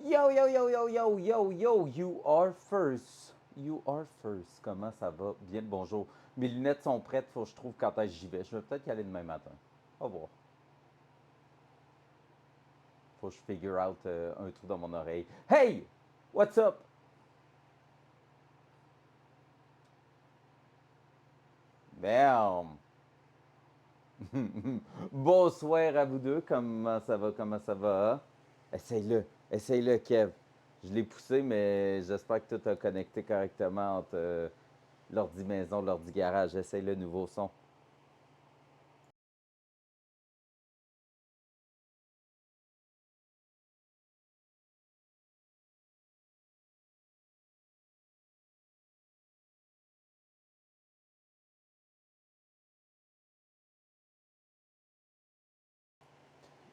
Yo, yo, yo, yo, yo, yo, yo, you are first. You are first. Comment ça va? Bien le bonjour. Mes lunettes sont prêtes, faut que je trouve quand est-ce que j'y vais. Je vais peut-être y aller demain matin. Au revoir. Faut que je figure out un trou dans mon oreille. Hey! What's up? Bam! Bonsoir à vous deux. Comment ça va? Comment ça va? Essaye-le. Essaye-le, Kev. Je l'ai poussé, mais j'espère que tout a connecté correctement entre l'ordi maison, l'ordi garage. Essaye le nouveau son.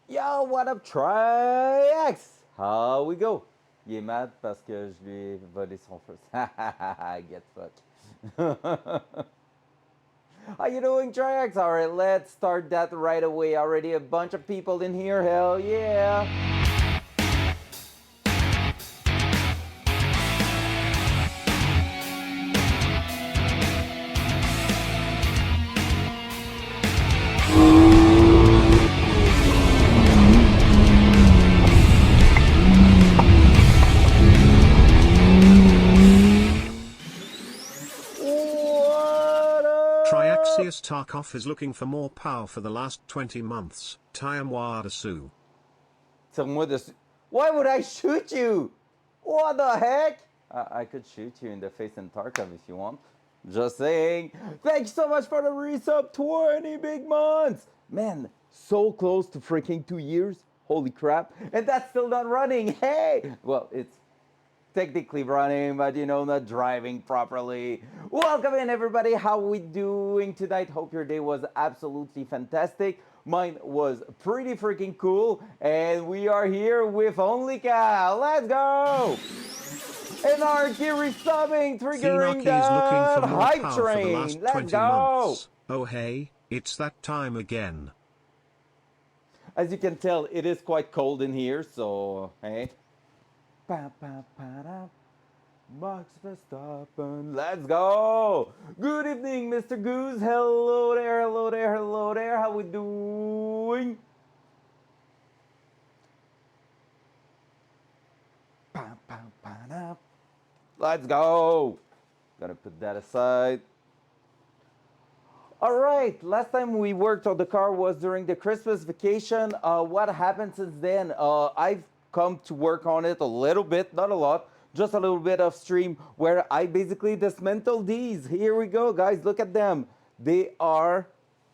Yo, what up, Triax? How we go? Il est mad parce que je lui ai volé son first. Get fucked. How you doing, Triax? All right, let's start that right away. Already a bunch of people in here. Hell yeah. What up? Triaxius Tarkov is looking for more power for the last 20 months. Tiamwa Dasu. Tire-moi dessus. Why would I shoot you? What the heck? I could shoot you in the face in Tarkov if you want. Just saying. Thank you so much for the resub. 20 big months. Man, so close to freaking 2 years. Holy crap. And that's still not running. Hey. Well, it's technically running, but not driving properly. Welcome in, everybody. How we doing tonight? Hope your day was absolutely fantastic. Mine was pretty freaking cool, and we are here with Only Cal. Let's go! Anarchy resubbing, triggering Thinarchy is looking for that more hype power for the train. last Let's 20 go! months. Oh hey, it's that time again. As you can tell, it is quite cold in here, so hey. Pa, pa, pa, da. Max Verstappen, let's go! Good evening, Mr. Goose. Hello there, hello there, hello there. How we doing? Pa, pa, pa, da. Let's go! Gonna put that aside. All right, last time we worked on the car was during the Christmas vacation. What happened since then? I've come to work on it a little bit, not a lot, just a little bit of stream where I basically dismantled these. Here we go, guys, look at them. They are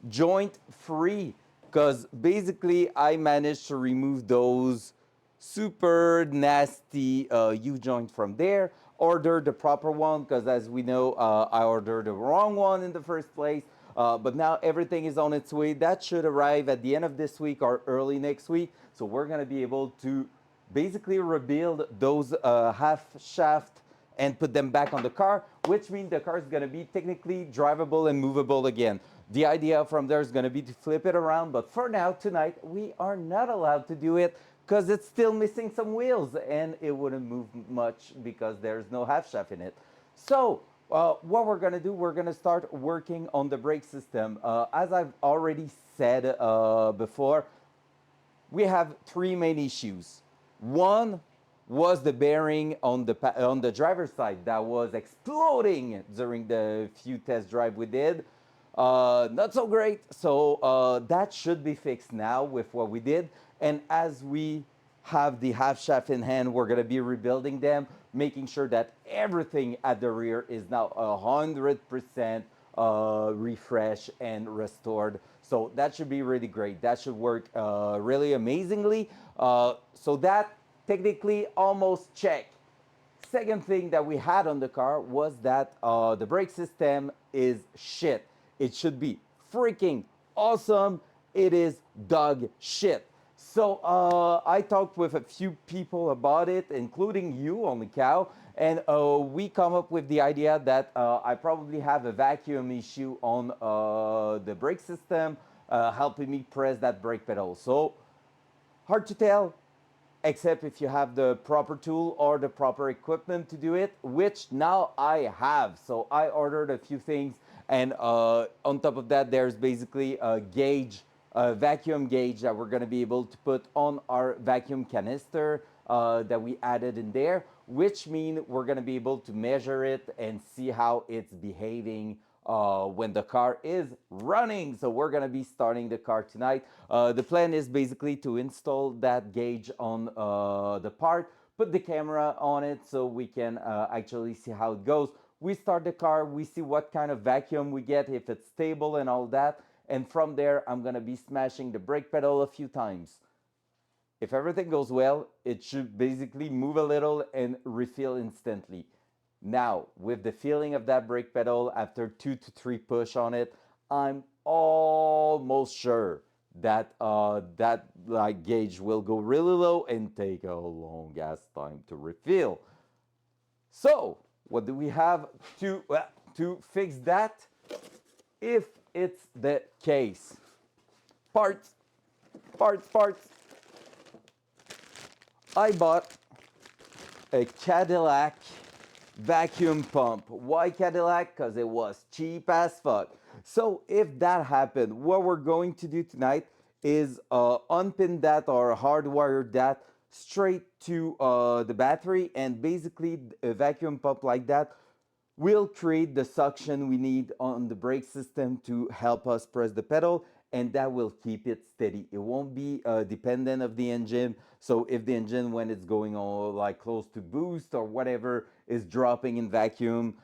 joint free because basically I managed to remove those super nasty U-joint from there, order the proper one because as we know, I ordered the wrong one in the first place. But now everything is on its way. That should arrive at the end of this week or early next week. So we're going to be able to basically rebuild those half shaft and put them back on the car, which means the car is going to be technically drivable and movable again. The idea from there is going to be to flip it around, but for now, tonight, we are not allowed to do it because it's still missing some wheels and it wouldn't move much because there's no half shaft in it. So what we're going to do, we're going to start working on the brake system. As I've already said before, we have three main issues. One was the bearing on the driver's side that was exploding during the few test drive we did. Not so great. So that should be fixed now with what we did. And as we have the half shaft in hand, we're going to be rebuilding them, making sure that everything at the rear is now 100% refreshed and restored. So that should be really great. That should work really amazingly. So that technically almost check. Second thing that we had on the car was that the brake system is shit. It should be freaking awesome. It is dog shit. So I talked with a few people about it, including you, Only Cow, and we come up with the idea that I probably have a vacuum issue on the brake system, helping me press that brake pedal. So hard to tell. except if you have the proper tool or the proper equipment to do it, which now I have. So I ordered a few things, and on top of that, there's basically a gauge, a vacuum gauge that we're going to be able to put on our vacuum canister that we added in there, which means we're going to be able to measure it and see how it's behaving when the car is running. So we're gonna be starting the car tonight. The plan is basically to install that gauge on the part, put the camera on it so we can actually see how it goes. We start the car, we see what kind of vacuum we get, if it's stable and all that. And from there, I'm gonna be smashing the brake pedal a few times. If everything goes well, it should basically move a little and refill instantly. Now, with the feeling of that brake pedal after 2 to 3 push on it, I'm almost sure that that like gauge will go really low and take a long ass time to refill. So, what do we have to fix that? If it's the case, parts, parts. I bought a Cadillac vacuum pump. Why Cadillac? Because it was cheap as fuck. So if that happened, what we're going to do tonight is unpin that or hardwire that straight to the battery, and basically a vacuum pump like that will create the suction we need on the brake system to help us press the pedal, and that will keep it steady. It won't be dependent of the engine. So if the engine, when it's going on like close to boost or whatever, is dropping in vacuum,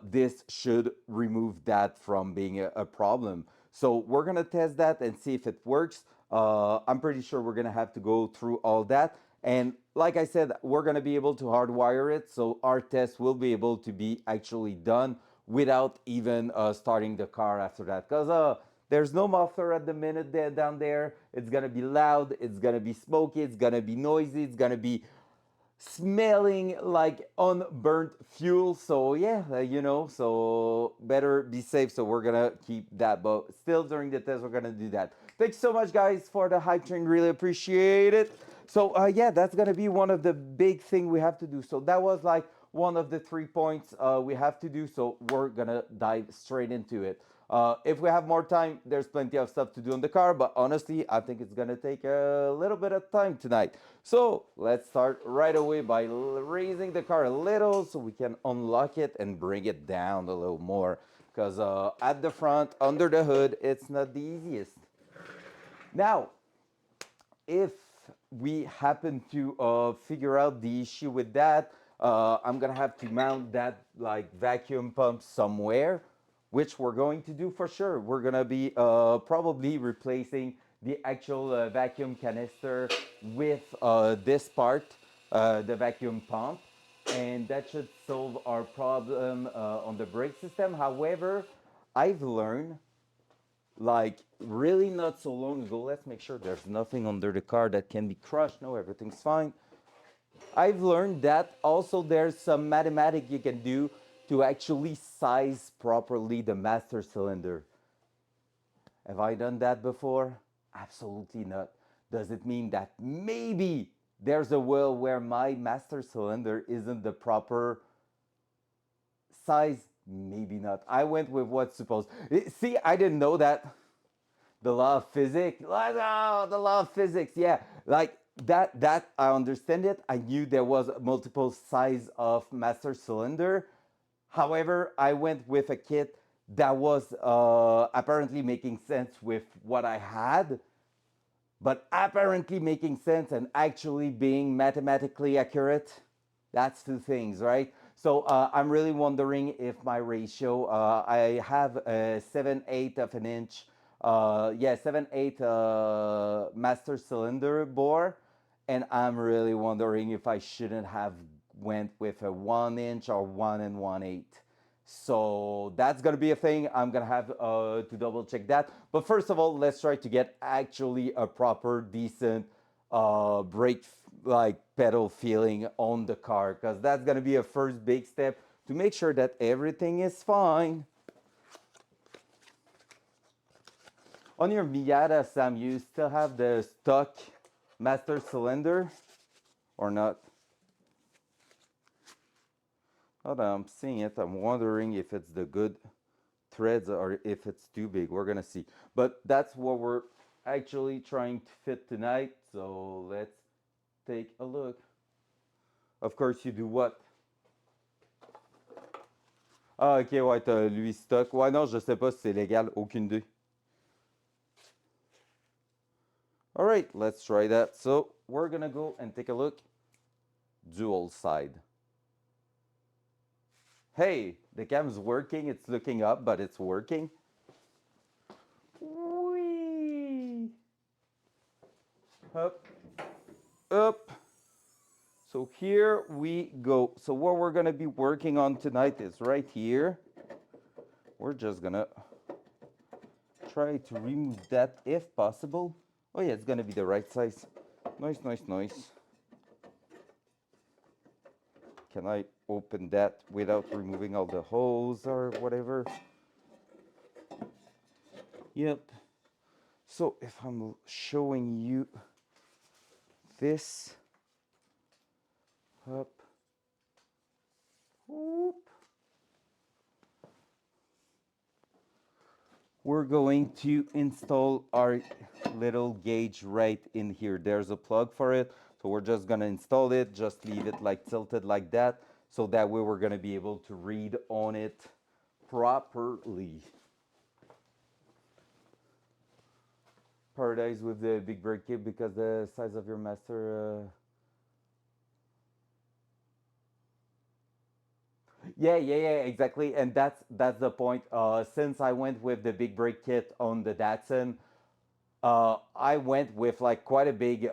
this should remove that from being a problem. So we're gonna test that and see if it works. I'm pretty sure we're gonna have to go through all that. And like I said, we're gonna be able to hardwire it, so our test will be able to be actually done without even starting the car after that. Because there's no muffler at the minute there, down there. It's gonna be loud, it's gonna be smoky, it's gonna be noisy, it's gonna be smelling like unburnt fuel. So yeah, so better be safe. So we're gonna keep that, but still during the test we're gonna do that. Thanks so much guys for the hype train, really appreciate it. So yeah, that's gonna be one of the big thing we have to do. So that was like one of the 3 points we have to do. So we're gonna dive straight into it. If we have more time, there's plenty of stuff to do on the car, but honestly, I think it's gonna take a little bit of time tonight. So let's start right away by raising the car a little so we can unlock it and bring it down a little more. Because at the front, under the hood, it's not the easiest. Now, if we happen to figure out the issue with that, I'm gonna have to mount that like vacuum pump somewhere, which we're going to do for sure. We're gonna be probably replacing the actual vacuum canister with this part, the vacuum pump, and that should solve our problem on the brake system. However, I've learned like really not so long ago. Let's make sure there's nothing under the car that can be crushed. No, everything's fine. I've learned that also there's some mathematics you can do to actually size properly the master cylinder. Have I done that before? Absolutely not. Does it mean that maybe there's a world where my master cylinder isn't the proper size? Maybe not. I went with what's supposed. See, I didn't know that. The law of physics. Oh, the law of physics. Yeah, like that I understand it. I knew there was multiple size of master cylinder. However, I went with a kit that was apparently making sense with what I had, but apparently making sense and actually being mathematically accurate. That's two things, right? So I'm really wondering if my ratio, I have a 7/8 of an inch, 7/8 master cylinder bore, and I'm really wondering if I shouldn't have went with a 1 inch or 1 1/8. So that's gonna be a thing. I'm gonna have to double check that. But first of all, let's try to get actually a proper, decent brake like pedal feeling on the car, because that's gonna be a first big step to make sure that everything is fine. On your Miata, Sam, you still have the stock master cylinder? or not. Now that I'm seeing it, I'm wondering if it's the good threads or if it's too big. We're gonna see. But that's what we're actually trying to fit tonight. So let's take a look. Of course, you do what? Ah, ok, ouais, t'as lui stock. Ouais, non, je sais pas si c'est légal. Aucune idée. All right, let's try that. So we're gonna go and take a look. Dual side. Hey, the cam's working. It's looking up, but it's working. Whee! Up, up. So here we go. So what we're gonna be working on tonight is right here. We're just gonna try to remove that if possible. Oh yeah, it's gonna be the right size. Nice, nice, nice. Can I open that without removing all the holes or whatever? Yep. So if I'm showing you this, up, whoop, we're going to install our little gauge right in here. There's a plug for it. So we're just gonna install it, just leave it like tilted like that. So that way we're gonna be able to read on it properly. Paradise with the big break kit because the size of your master. Yeah, exactly, and that's the point. Since I went with the big brake kit on the Datsun, I went with like quite a big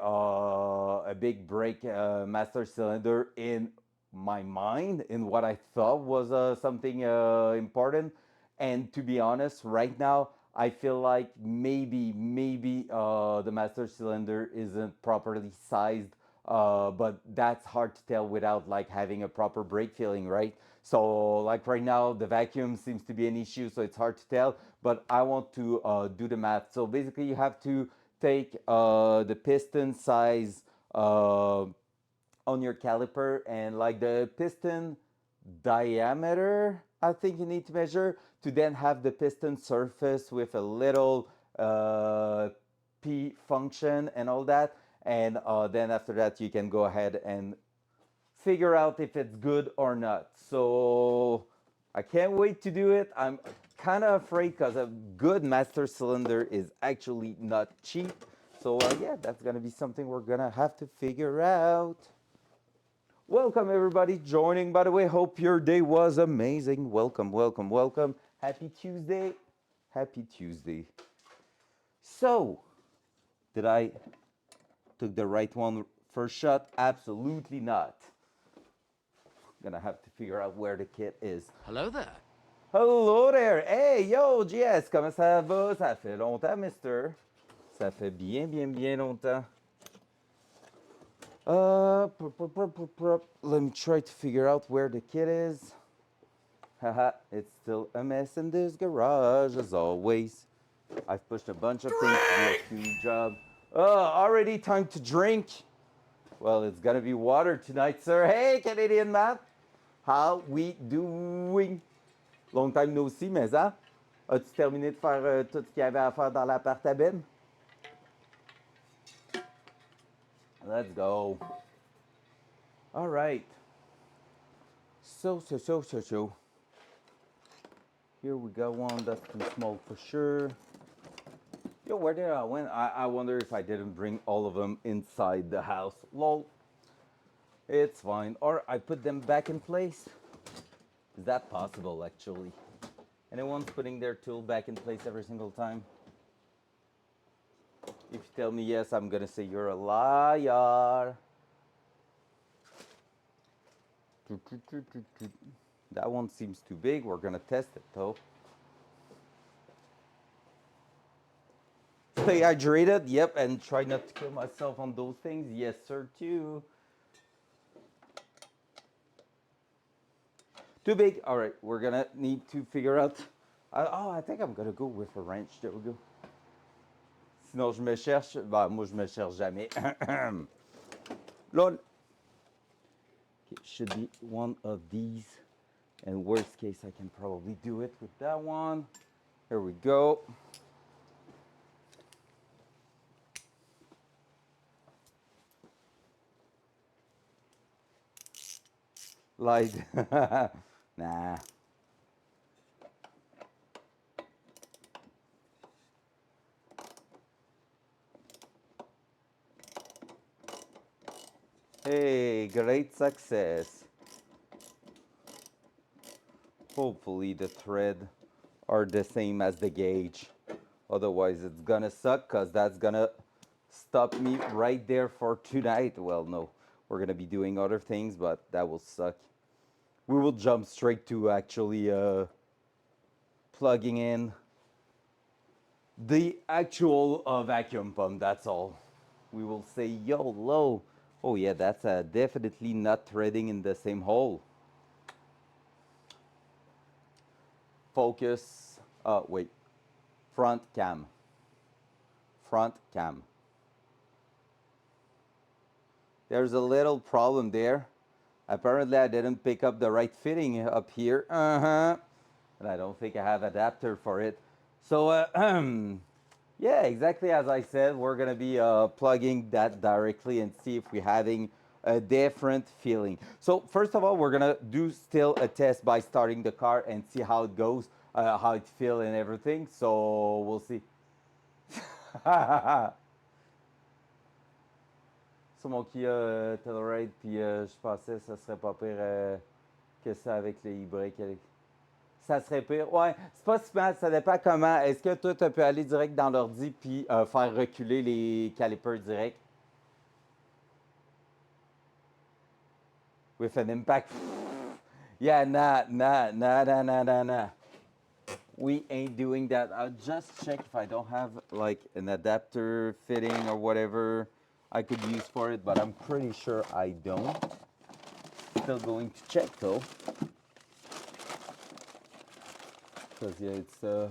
brake master cylinder in my mind, in what I thought was something important. And to be honest, right now I feel like maybe the master cylinder isn't properly sized, but that's hard to tell without like having a proper brake feeling, right? So like right now the vacuum seems to be an issue, so it's hard to tell. But I want to do the math. So basically, you have to take the piston size on your caliper, and like the piston diameter, I think you need to measure to then have the piston surface with a little P function and all that. And then after that, you can go ahead and figure out if it's good or not. So I can't wait to do it. I'm kind of afraid because a good master cylinder is actually not cheap. So yeah, that's gonna be something we're gonna have to figure out. Welcome everybody joining. By the way, hope your day was amazing. Welcome, welcome, welcome. Happy Tuesday. Happy Tuesday. So, did I took the right one first shot? Absolutely not. Gonna have to figure out where the kit is. Hello there. Hello there. Hey, yo, GS, comment ça va? Ça fait longtemps, mister. Ça fait bien longtemps. Let me try to figure out where the kit is. Haha, it's still a mess in this garage, as always. I've pushed a bunch of things to do a clean job. Already time to drink. Well, it's gonna be water tonight, sir. Hey, Canadian man. How we doing? Long time no see, mais hein? As-tu terminé de faire tout ce qu'il y avait à faire dans l'appart à Ben? Let's go. All right. So. Here we got one that's too small for sure. Yo, where did I went? I wonder if I didn't bring all of them inside the house. Lol. It's fine. Or I put them back in place. Is that possible, actually? Anyone's putting their tool back in place every single time? If you tell me yes, I'm gonna say you're a liar. That one seems too big. We're gonna test it though. Stay hydrated, yep, and try not to kill myself on those things. Yes, sir, too. Too big. All right, we're gonna need to figure out. I think I'm gonna go with a wrench. There we go. Sinon, je me cherche. Bah, moi, je me cherche jamais. Lol. Okay, should be one of these. And worst case, I can probably do it with that one. Here we go. Like, nah. Hey, great success. Hopefully the thread are the same as the gauge. Otherwise it's gonna suck because that's gonna stop me right there for tonight. Well, no, we're gonna be doing other things, but that will suck. We will jump straight to actually plugging in the actual vacuum pump, that's all. We will say YOLO. Oh yeah, that's definitely not threading in the same hole. Focus, wait, front cam. Front cam. There's a little problem there. Apparently I didn't pick up the right fitting up here. And I don't think I have adapter for it. So yeah, exactly as I said, we're gonna be plugging that directly and see if we're having a different feeling. So first of all, we're gonna do still a test by starting the car and see how it goes, how it feels and everything. So we'll see. Sur mon Kia Telluride, puis je pensais que ça serait pas pire que ça avec le e-brake. Ça serait pire. Ouais, c'est pas si mal, ça dépend comment. Est-ce que toi, tu peux aller direct dans l'ordi puis faire reculer les calipers direct? With an impact. Yeah, nah. We ain't doing that. I'll just check if I don't have like an adapter fitting or whatever I could use for it, but I'm pretty sure I don't. Still going to check though. Because yeah, it's a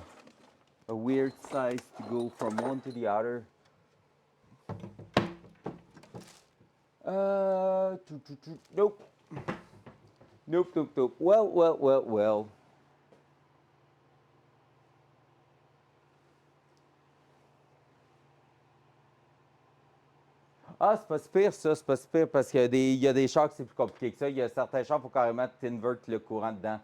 weird size to go from one to the other. Nope. Nope. Well. Ah, c'est pas si pire, ça, c'est pas si pire, parce qu'il y a des chars que c'est plus compliqué que ça. Il y a certains chars, il faut carrément t'invert le courant dedans.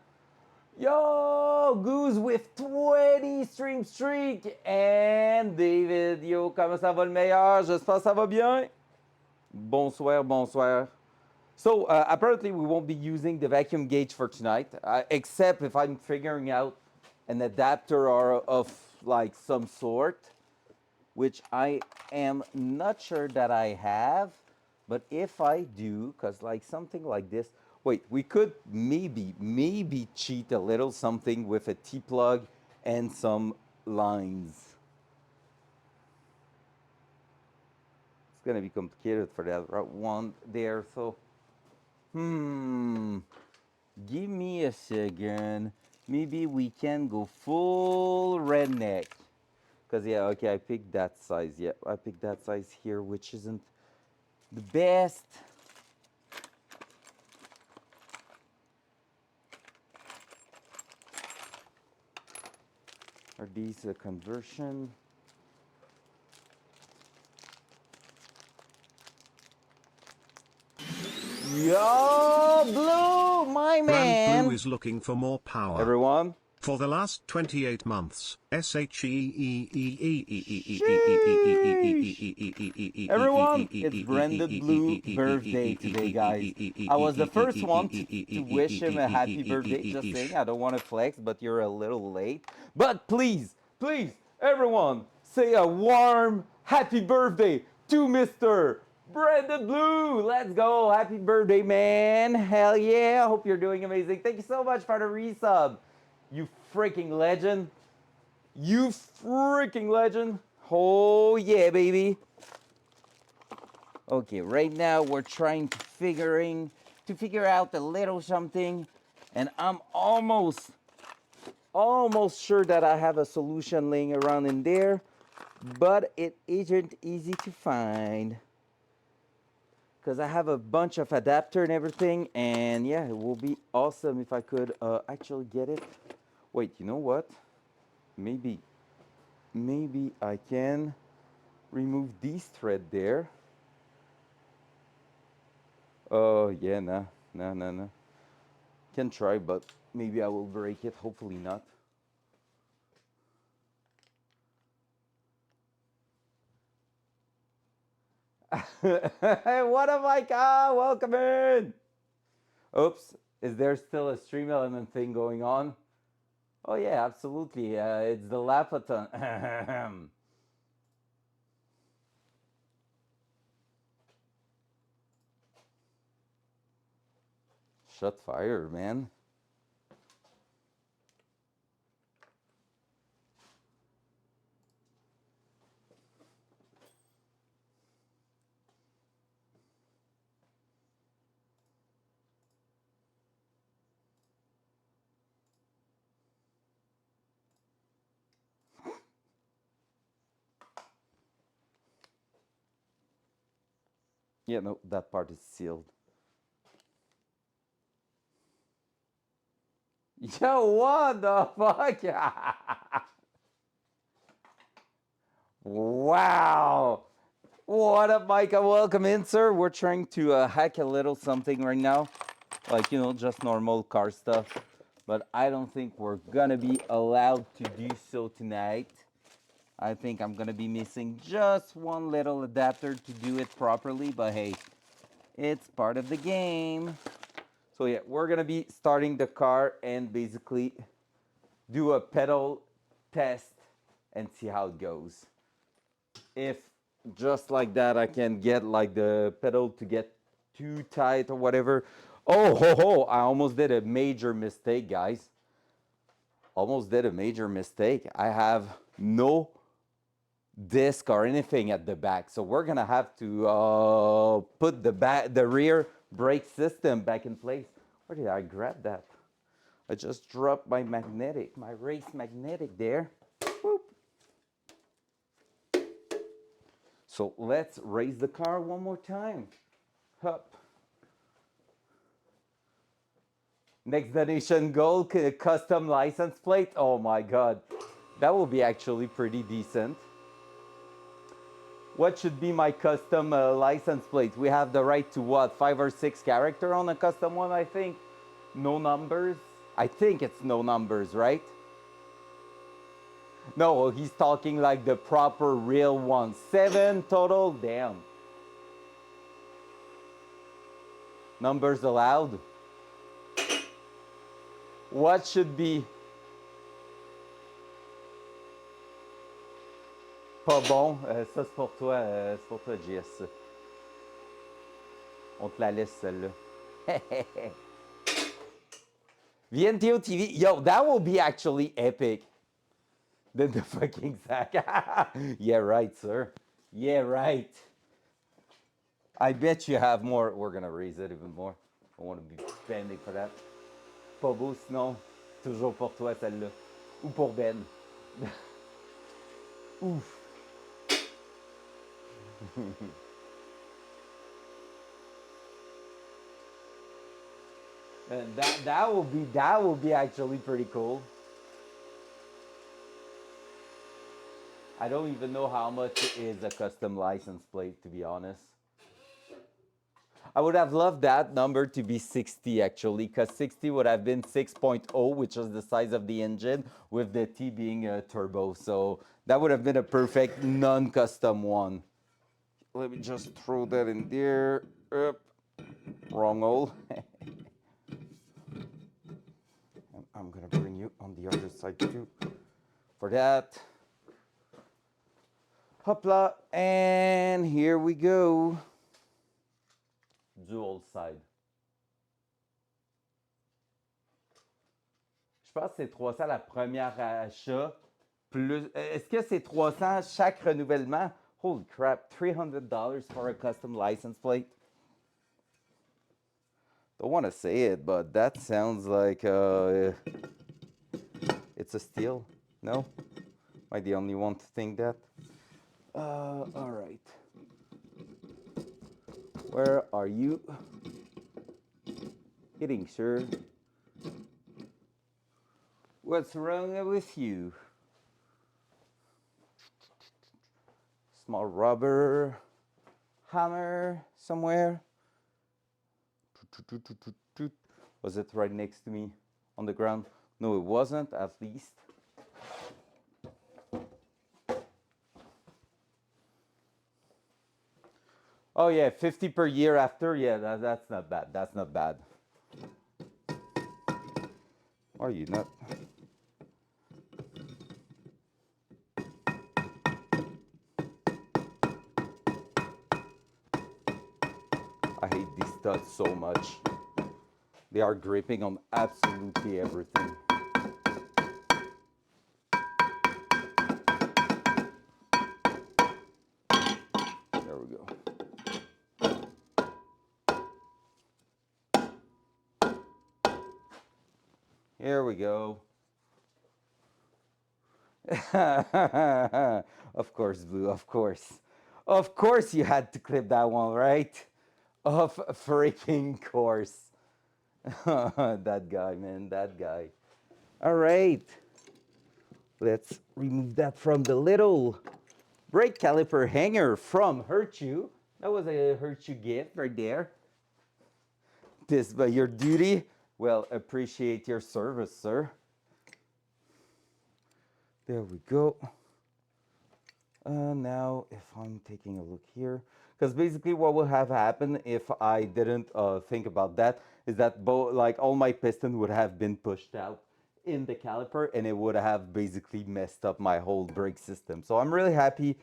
Yo, Goose with 20 stream streak. And David, yo, comment ça va le meilleur? J'espère que ça va bien. Bonsoir. So, apparently we won't be using the vacuum gauge for tonight, except if I'm figuring out an adapter or of like some sort, which I am not sure that I have, but if I do, because like something like this, wait, we could maybe cheat a little something with a T-plug and some lines. It's gonna be complicated for that one there, so give me a second. Maybe we can go full redneck. Because, yeah, okay, I picked that size. Yeah, I picked that size here, which isn't the best. Are these a conversion? Yo, Blue, my man. Brand Blue is looking for more power. Everyone. For the last 28 months, Everyone, it's Brandon Blue birthday today, guys. I was the first one to wish him a happy birthday. Just saying, I don't want to flex, but you're a little late. But please, everyone, say a warm happy birthday to Mr. Brandon Blue. Let's go. Happy birthday, man. Hell yeah. I hope you're doing amazing. Thank you so much for the resub. You freaking legend. Oh yeah, baby. Okay, right now we're trying to figure out a little something, and I'm almost sure that I have a solution laying around in there, but it isn't easy to find. because I have a bunch of adapter and everything, and yeah, it will be awesome if I could actually get it. Wait, you know what? Maybe I can remove these thread there. Oh yeah, no. Can try, but maybe I will break it. Hopefully not. What am I? Ah, welcome in. Oops, is there still a stream element thing going on? Oh yeah, absolutely. It's the Lapaton. Shut fire, man. Yeah, no, that part is sealed. Yo, what the fuck? Wow. What up, Micah? Welcome in, sir. We're trying to hack a little something right now. Like, you know, just normal car stuff. But I don't think we're gonna be allowed to do so tonight. I think I'm gonna be missing just one little adapter to do it properly, but hey, it's part of the game. So yeah, we're gonna be starting the car and basically do a pedal test and see how it goes. If just like that I can get like the pedal to get too tight or whatever. Oh ho ho, I almost did a major mistake, guys. Almost did a major mistake. I have no disc or anything at the back, so we're gonna have to put the rear brake system back in place. Where did I grab that? I just dropped my race magnetic there. Whoop. So let's raise the car one more time. Hup. Next donation goal, custom license plate. Oh my god, that will be actually pretty decent. What should be my custom license plate? We have the right to what, 5 or 6 character on a custom one, I think. No numbers. I think it's no numbers, right? No, he's talking like the proper real one. 7 total, damn. Numbers allowed. What should be pas bon? Ça c'est pour toi, JS. On te la laisse celle-là. VNTO TV, yo, that will be actually epic. Then the fucking sack. Yeah, right, sir. Yeah, right. I bet you have more. We're gonna raise it even more. I want to be spending for that. Pas beau, sinon, toujours pour toi celle-là. Ou pour Ben. Ouf. And that will be actually pretty cool. I don't even know how much is a custom license plate, to be honest. I would have loved that number to be 60 actually, because 60 would have been 6.0, which is the size of the engine, with the T being a turbo. So that would have been a perfect non-custom one. Let me just throw that in there. Wrong hole. I'm gonna bring you on the other side too for that. Hopla, and here we go. Dual side. Je pense que c'est 300 la première achat. Plus, est-ce que c'est 300 chaque renouvellement? Holy crap, $300 for a custom license plate. Don't want to say it, but that sounds like it's a steal. No? Am I the only one to think that? All right. Where are you hitting, sir? What's wrong with you? Small rubber hammer somewhere. Was it right next to me on the ground? No, it wasn't, at least. Oh yeah, 50 per year after. Yeah, that's not bad. That's not bad. Are you not? I hate these studs so much. They are gripping on absolutely everything. There we go. Here we go. Of course, Blue, of course. Of course you had to clip that one, right? Of freaking course. That guy, man, that guy. All right. Let's remove that from the little brake caliper hanger from Hurtu. That was a Hurtu gift right there. This by your duty. Well, appreciate your service, sir. There we go. Now, if I'm taking a look here, because basically what would have happened if I didn't think about that is that like all my piston would have been pushed out in the caliper, and it would have basically messed up my whole brake system. So I'm really happy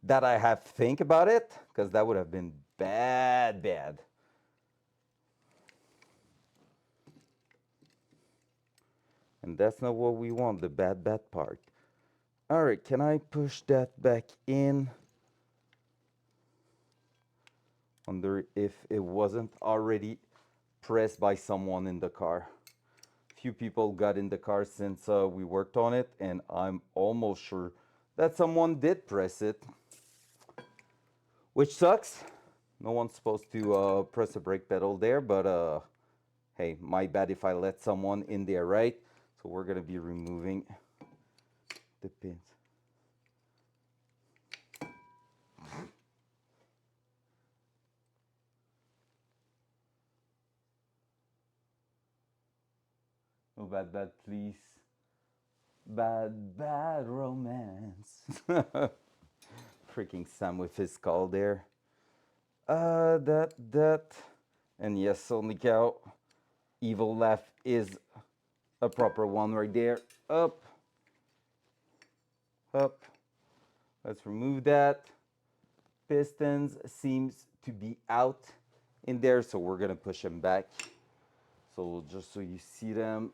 that I have think about it, because that would have been bad. And that's not what we want, the bad part. All right, can I push that back in? Wonder if it wasn't already pressed by someone in the car. Few people got in the car since we worked on it, and I'm almost sure that someone did press it, which sucks. No one's supposed to press the brake pedal there, but hey, my bad if I let someone in there, right? So we're gonna be removing the pins. No bad, please. Bad romance. Freaking Sam with his call there. That. And yes, only cow. Evil laugh is a proper one right there. Up. Let's remove that. Pistons seems to be out in there, so we're gonna push them back. So just so you see them,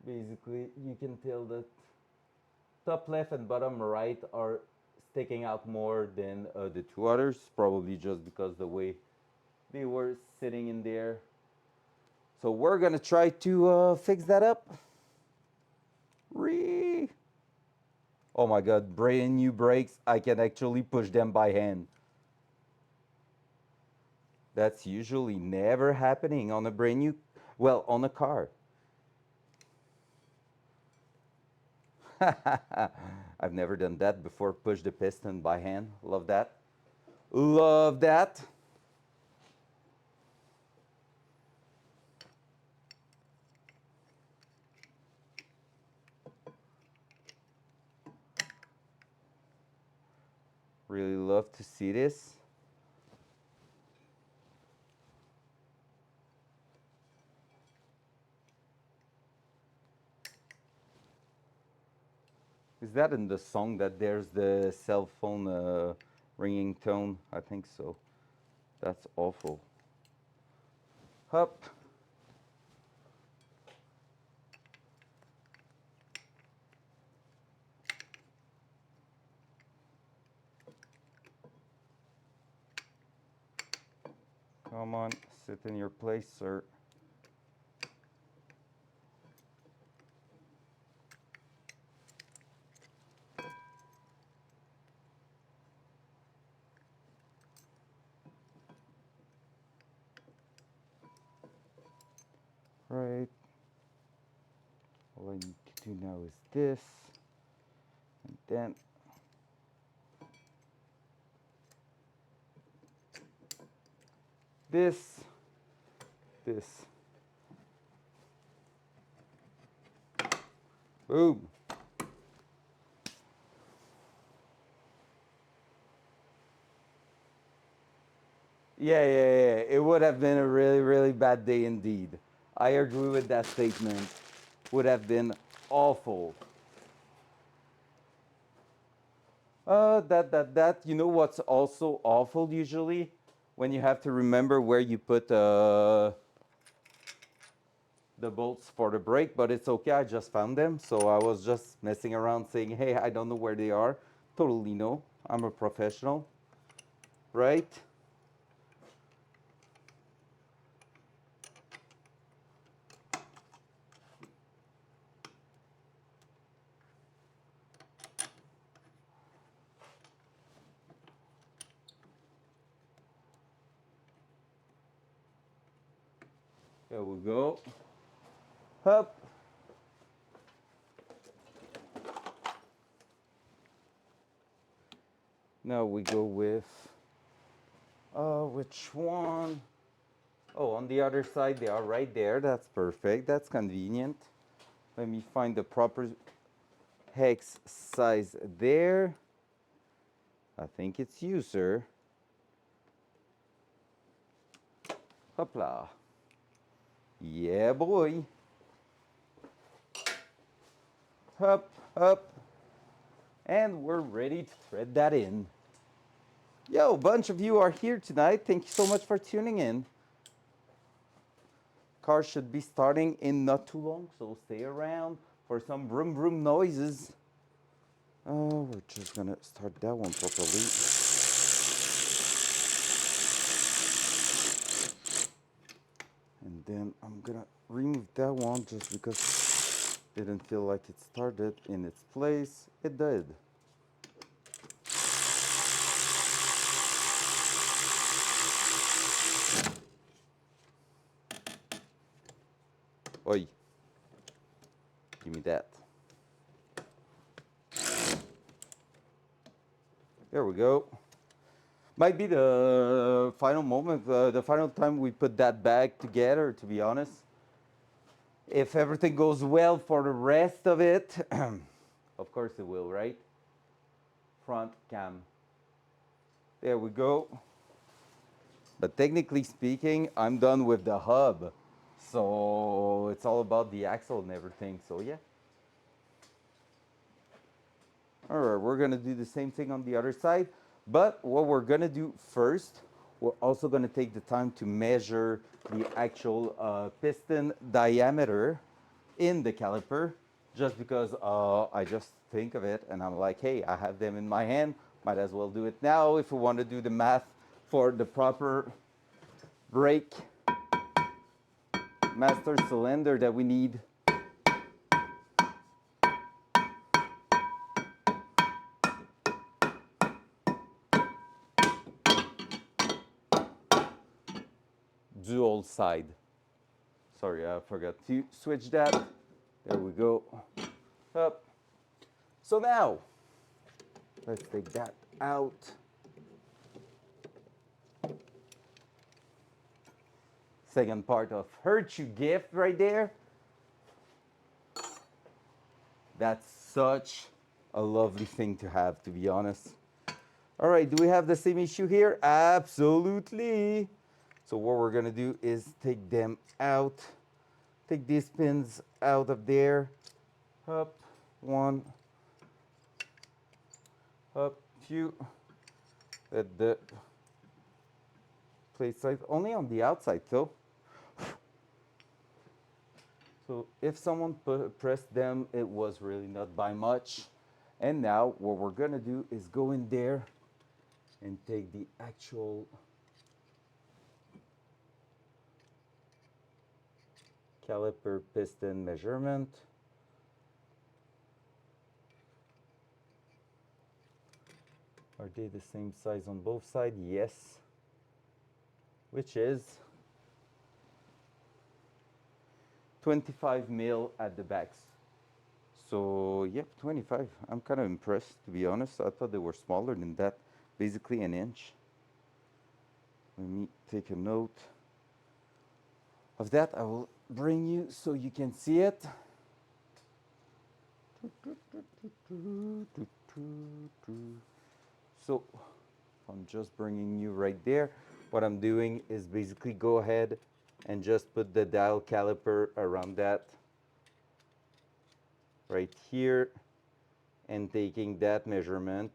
basically you can tell that top left and bottom right are sticking out more than the two others, probably just because the way they were sitting in there. So we're gonna try to fix that up. Oh my god, brand new brakes, I can actually push them by hand. That's usually never happening on a brand new, well, on a car. I've never done that before, push the piston by hand. Love that. Love that. Really love to see this. Is that in the song that there's the cell phone ringing tone? I think so. That's awful. Hup. Come on, sit in your place, sir. Right. All I need to do now is this, and then this, this. Boom. Yeah, yeah, yeah. It would have been a really, really bad day indeed. I agree with that statement. Would have been awful. That. You know what's also awful usually? When you have to remember where you put the bolts for the brake, but it's okay. I just found them, so I was just messing around saying, hey, I don't know where they are. Totally no. I'm a professional, right? There we go. Up. Now we go with, which one? Oh, on the other side, they are right there. That's perfect. That's convenient. Let me find the proper hex size there. I think it's you, sir. Hopla. Yeah, boy. Up, up. And we're ready to thread that in. Yo, a bunch of you are here tonight. Thank you so much for tuning in. Car should be starting in not too long, so stay around for some vroom vroom noises. Oh, we're just gonna start that one properly. And then I'm gonna remove that one just because it didn't feel like it started in its place. It did. Oi. Give me that. There we go. Might be the final moment, the final time we put that bag together, to be honest. If everything goes well for the rest of it, of course it will, right? Front cam. There we go. But technically speaking, I'm done with the hub. So it's all about the axle and everything. So yeah. All right, we're gonna do the same thing on the other side. But what we're gonna do first, we're also gonna take the time to measure the actual piston diameter in the caliper, just because I just think of it and I'm like, hey, I have them in my hand, might as well do it now if we want to do the math for the proper brake master cylinder that we need. Dual side. Sorry, I forgot to switch that. There we go. Up. So now, let's take that out. Second part of Hurt You Gift right there. That's such a lovely thing to have, to be honest. All right, do we have the same issue here? Absolutely. So what we're gonna do is take them out. Take these pins out of there. Up, one. Up, two. Let the plate size only on the outside though. So if someone pressed them, it was really not by much. And now what we're gonna do is go in there and take the actual caliper piston measurement. Are they the same size on both sides? Yes. Which is 25 mil at the backs. So yep, 25. I'm kind of impressed, to be honest. I thought they were smaller than that, basically an inch. Let me take a note of that. I will bring you so you can see it. So I'm just bringing you right there. What I'm doing is basically go ahead and just put the dial caliper around that right here and taking that measurement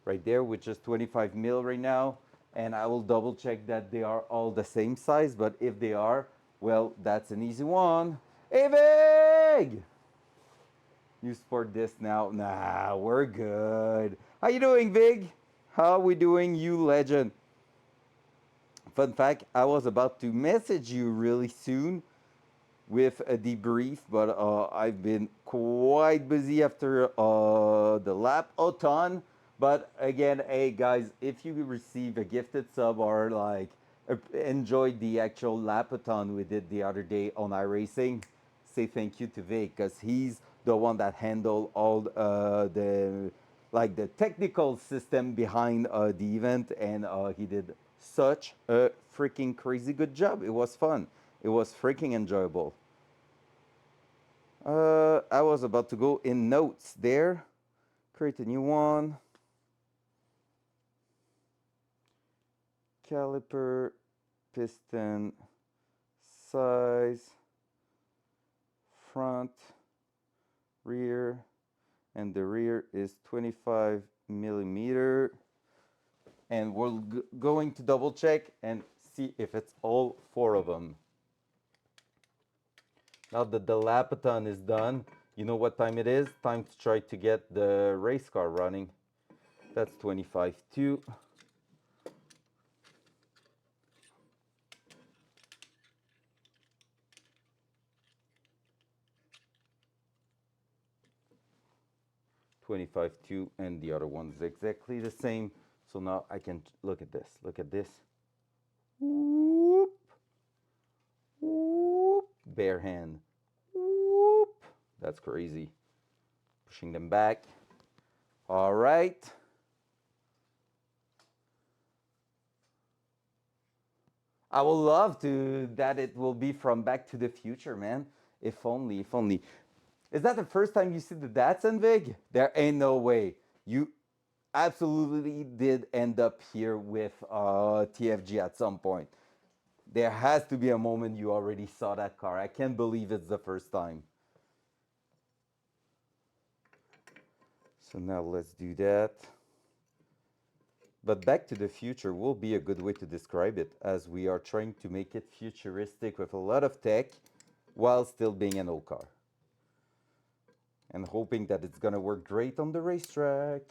right there, which is 25 mil right now. And I will double check that they are all the same size, but if they are, well, that's an easy one. Hey, Vig! You sport this now? Nah, we're good. How you doing, Vig? How we doing, you legend? Fun fact, I was about to message you really soon with a debrief, but I've been quite busy after the lap autumn. But again, hey guys, if you receive a gifted sub or like enjoyed the actual lapathon we did the other day on iRacing, say thank you to Vic because he's the one that handled all the like the technical system behind the event, and he did such a freaking crazy good job. It was fun. It was freaking enjoyable. I was about to go in notes there, create a new one. Caliper, piston, size, front, rear, and the rear is 25 millimeter. And we're going to double check and see if it's all four of them. Now that the lapathon is done, you know what time it is? Time to try to get the race car running. That's 25.2. And the other one's exactly the same. So now I can look at this. Look at this. Whoop. Whoop. Bare hand. Whoop. That's crazy. Pushing them back. All right. I would love to that it will be from Back to the Future, man. If only, if only. Is that the first time you see the Datsun, Vig? There ain't no way. You absolutely did end up here with TFG at some point. There has to be a moment you already saw that car. I can't believe it's the first time. So now let's do that. But Back to the Future will be a good way to describe it, as we are trying to make it futuristic with a lot of tech while still being an old car. And hoping that it's gonna work great on the racetrack.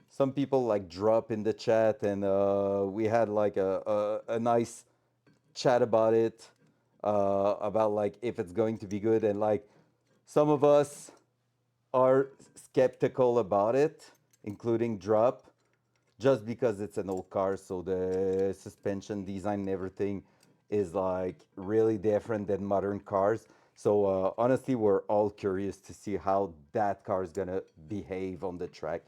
Some people like drop in the chat, and we had like a nice chat about it, about like if it's going to be good, and like some of us are skeptical about it, including drop, just because it's an old car, so the suspension design and everything is like really different than modern cars. So honestly, we're all curious to see how that car is gonna behave on the track.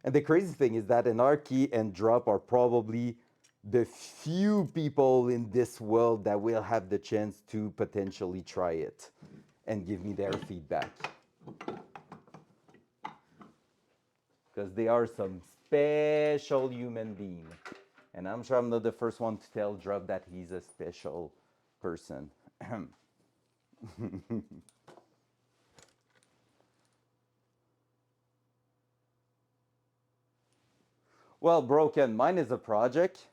And the crazy thing is that Anarchy and Drop are probably the few people in this world that will have the chance to potentially try it and give me their feedback. Because they are some special human being. And I'm sure I'm not the first one to tell Drop that he's a special person. Well, Broken, mine is a project.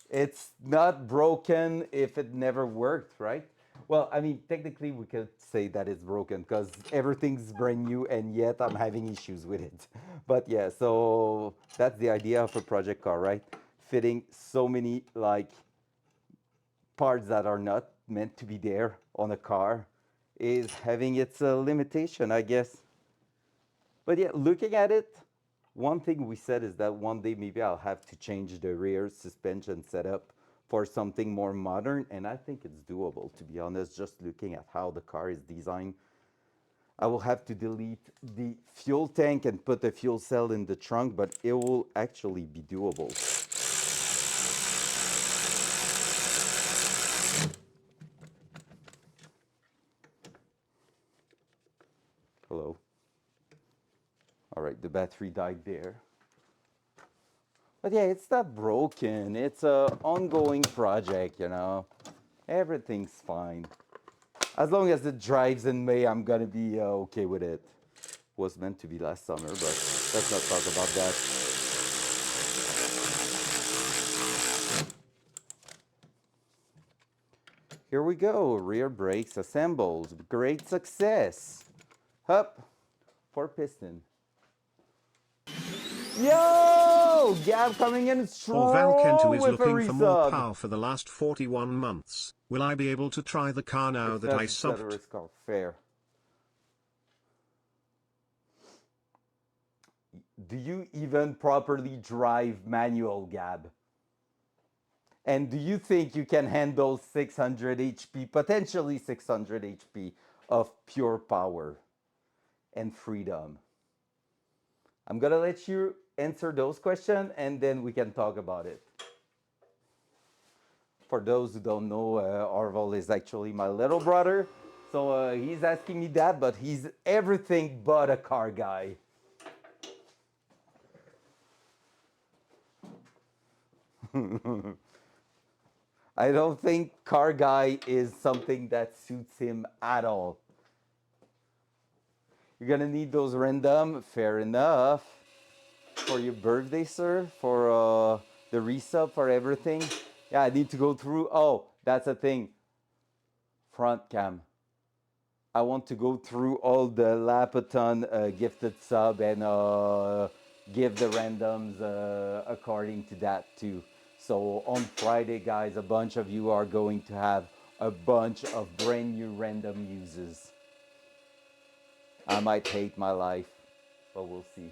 It's not broken if it never worked, right? Well, I mean, technically we could say that it's broken because everything's brand new and yet I'm having issues with it. But yeah, so that's the idea of a project car, right? Fitting so many like parts that are not meant to be there on a car is having its limitation, I guess. But yeah, looking at it, one thing we said is that one day maybe I'll have to change the rear suspension setup for something more modern, and I think it's doable, to be honest, just looking at how the car is designed. I will have to delete the fuel tank and put a fuel cell in the trunk, but it will actually be doable. Hello. All right, the battery died there. But yeah, it's not broken. It's a ongoing project, you know. Everything's fine. As long as it drives in May, I'm gonna be okay with it. Was meant to be last summer, but let's not talk about that. Here we go. Rear brakes assembled. Great success. Up. 4-piston. Yo! Gab coming in Or Valkento strong is with a looking for more resub. power for the last 41 months. Will I be able to try the car now that I subbed? It's called fair. Do you even properly drive manual, Gab? And do you think you can handle 600 HP, potentially 600 HP of pure power and freedom? I'm gonna let you answer those questions and then we can talk about it. For those who don't know, Orval is actually my little brother. So he's asking me that, but he's everything but a car guy. I don't think car guy is something that suits him at all. You're gonna need those random, fair enough. For your birthday, sir, for the resub, for everything. Yeah, I need to go through. Oh, that's a thing. Front cam. I want to go through all the Lapaton gifted sub and give the randoms according to that too. So on Friday, guys, a bunch of you are going to have a bunch of brand new random uses. I might hate my life, but we'll see.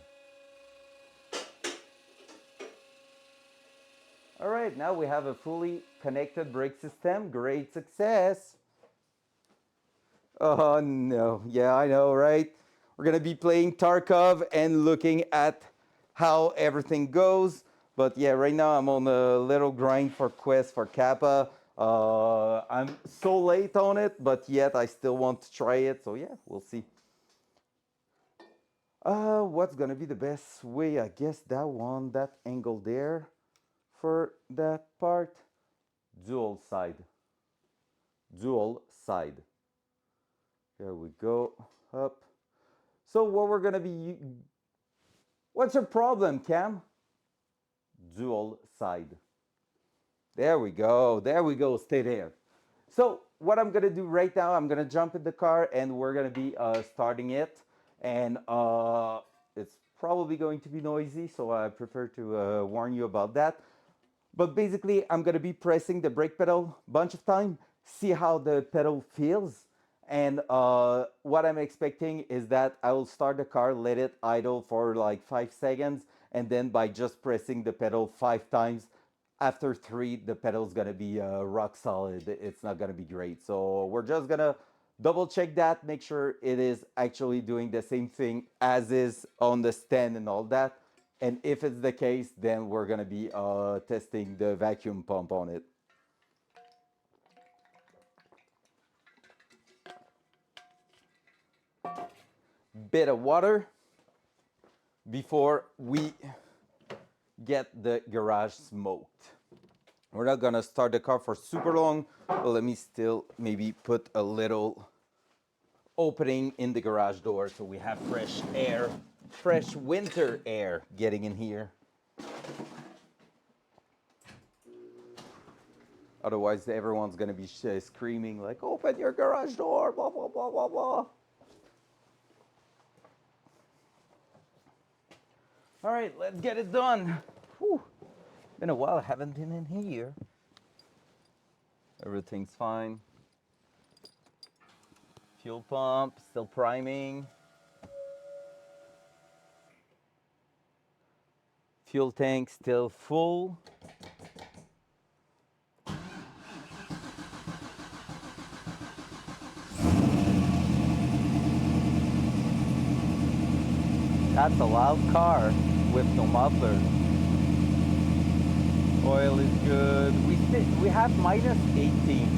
All right, now we have a fully connected brake system. Great success. Oh no, yeah, I know, right? We're gonna be playing Tarkov and looking at how everything goes. But yeah, right now I'm on a little grind for quest for Kappa. I'm so late on it, but yet I still want to try it. So yeah, we'll see. What's gonna be the best way? I guess that one, that angle there for that part. Dual side. Dual side. There we go. Up. So what we're gonna be. What's your problem, Cam? Dual side. There we go. There we go. Stay there. So what I'm gonna do right now, I'm gonna jump in the car and we're gonna be starting it. And it's probably going to be noisy, so I prefer to warn you about that. But basically, I'm gonna be pressing the brake pedal a bunch of time, see how the pedal feels. And what I'm expecting is that I will start the car, let it idle for like 5 seconds, and then by just pressing the pedal 5 times, after 3, the pedal's gonna be rock solid. It's not gonna be great. So we're just gonna double check that, make sure it is actually doing the same thing as is on the stand and all that. And if it's the case, then we're gonna be testing the vacuum pump on it. Bit of water before we get the garage smoked. We're not gonna start the car for super long, but let me still maybe put a little opening in the garage door so we have fresh air, fresh winter air getting in here. Otherwise, everyone's gonna be screaming like, open your garage door, blah, blah, blah, blah, blah. All right, let's get it done. Whew. Been a while, I haven't been in here. Everything's fine. Fuel pump, still priming. Fuel tank still full. That's a loud car with no muffler. Oil is good. We have minus 18.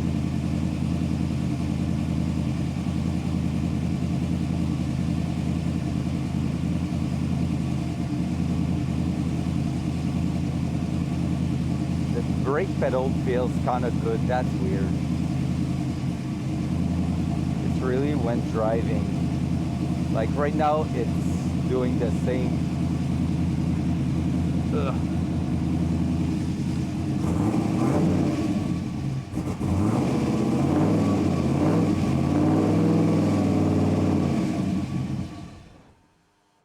The brake pedal feels kind of good. That's weird. It's really when driving. Like right now, it's doing the same. Ugh.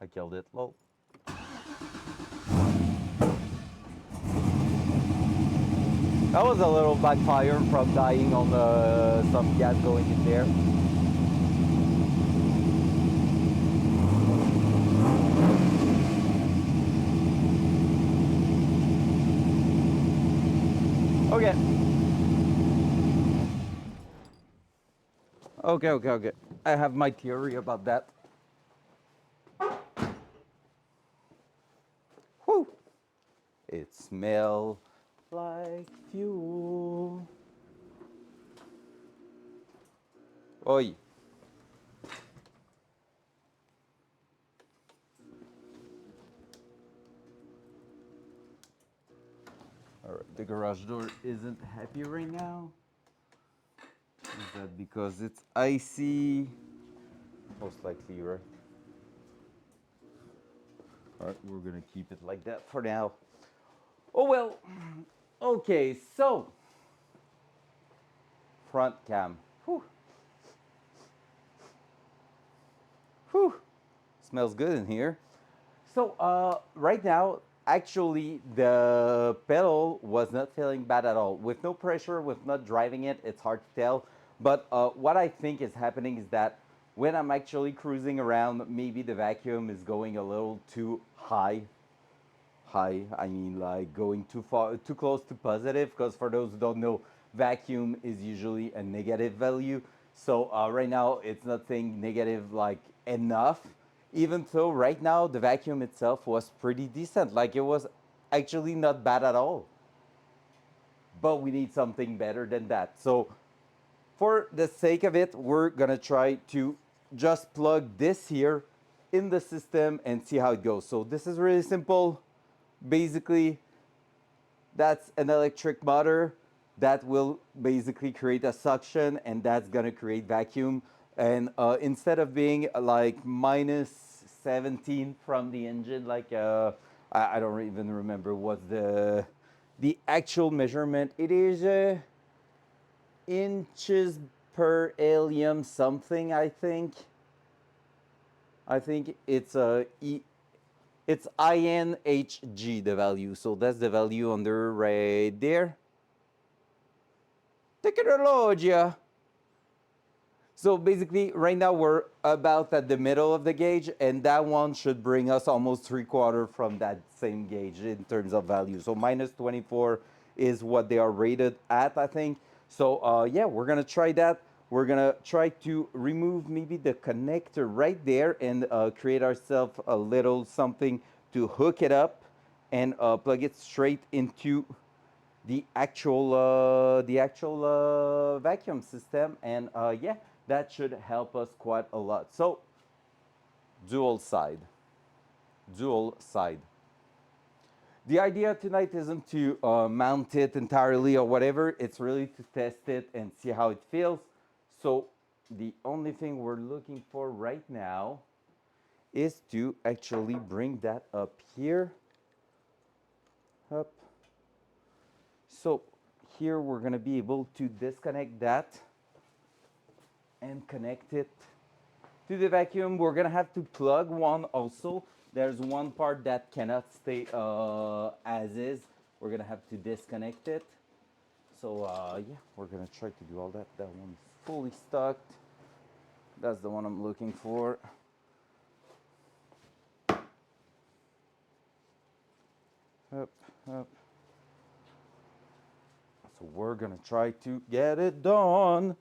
I killed it. Lol. That was a little backfire from dying on some gas going in there. Okay. Okay. I have my theory about that. Whew. It smells like fuel. Oi. Alright, the garage door isn't happy right now. Is that because it's icy? Most likely, right? Alright, we're gonna keep it like that for now. Oh well. Okay, so front cam. Whew. Whew. Smells good in here. So right now, actually, the pedal was not feeling bad at all. With no pressure, with not driving it, it's hard to tell. But what I think is happening is that when I'm actually cruising around, maybe the vacuum is going a little too high. I mean, like going too far, too close to positive. Because for those who don't know, vacuum is usually a negative value. So right now, it's not saying negative like enough. Even though right now the vacuum itself was pretty decent, like it was actually not bad at all. But we need something better than that. So for the sake of it, we're gonna try to just plug this here in the system and see how it goes. So this is really simple. Basically, that's an electric motor that will basically create a suction, and that's gonna create vacuum. And instead of being like minus 17 from the engine, like I don't even remember what the actual measurement. It is inches per helium something. I think it's it's INHG, the value. So that's the value under right there. Technologia. So basically, right now we're about at the middle of the gauge, and that one should bring us almost 3/4 from that same gauge in terms of value. So minus 24 is what they are rated at, I think. So yeah, we're gonna try that. We're gonna try to remove maybe the connector right there and create ourselves a little something to hook it up and plug it straight into the actual vacuum system, and yeah, that should help us quite a lot. So dual side, dual side. The idea tonight isn't to mount it entirely or whatever. It's really to test it and see how it feels. So the only thing we're looking for right now is to actually bring that up here. Up. So here we're gonna be able to disconnect that and connect it to the vacuum. We're gonna have to plug one also. There's one part that cannot stay as is. We're gonna have to disconnect it. So yeah, we're gonna try to do all that. That one's fully stocked. That's the one I'm looking for. Up, up. So we're gonna try to get it done.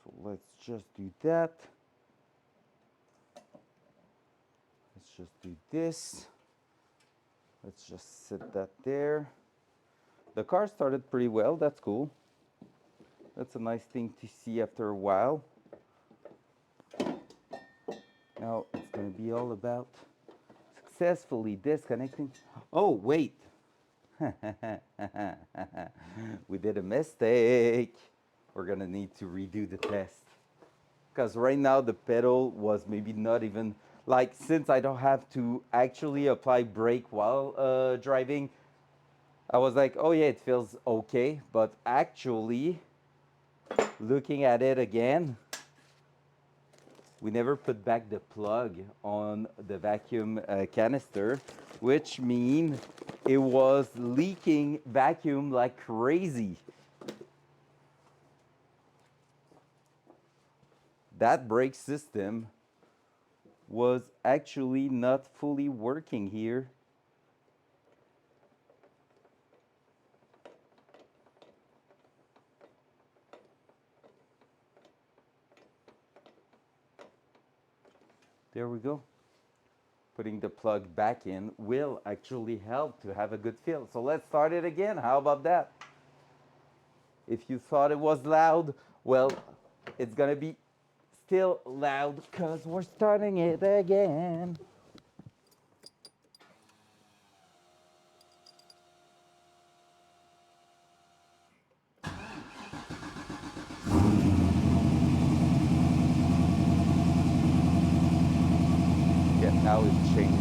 So let's just do that. Let's just do this. Let's just set that there. The car started pretty well. That's cool. That's a nice thing to see after a while. Now it's going to be all about successfully disconnecting. Oh, wait. We did a mistake. We're going to need to redo the test. Because right now the pedal was maybe not even, like, since I don't have to actually apply brake while driving, I was like, oh yeah, it feels okay. But actually, looking at it again, we never put back the plug on the vacuum canister, which means it was leaking vacuum like crazy. That brake system was actually not fully working here. There we go. Putting the plug back in will actually help to have a good feel. So let's start it again. How about that? If you thought it was loud, well, it's gonna be still loud because we're starting it again. Yeah, now it's changed.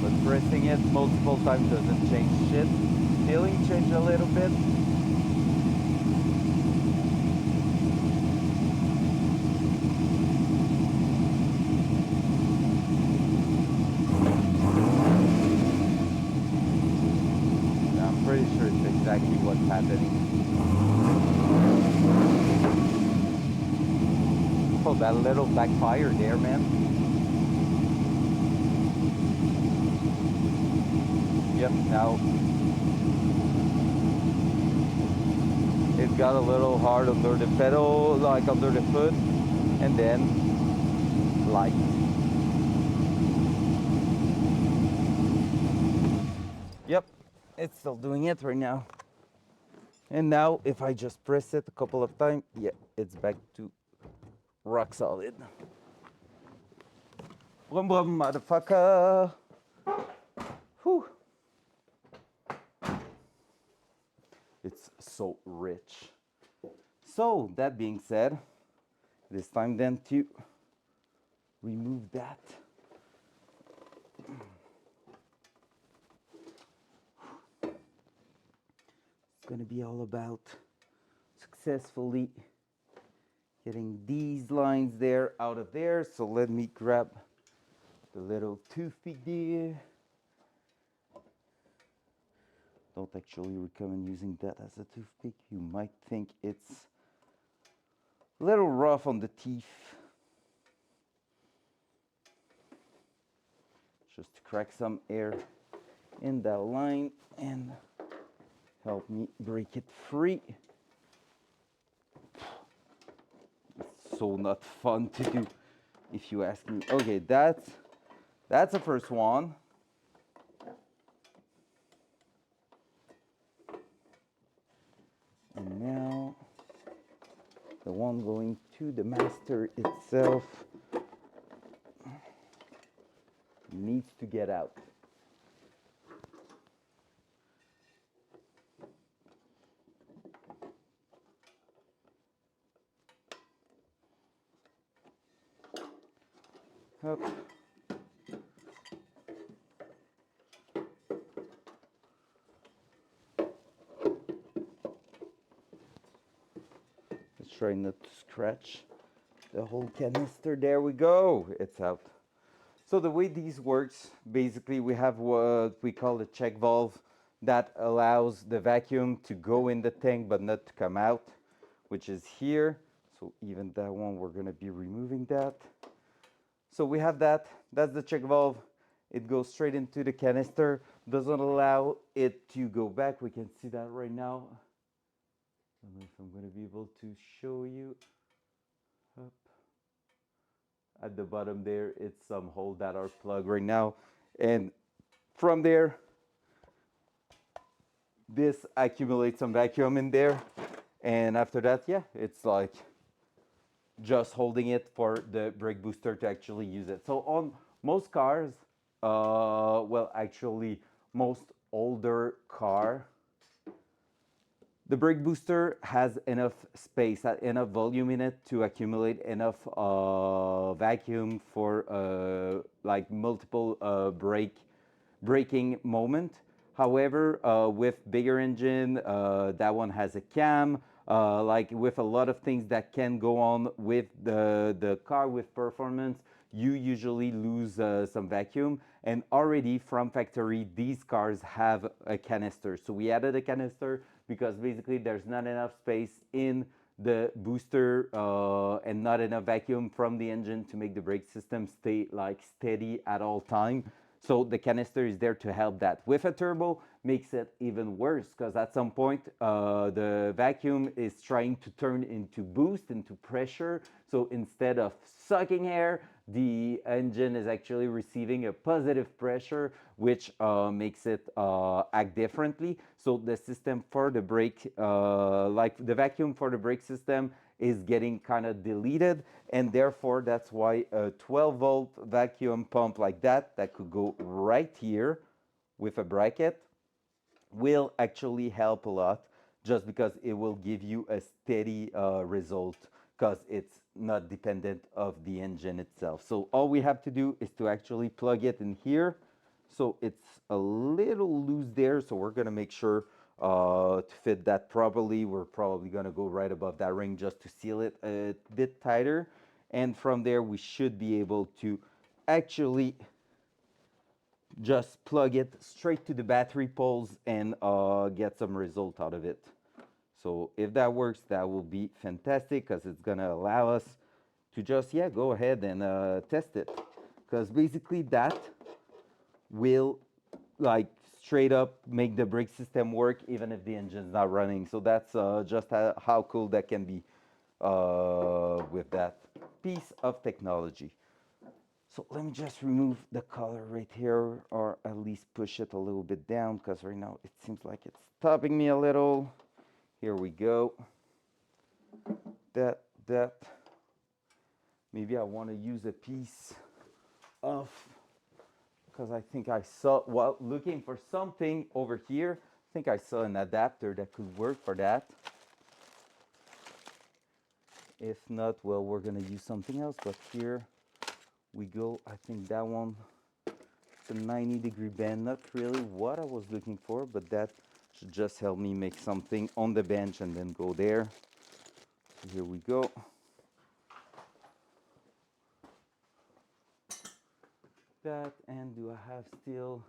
But pressing it multiple times doesn't change shit. Feeling change a little bit. I'm pretty sure it's exactly what's happening. Oh, that little backfire there, man. Yep, now it got a little hard under the pedal, like under the foot, and then light. Yep, it's still doing it right now. And now if I just press it a couple of times, yeah, it's back to rock solid. Brum brum, motherfucker. Whew. It's so rich. So that being said, it is time then to remove that. It's gonna be all about successfully getting these lines there out of there. So let me grab the little toothpick there. Don't actually recommend using that as a toothpick. You might think it's a little rough on the teeth. Just to crack some air in that line and help me break it free. It's so not fun to do, if you ask me. Okay, that's the first one. And now the one going to the master itself needs to get out. Up. Let's try not to scratch the whole canister. There we go. It's out. So the way these works, basically we have what we call a check valve that allows the vacuum to go in the tank but not to come out, which is here. So even that one, we're gonna be removing that. So we have that, that's the check valve. It goes straight into the canister, doesn't allow it to go back. We can see that right now. I don't know if I'm going to be able to show you. Up. At the bottom there, it's some holes that are plugged right now. And from there, this accumulates some vacuum in there. And after that, yeah, it's like just holding it for the brake booster to actually use it. So on most cars, well, actually, most older car, the brake booster has enough space, enough volume in it to accumulate enough vacuum for like multiple braking moment. However, with bigger engine, that one has a cam. Like with a lot of things that can go on with the car with performance, you usually lose some vacuum. And already from factory, these cars have a canister. So we added a canister because basically there's not enough space in the booster and not enough vacuum from the engine to make the brake system stay like steady at all time. So the canister is there to help that. With a turbo, makes it even worse because at some point the vacuum is trying to turn into boost, into pressure. So instead of sucking air, the engine is actually receiving a positive pressure, which makes it act differently. So the system for the brake, like the vacuum for the brake system, is getting kind of deleted, and therefore that's why a 12-volt vacuum pump like that could go right here with a bracket will actually help a lot, just because it will give you a steady result because it's not dependent of the engine itself. So all we have to do is to actually plug it in here. So it's a little loose there, so we're gonna make sure to fit that properly. We're probably gonna go right above that ring just to seal it a bit tighter. And from there, we should be able to actually just plug it straight to the battery poles and get some result out of it. So if that works, that will be fantastic because it's gonna allow us to just, yeah, go ahead and test it. Because basically that will like straight up make the brake system work even if the engine's not running. So that's just how cool that can be with that piece of technology. So let me just remove the color right here, or at least push it a little bit down, because right now it seems like it's stopping me a little. Here we go. That. Maybe I want to use a piece of, because I think I saw, while looking for something over here, I think I saw an adapter that could work for that. If not, well, we're gonna use something else, but here we go. I think that one, it's a 90-degree bend, not really what I was looking for, but that should just help me make something on the bench and then go there. So here we go. That, and do I have still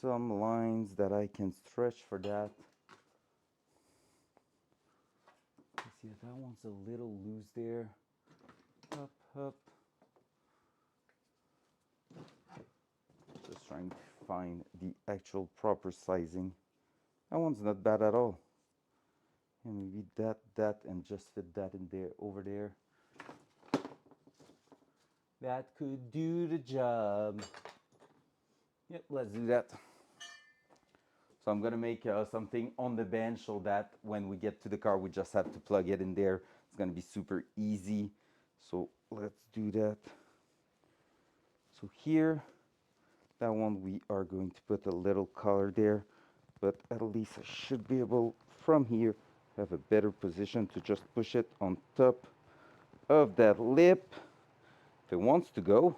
some lines that I can stretch for that? See, that one's a little loose there. Up, up. Just trying to find the actual proper sizing. That one's not bad at all. And maybe that, and just fit that in there, over there. That could do the job. Yep, let's do that. So I'm gonna make something on the bench so that when we get to the car, we just have to plug it in there. It's gonna be super easy. So let's do that. So here, that one we are going to put a little color there, but at least I should be able from here have a better position to just push it on top of that lip if it wants to go.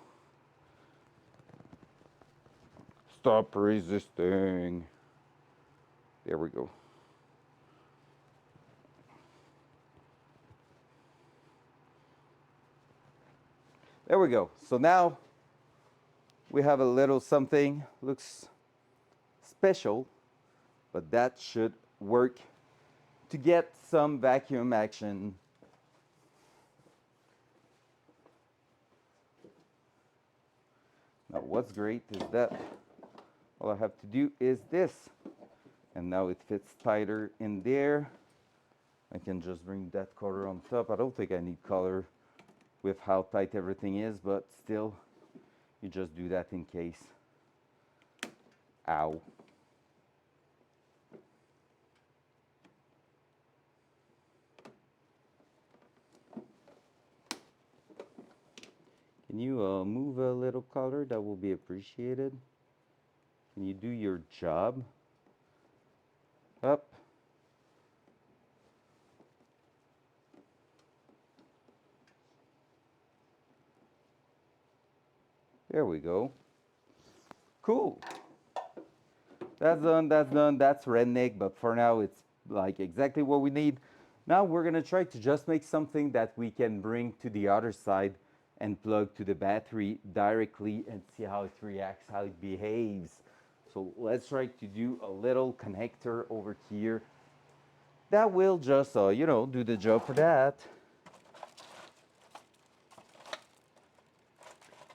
Stop resisting. There we go. There we go. So now we have a little something, looks special, but that should work to get some vacuum action. Now what's great is that all I have to do is this, and now it fits tighter in there. I can just bring that color on top. I don't think I need color with how tight everything is, but still, you just do that in case. Ow. Can you move a little color? That will be appreciated. Can you do your job? Up. There we go. Cool. That's done, that's done, that's redneck, but for now it's like exactly what we need. Now we're gonna try to just make something that we can bring to the other side and plug to the battery directly and see how it reacts, how it behaves. So let's try to do a little connector over here that will just, you know, do the job for that.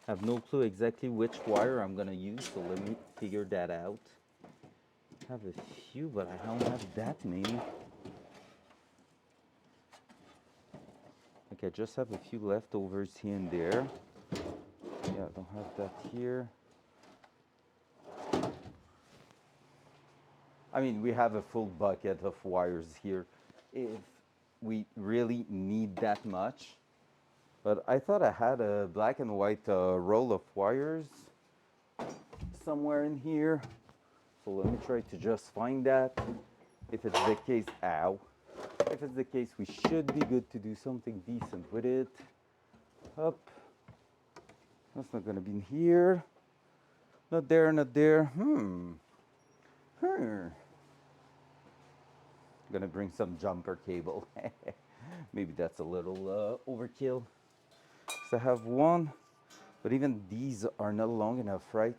I have no clue exactly which wire I'm gonna use, so let me figure that out. I have a few, but I don't have that many. Okay, I just have a few leftovers here and there. Yeah, I don't have that here. I mean, we have a full bucket of wires here if we really need that much. But I thought I had a black and white roll of wires somewhere in here. So let me try to just find that. If it's the case, ow. If it's the case, we should be good to do something decent with it. Up. That's not gonna be in here. Not there, not there. Gonna bring some jumper cable. Maybe that's a little overkill. So I have one, but even these are not long enough, right?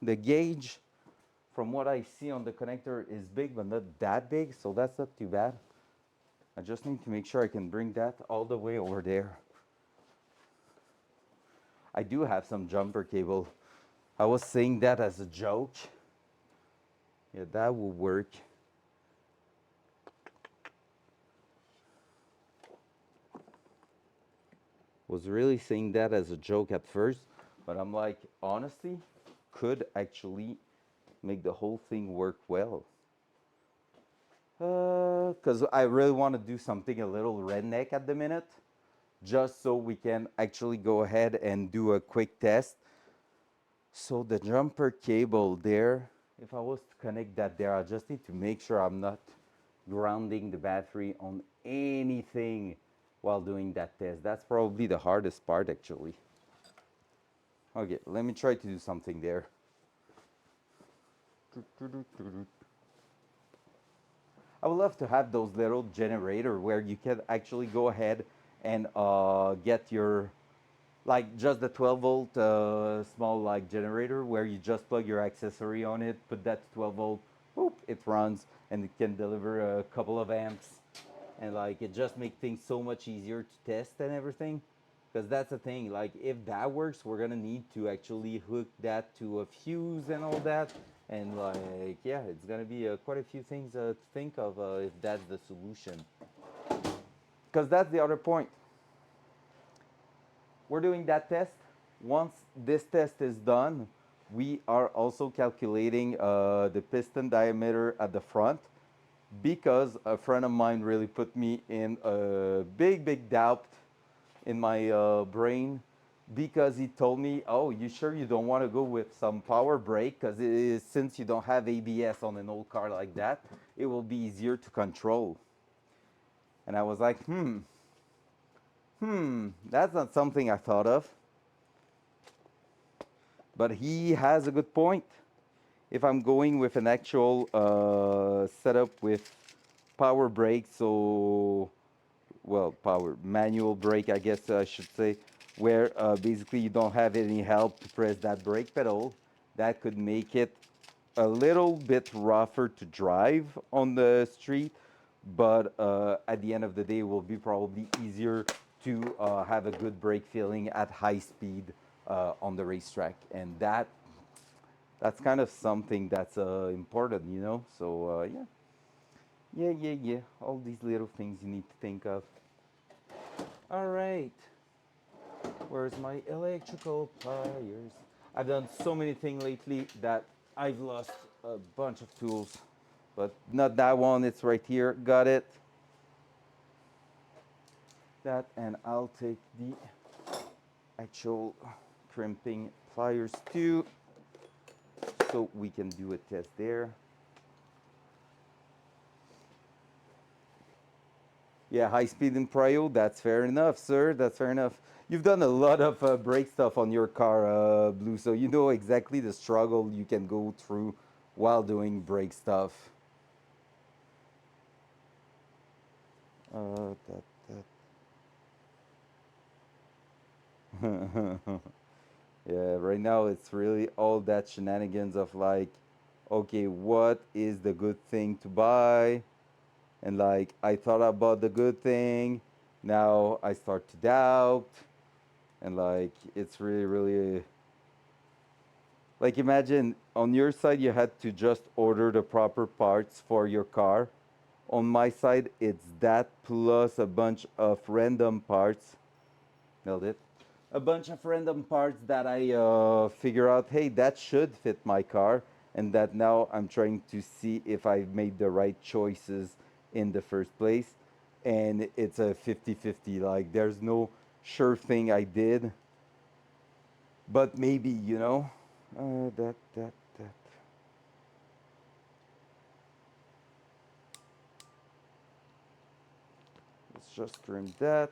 The gauge, from what I see on the connector, is big, but not that big, so that's not too bad. I just need to make sure I can bring that all the way over there. I do have some jumper cable. I was saying that as a joke. Yeah, that will work. Was really saying that as a joke at first, but I'm like, honestly, could actually make the whole thing work well. Because I really want to do something a little redneck at the minute, just so we can actually go ahead and do a quick test. So the jumper cable there, if I was to connect that there, I just need to make sure I'm not grounding the battery on anything while doing that test. That's probably the hardest part actually. Okay, let me try to do something there. I would love to have those little generator where you can actually go ahead and get your, like just the 12 volt small like generator where you just plug your accessory on it, put that to 12 volt, whoop, it runs and it can deliver a couple of amps. And like it just makes things so much easier to test and everything. Because that's the thing, like if that works, we're gonna need to actually hook that to a fuse and all that. And like, yeah, it's gonna be quite a few things to think of if that's the solution. Because that's the other point. We're doing that test. Once this test is done, we are also calculating the piston diameter at the front because a friend of mine really put me in a big doubt in my brain because he told me, "Oh, you sure you don't want to go with some power brake? Because since you don't have ABS on an old car like that, it will be easier to control." And I was like, that's not something I thought of. But he has a good point. If I'm going with an actual setup with power brake, so well, power manual brake, I guess I should say, where basically you don't have any help to press that brake pedal, that could make it a little bit rougher to drive on the street, but at the end of the day, it will be probably easier to have a good brake feeling at high speed on the racetrack, and that's kind of something that's important, you know. So yeah. Yeah. All these little things you need to think of. All right. Where's my electrical pliers? I've done so many things lately that I've lost a bunch of tools. But not that one, it's right here. Got it. That, and I'll take the actual crimping pliers too, so we can do a test there. Yeah, high speed in prio, that's fair enough, sir. That's fair enough. You've done a lot of brake stuff on your car, Blue, so you know exactly the struggle you can go through while doing brake stuff. That. Yeah, right now it's really all that shenanigans of like, okay, what is the good thing to buy? And like, I thought about the good thing, now I start to doubt. And like, it's really, like, imagine on your side, you had to just order the proper parts for your car. On my side, it's that plus a bunch of random parts. Nailed it. A bunch of random parts that I figure out, hey, that should fit my car, and that now I'm trying to see if I've made the right choices in the first place. And it's a 50-50. Like, there's no sure thing I did, but maybe, you know? That. Let's just trim that.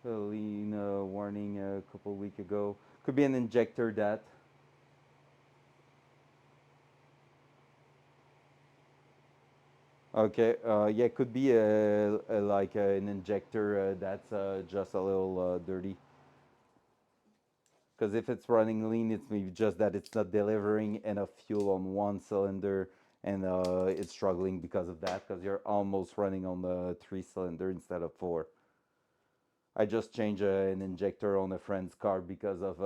Lean warning a couple week ago. Could be an injector that. Okay, yeah, could be like an injector that's just a little dirty. Because if it's running lean, it's maybe just that it's not delivering enough fuel on one cylinder, and it's struggling because of that. Because you're almost running on the 3-cylinder instead of 4. I just changed an injector on a friend's car because of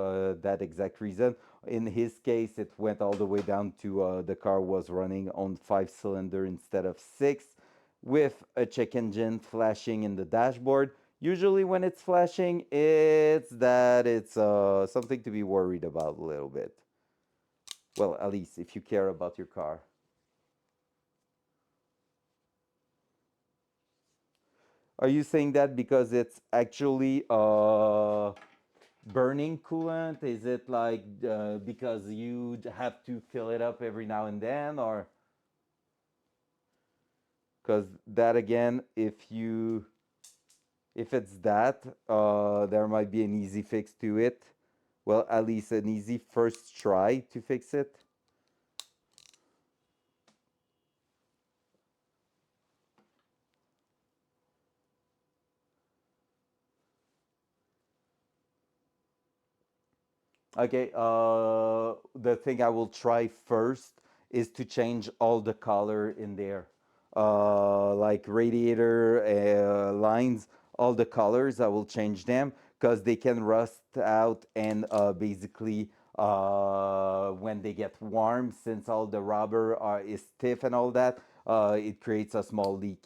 that exact reason. In his case, it went all the way down to the car was running on 5-cylinder instead of 6, with a check engine flashing in the dashboard. Usually, when it's flashing, it's that it's something to be worried about a little bit. Well, at least if you care about your car. Are you saying that because it's actually burning coolant? Is it like because you have to fill it up every now and then, or because that again, if it's that, there might be an easy fix to it. Well, at least an easy first try to fix it. Okay, the thing I will try first is to change all the color in there. Like radiator lines, all the colors, I will change them because they can rust out and basically when they get warm, since all the rubber is stiff and all that, it creates a small leak.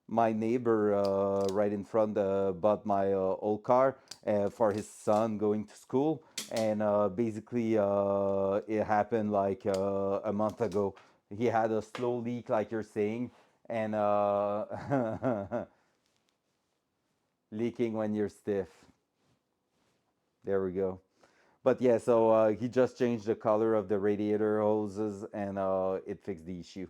My neighbor right in front bought my old car for his son going to school, and basically it happened like a month ago. He had a slow leak like you're saying, and leaking when you're stiff. There we go. But yeah, so he just changed the color of the radiator hoses, and it fixed the issue.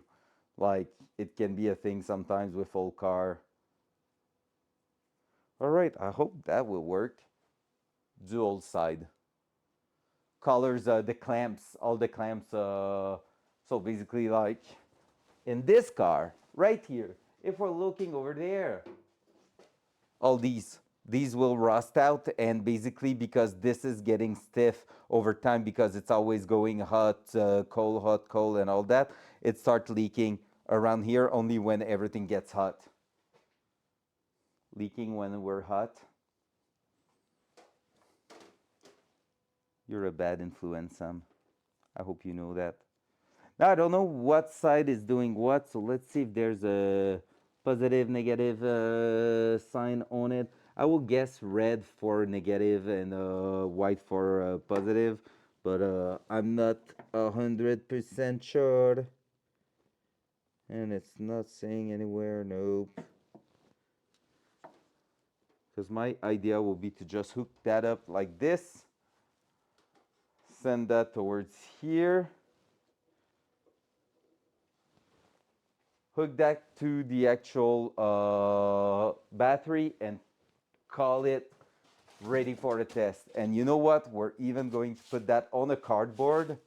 Like, it can be a thing sometimes with old car. All right, I hope that will work. Dual side. Colors, the clamps, all the clamps. So basically, like in this car, right here, if we're looking over there, all these will rust out, and basically because this is getting stiff over time because it's always going hot, cold, and all that, it starts leaking around here only when everything gets hot. Leaking when we're hot. You're a bad influence, Sam. I hope you know that. Now, I don't know what side is doing what, so let's see if there's a positive, negative sign on it. I will guess red for negative and white for positive, but I'm not 100% sure. And it's not saying anywhere, nope. Because my idea will be to just hook that up like this, send that towards here, hook that to the actual battery, and call it ready for the test. And you know what? We're even going to put that on a cardboard,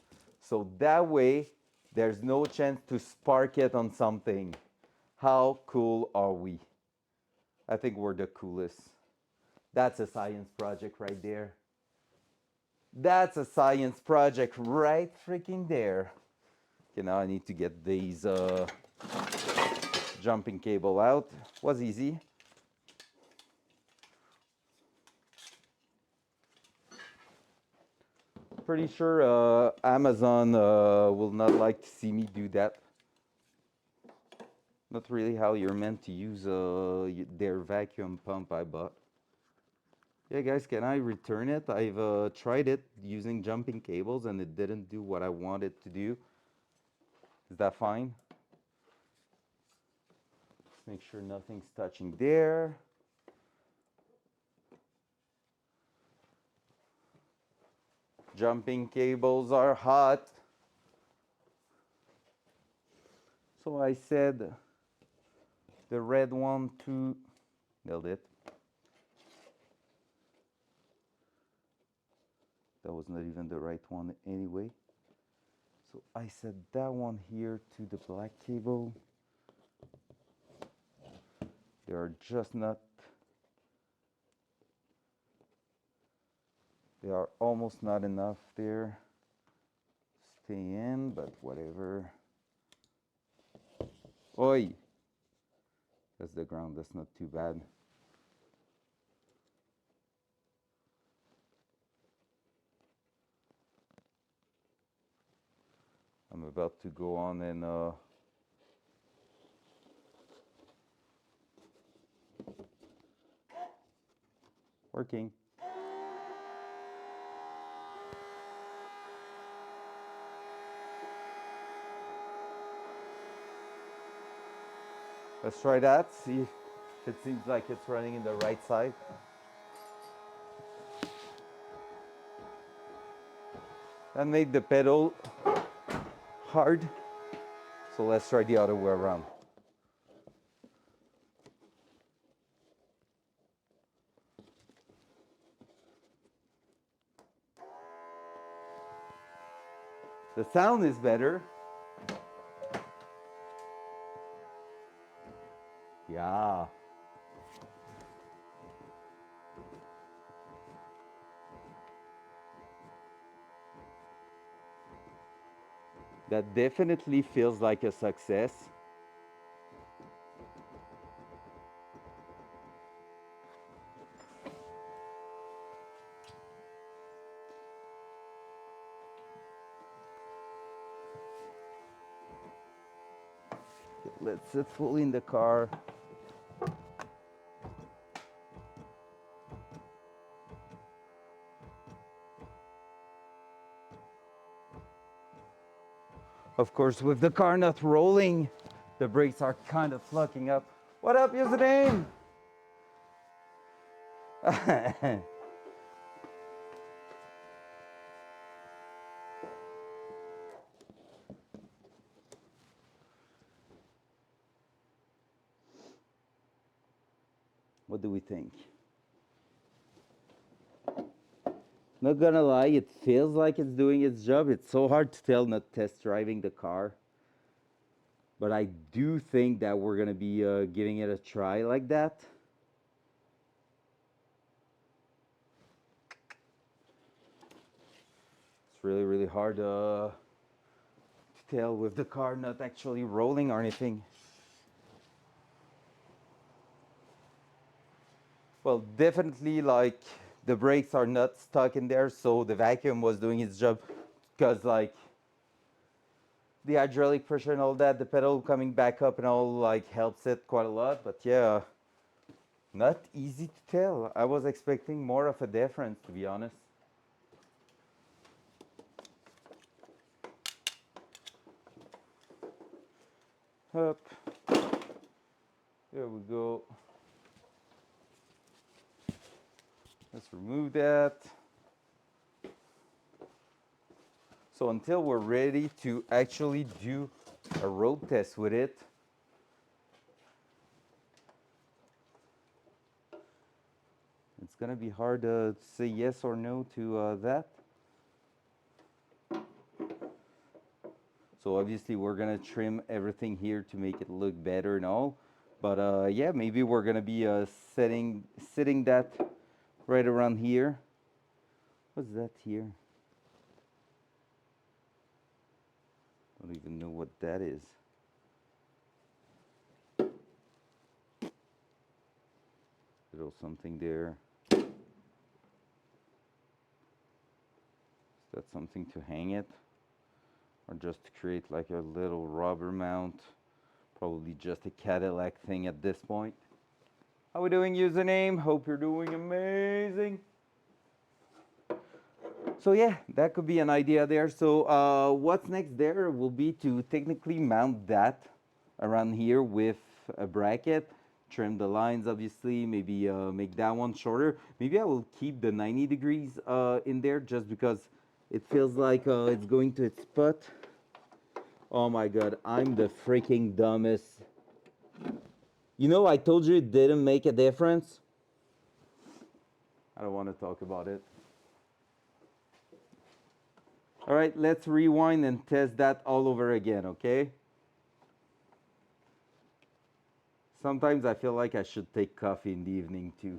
so that way there's no chance to spark it on something. How cool are we? I think we're the coolest. That's a science project right there. That's a science project right freaking there. Okay, now I need to get these jumping cable out. Was easy. Pretty sure Amazon will not like to see me do that. Not really how you're meant to use their vacuum pump I bought. Yeah, guys, can I return it? I've tried it using jumping cables and it didn't do what I wanted to do. Is that fine? Make sure nothing's touching there. Jumping cables are hot. So I said the red one to nailed it. That was not even the right one anyway. So I set that one here to the black cable. They are just not, they are almost not enough there. Stay in, but whatever. Oi! That's the ground, that's not too bad. I'm about to go on and working. Let's try that, see if it seems like it's running in the right side. That made the pedal hard, so let's try the other way around. The sound is better. Yeah. That definitely feels like a success. Let's sit fully in the car. Of course, with the car not rolling, the brakes are kind of flucking up. What up, username? What do we think? Not gonna lie, it feels like it's doing its job. It's so hard to tell not test driving the car. But I do think that we're gonna be giving it a try like that. It's really, really hard to tell with the car not actually rolling or anything. Well, definitely like the brakes are not stuck in there, so the vacuum was doing its job, because like the hydraulic pressure and all that, the pedal coming back up and all like helps it quite a lot. But yeah, not easy to tell. I was expecting more of a difference, to be honest. Up. There we go. Let's remove that. So until we're ready to actually do a road test with it, it's gonna be hard to say yes or no to that. So obviously we're gonna trim everything here to make it look better and all. But yeah, maybe we're gonna be sitting that right around here. What's that here? I don't even know what that is. Little something there. Is that something to hang it? Or just to create like a little rubber mount? Probably just a Cadillac thing at this point. How we doing, username? Hope you're doing amazing. So yeah, that could be an idea there. So what's next there will be to technically mount that around here with a bracket, trim the lines obviously, maybe make that one shorter. Maybe I will keep the 90 degrees in there just because it feels like it's going to its spot. Oh my god, I'm the freaking dumbest. You know, I told you it didn't make a difference. I don't want to talk about it. All right, let's rewind and test that all over again, okay? Sometimes I feel like I should take coffee in the evening too.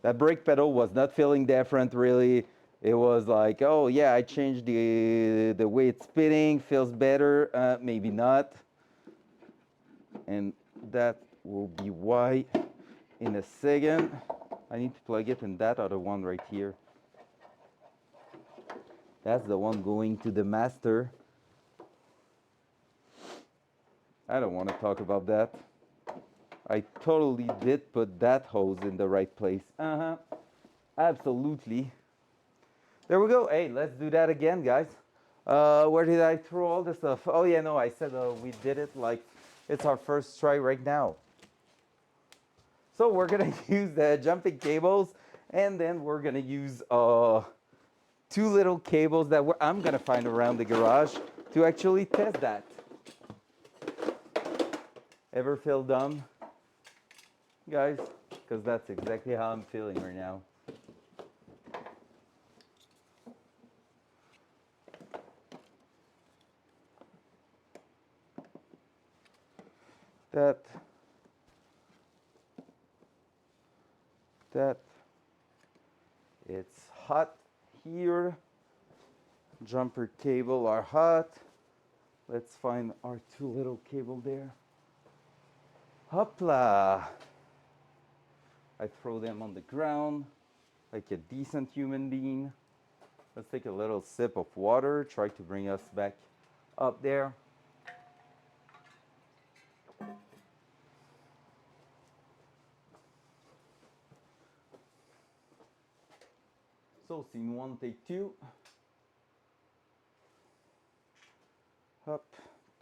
That brake pedal was not feeling different really. It was like, oh yeah, I changed the way it's spinning, feels better, maybe not. And that will be why in a second. I need to plug it in that other one right here. That's the one going to the master. I don't want to talk about that. I totally did put that hose in the right place. Absolutely. There we go. Hey, let's do that again, guys. Where did I throw all the stuff? Oh yeah, no, I said we did it like it's our first try right now. So we're gonna use the jumping cables, and then we're gonna use two little cables that I'm gonna find around the garage to actually test that. Ever feel dumb, guys? Because that's exactly how I'm feeling right now. That it's hot here. Jumper cable are hot. Let's find our two little cable there. Hopla! I throw them on the ground like a decent human being. Let's take a little sip of water, try to bring us back up there. So scene one, take two. Up,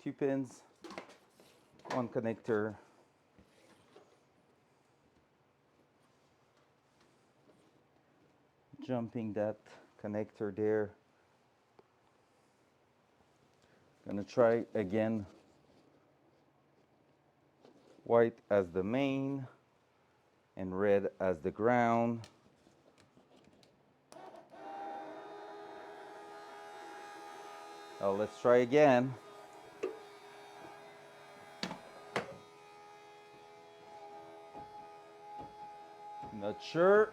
two pins, one connector. Jumping that connector there. Gonna try again. White as the main and red as the ground. Let's try again. Not sure.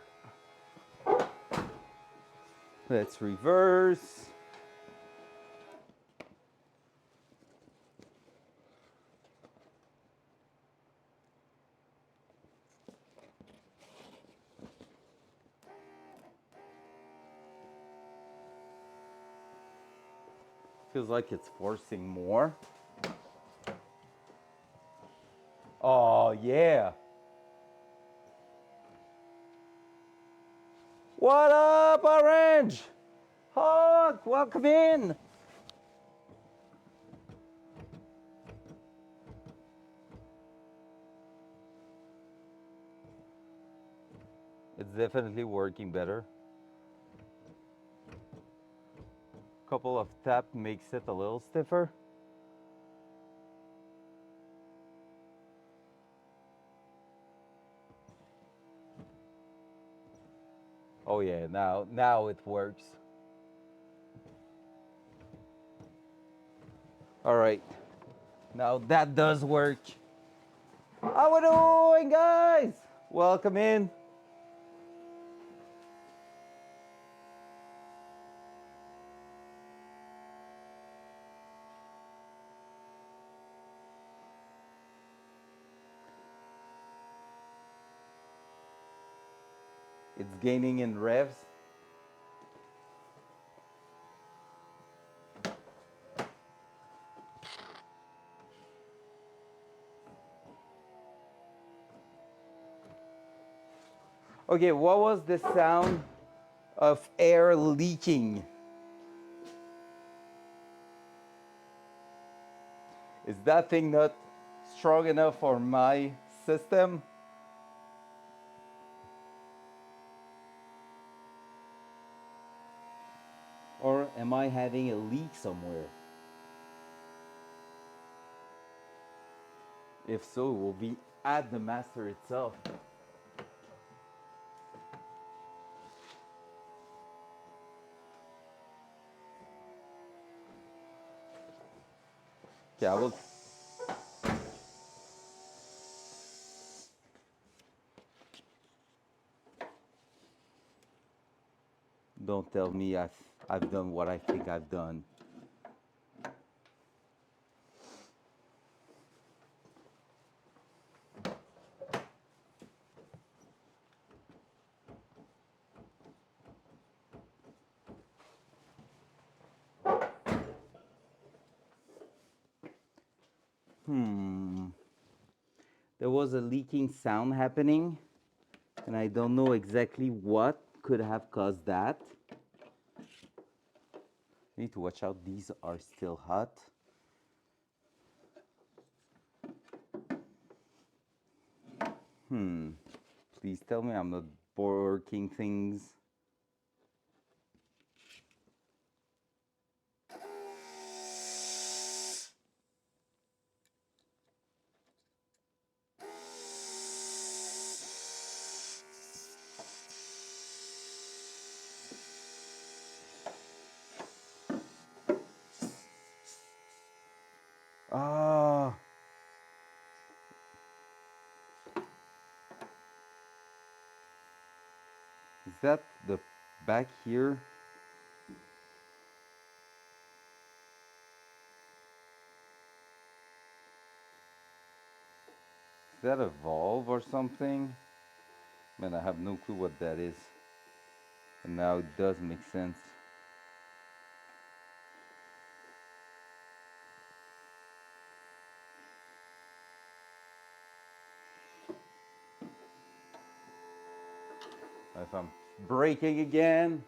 Let's reverse. Feels like it's forcing more. Oh, yeah. What up, Orange? Hawk, welcome in. It's definitely working better. Couple of tap makes it a little stiffer. Oh yeah, now it works. All right, now that does work. How we doing, guys? Welcome in. It's gaining in revs. Okay, what was the sound of air leaking? Is that thing not strong enough for my system? Or am I having a leak somewhere? If so, it will be at the master itself. Okay, I will. Don't tell me I've done what I think I've done. There was a leaking sound happening, and I don't know exactly what could have caused that. Need to watch out, these are still hot. Please tell me I'm not working things. Ah, is that the back here? Is that a valve or something? Man, I have no clue what that is. And now it does make sense. If I'm braking again.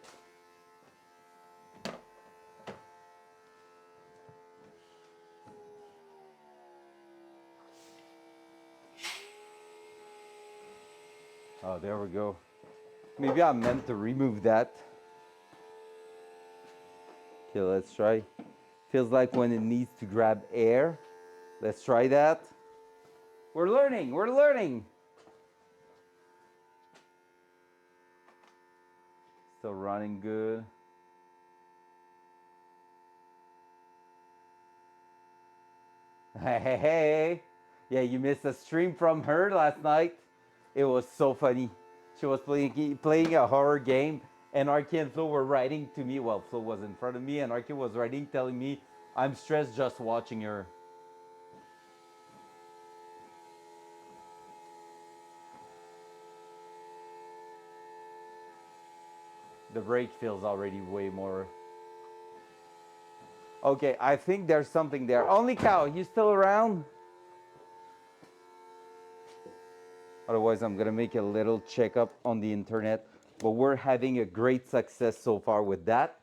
Oh, there we go. Maybe I meant to remove that. Okay, let's try. Feels like when it needs to grab air. Let's try that. We're learning, we're learning. Still running good. Hey, hey, hey. Yeah, you missed a stream from her last night. It was so funny. She was playing a horror game, and Arky and Flo were writing to me. Well, Flo was in front of me, and Arky was writing, telling me, I'm stressed just watching her. The brake feels already way more. Okay, I think there's something there. Only cow, you still around? Otherwise, I'm gonna make a little checkup on the internet. But we're having a great success so far with that.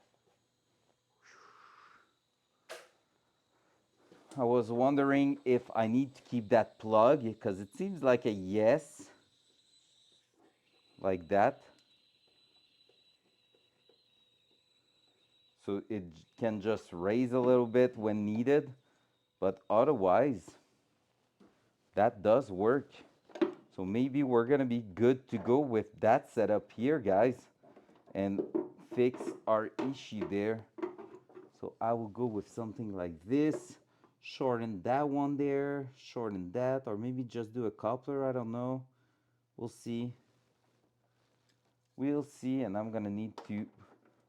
I was wondering if I need to keep that plug because it seems like a yes, like that. So it can just raise a little bit when needed, but otherwise, that does work. So maybe we're gonna be good to go with that setup here, guys, and fix our issue there. So I will go with something like this, shorten that one there, shorten that, or maybe just do a coupler, I don't know. We'll see. We'll see, and I'm gonna need to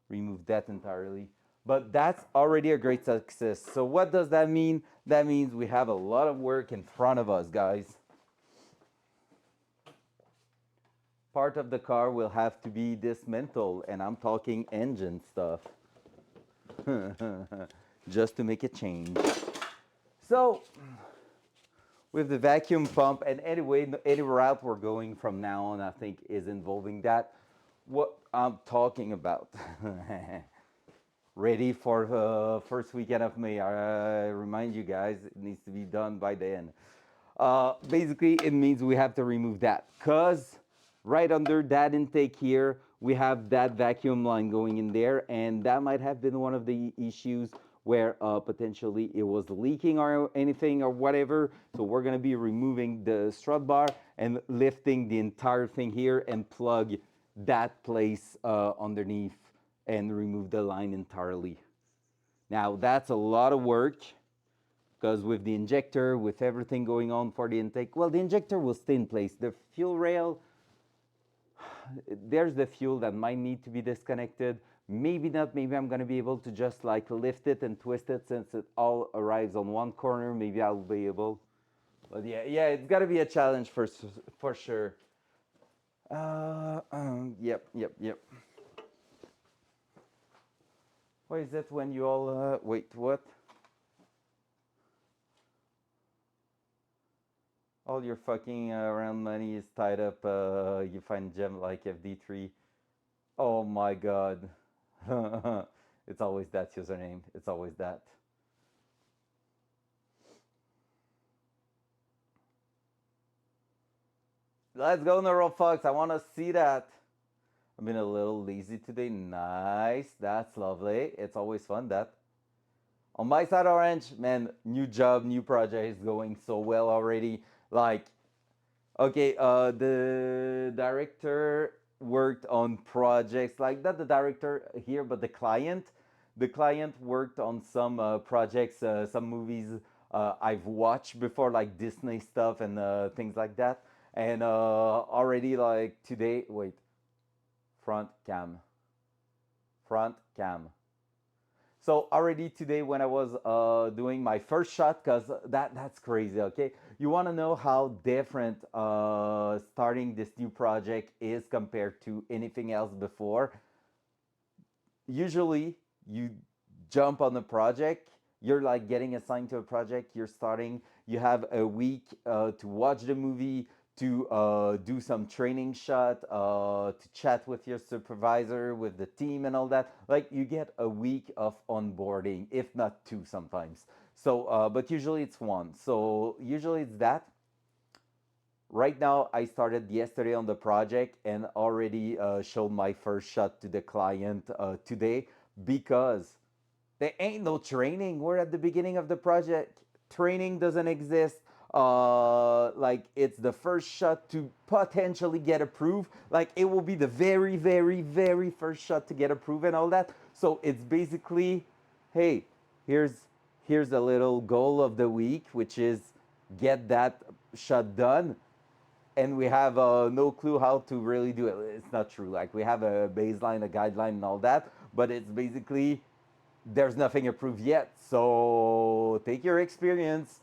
remove that entirely. But that's already a great success. So what does that mean? That means we have a lot of work in front of us, guys. Part of the car will have to be dismantled, and I'm talking engine stuff. Just to make a change. So, with the vacuum pump, and anyway, any route we're going from now on, I think, is involving that. What I'm talking about. Ready for the first weekend of May. I remind you guys, it needs to be done by the end. Basically, it means we have to remove that because right under that intake here, we have that vacuum line going in there, and that might have been one of the issues where potentially it was leaking or anything or whatever. So we're gonna be removing the strut bar and lifting the entire thing here and plug that place underneath and remove the line entirely. Now that's a lot of work because with the injector, with everything going on for the intake, well, the injector will stay in place. The fuel rail, there's the fuel that might need to be disconnected. Maybe not, maybe I'm gonna be able to just like lift it and twist it since it all arrives on one corner. Maybe I'll be able, but yeah, it's gotta be a challenge for sure. Yep. What is it when you all, wait, what? All your fucking around money is tied up. You find gem like FD3. Oh my god. It's always that username. It's always that. Let's go, NeuroFox. I want to see that. I've been a little lazy today. Nice. That's lovely. It's always fun, that. On my side, Orange, man, new job, new project is going so well already. Like, okay, the director worked on projects like not the director here, but the client. The client worked on some projects, some movies I've watched before, like Disney stuff and things like that. And already like today, wait, front cam, front cam. So already today when I was doing my first shot, because that's crazy, okay? You want to know how different starting this new project is compared to anything else before? Usually you jump on the project, you're like getting assigned to a project, you're starting, you have a week to watch the movie, to do some training shot, to chat with your supervisor, with the team and all that. Like you get a week of onboarding, if not two sometimes. So, but usually it's one. So usually it's that. Right now, I started yesterday on the project and already showed my first shot to the client today because there ain't no training. We're at the beginning of the project. Training doesn't exist. Like it's the first shot to potentially get approved. Like it will be the very first shot to get approved and all that. So it's basically, hey, here's here's a little goal of the week, which is get that shot done and we have no clue how to really do it. It's not true. Like we have a baseline, a guideline, and all that, but it's basically there's nothing approved yet. So take your experience,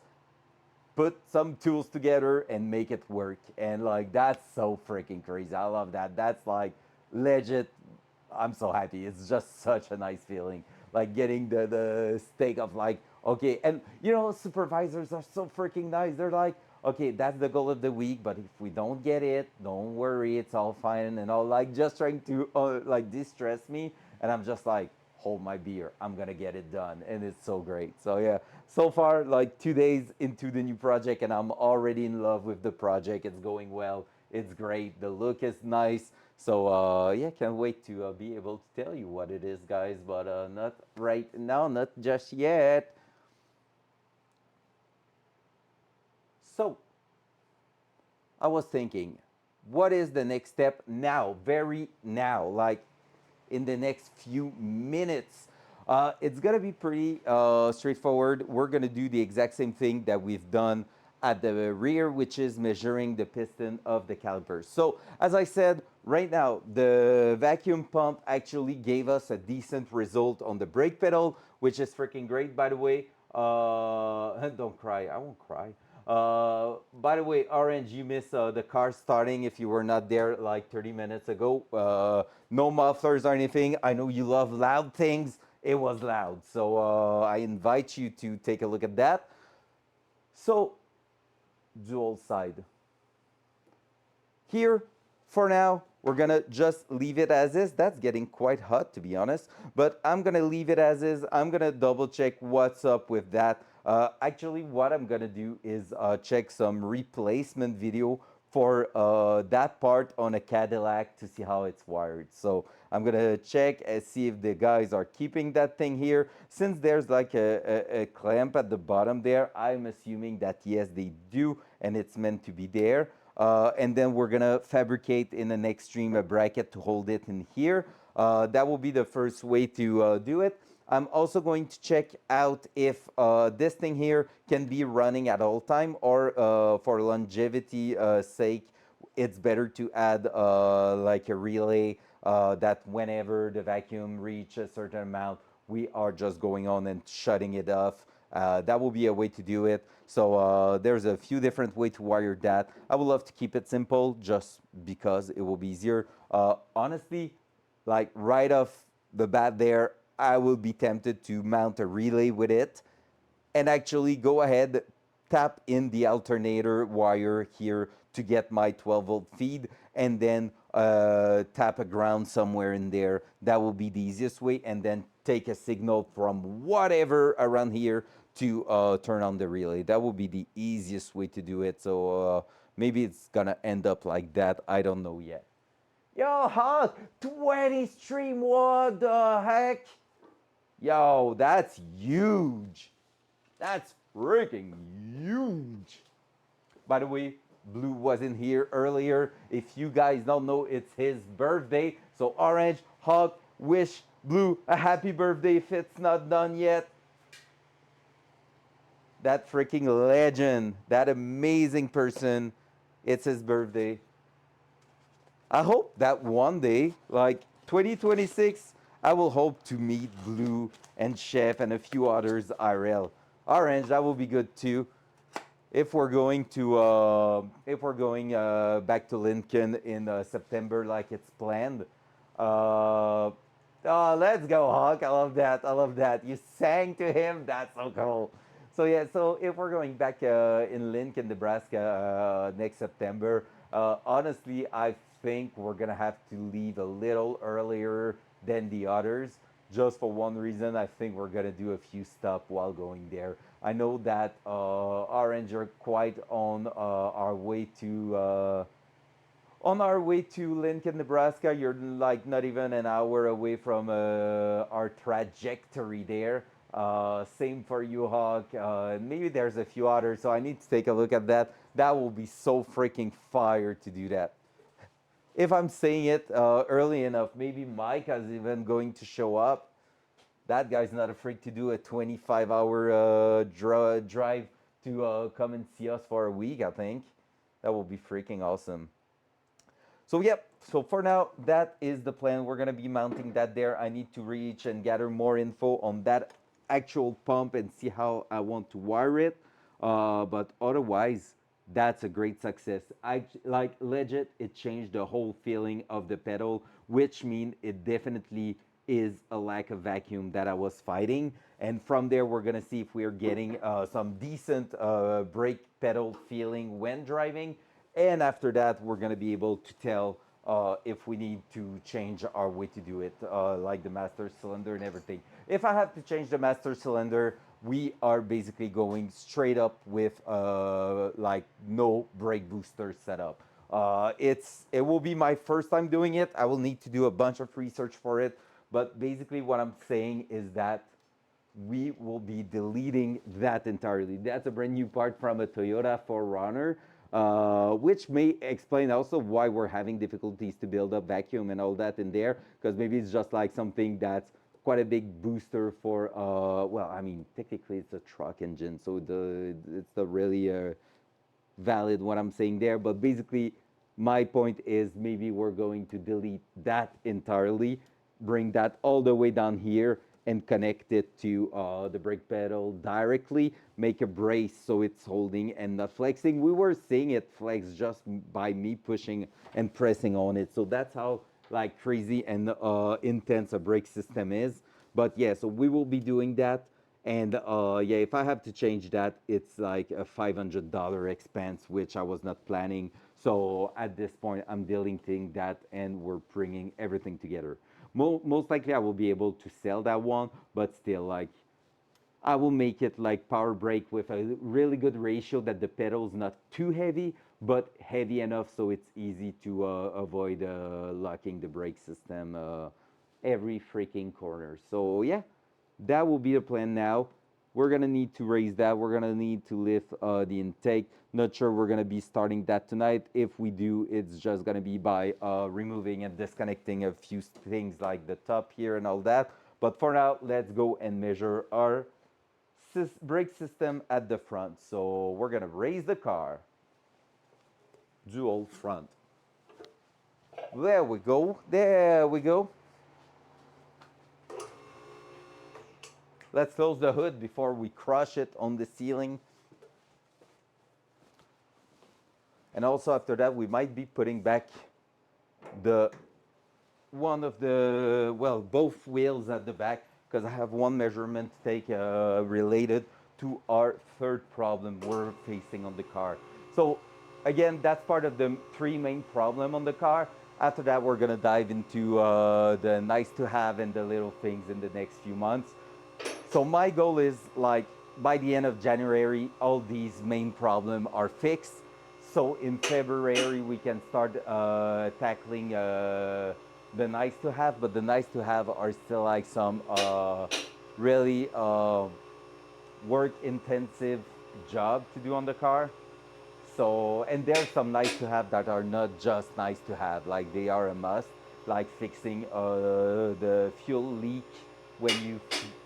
put some tools together, and make it work. And like that's so freaking crazy. I love that. That's like legit. I'm so happy. It's just such a nice feeling. like getting the stake of like, okay, and supervisors are so freaking nice. They're like, okay, that's the goal of the week, but if we don't get it, don't worry, it's all fine, and all, like, just trying to like distress me, and I'm just like, hold my beer, I'm gonna get it done, and it's so great. So yeah, so far, like 2 days into the new project, and I'm already in love with the project. It's going well, it's great, the look is nice. So yeah, can't wait to be able to tell you what it is, guys, but not right now, not just yet. So I was thinking, what is the next step now, very now, like in the next few minutes? It's gonna be pretty straightforward. We're gonna do the exact same thing that we've done at the rear, which is measuring the piston of the calipers. So, as I said, right now, the vacuum pump actually gave us a decent result on the brake pedal, which is freaking great, by the way. Don't cry, I won't cry. By the way, Orange, you missed the car starting if you were not there like 30 minutes ago. No mufflers or anything. I know you love loud things. It was loud. So I invite you to take a look at that. So, dual side. Here, for now, we're gonna just leave it as is. That's getting quite hot, to be honest, but I'm gonna leave it as is. I'm gonna double check what's up with that. Actually, what I'm gonna do is check some replacement video for that part on a Cadillac to see how it's wired. So I'm gonna check and see if the guys are keeping that thing here. Since there's like a clamp at the bottom there, I'm assuming that yes, they do, and it's meant to be there. And then we're gonna fabricate in the next stream a bracket to hold it in here. That will be the first way to do it. I'm also going to check out if this thing here can be running at all time, or for longevity sake, it's better to add like a relay that whenever the vacuum reach a certain amount, we are just going on and shutting it off. That will be a way to do it. So there's a few different ways to wire that. I would love to keep it simple just because it will be easier. Honestly, like right off the bat there, I will be tempted to mount a relay with it and actually go ahead, tap in the alternator wire here to get my 12-volt feed, and then tap a ground somewhere in there. That will be the easiest way, and then take a signal from whatever around here to turn on the relay. That will be the easiest way to do it. So maybe it's gonna end up like that. I don't know yet. Yo, Hawk, 20 stream, what the heck? Yo, that's huge. That's freaking huge. By the way, Blue was in here earlier. If you guys don't know, it's his birthday. So Orange, Hawk, wish Blue a happy birthday if it's not done yet. That freaking legend, that amazing person, it's his birthday. I hope that one day, like 2026, I will hope to meet Blue and Chef and a few others IRL. Orange, that will be good too. If we're going back to Lincoln in September like it's planned. Uh, oh, let's go, Hawk! I love that. I love that. You sang to him. That's so cool. So yeah, so if we're going back in Lincoln, Nebraska next September, honestly, I think we're gonna have to leave a little earlier than the others. Just for one reason, I think we're gonna do a few stops while going there. I know that Orange are quite on our way to Lincoln, Nebraska. You're like not even an hour away from our trajectory there. Same for you, Hawk. Maybe there's a few others, so I need to take a look at that. That will be so freaking fire to do that. If I'm saying it early enough, maybe Mike is even going to show up. That guy's not afraid to do a 25-hour drive to come and see us for a week, I think. That will be freaking awesome. So, yep. So, for now, that is the plan. We're going to be mounting that there. I need to reach and gather more info on that actual pump and see how I want to wire it. But otherwise, that's a great success. I like legit, it changed the whole feeling of the pedal, which means it definitely is a lack of vacuum that I was fighting. And from there, we're gonna see if we're getting some decent brake pedal feeling when driving. And after that, we're gonna be able to tell if we need to change our way to do it, like the master cylinder and everything. If I have to change the master cylinder, we are basically going straight up with like no brake booster setup. It will be my first time doing it. I will need to do a bunch of research for it. But basically, what I'm saying is that we will be deleting that entirely. That's a brand new part from a Toyota 4Runner, which may explain also why we're having difficulties to build up vacuum and all that in there, because maybe it's just like something that's quite a big booster for, well, I mean, technically it's a truck engine, so it's not really valid what I'm saying there, but basically my point is maybe we're going to delete that entirely, bring that all the way down here and connect it to the brake pedal directly, make a brace so it's holding and not flexing. We were seeing it flex just by me pushing and pressing on it. So that's how like crazy and intense a brake system is. But yeah, so we will be doing that. And yeah, if I have to change that, it's like a $500 expense, which I was not planning. So at this point, I'm deleting that and we're bringing everything together. Most likely, I will be able to sell that one, but still, like, I will make it like power brake with a really good ratio that the pedal is not too heavy, but heavy enough so it's easy to avoid locking the brake system every freaking corner. So yeah, that will be the plan now. We're gonna need to raise that. We're gonna need to lift the intake. Not sure we're gonna be starting that tonight. If we do, it's just gonna be by removing and disconnecting a few things like the top here and all that. But for now, let's go and measure our brake system at the front. So we're gonna raise the car. Dual front. There we go. There we go. Let's close the hood before we crush it on the ceiling. And also after that, we might be putting back the one of the, well, both wheels at the back, because I have one measurement to take related to our third problem we're facing on the car. So again, that's part of the three main problem on the car. After that, we're gonna dive into the nice to have and the little things in the next few months. So my goal is like by the end of January, all these main problems are fixed. So in February, we can start tackling the nice to have, but the nice to have are still like some really work intensive job to do on the car. So, and there's some nice to have that are not just nice to have, like they are a must, like fixing the fuel leak when you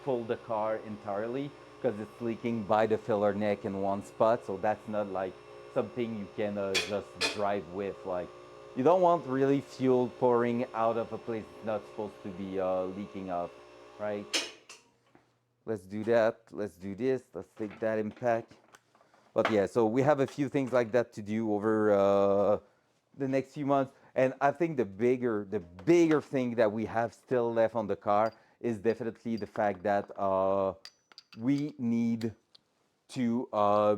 pull the car entirely, because it's leaking by the filler neck in one spot. So that's not like something you can just drive with. Like, you don't want really fuel pouring out of a place it's not supposed to be leaking off, right? Let's do that. Let's do this. Let's take that impact. But yeah, so we have a few things like that to do over the next few months. And I think the bigger thing that we have still left on the car is definitely the fact that we need to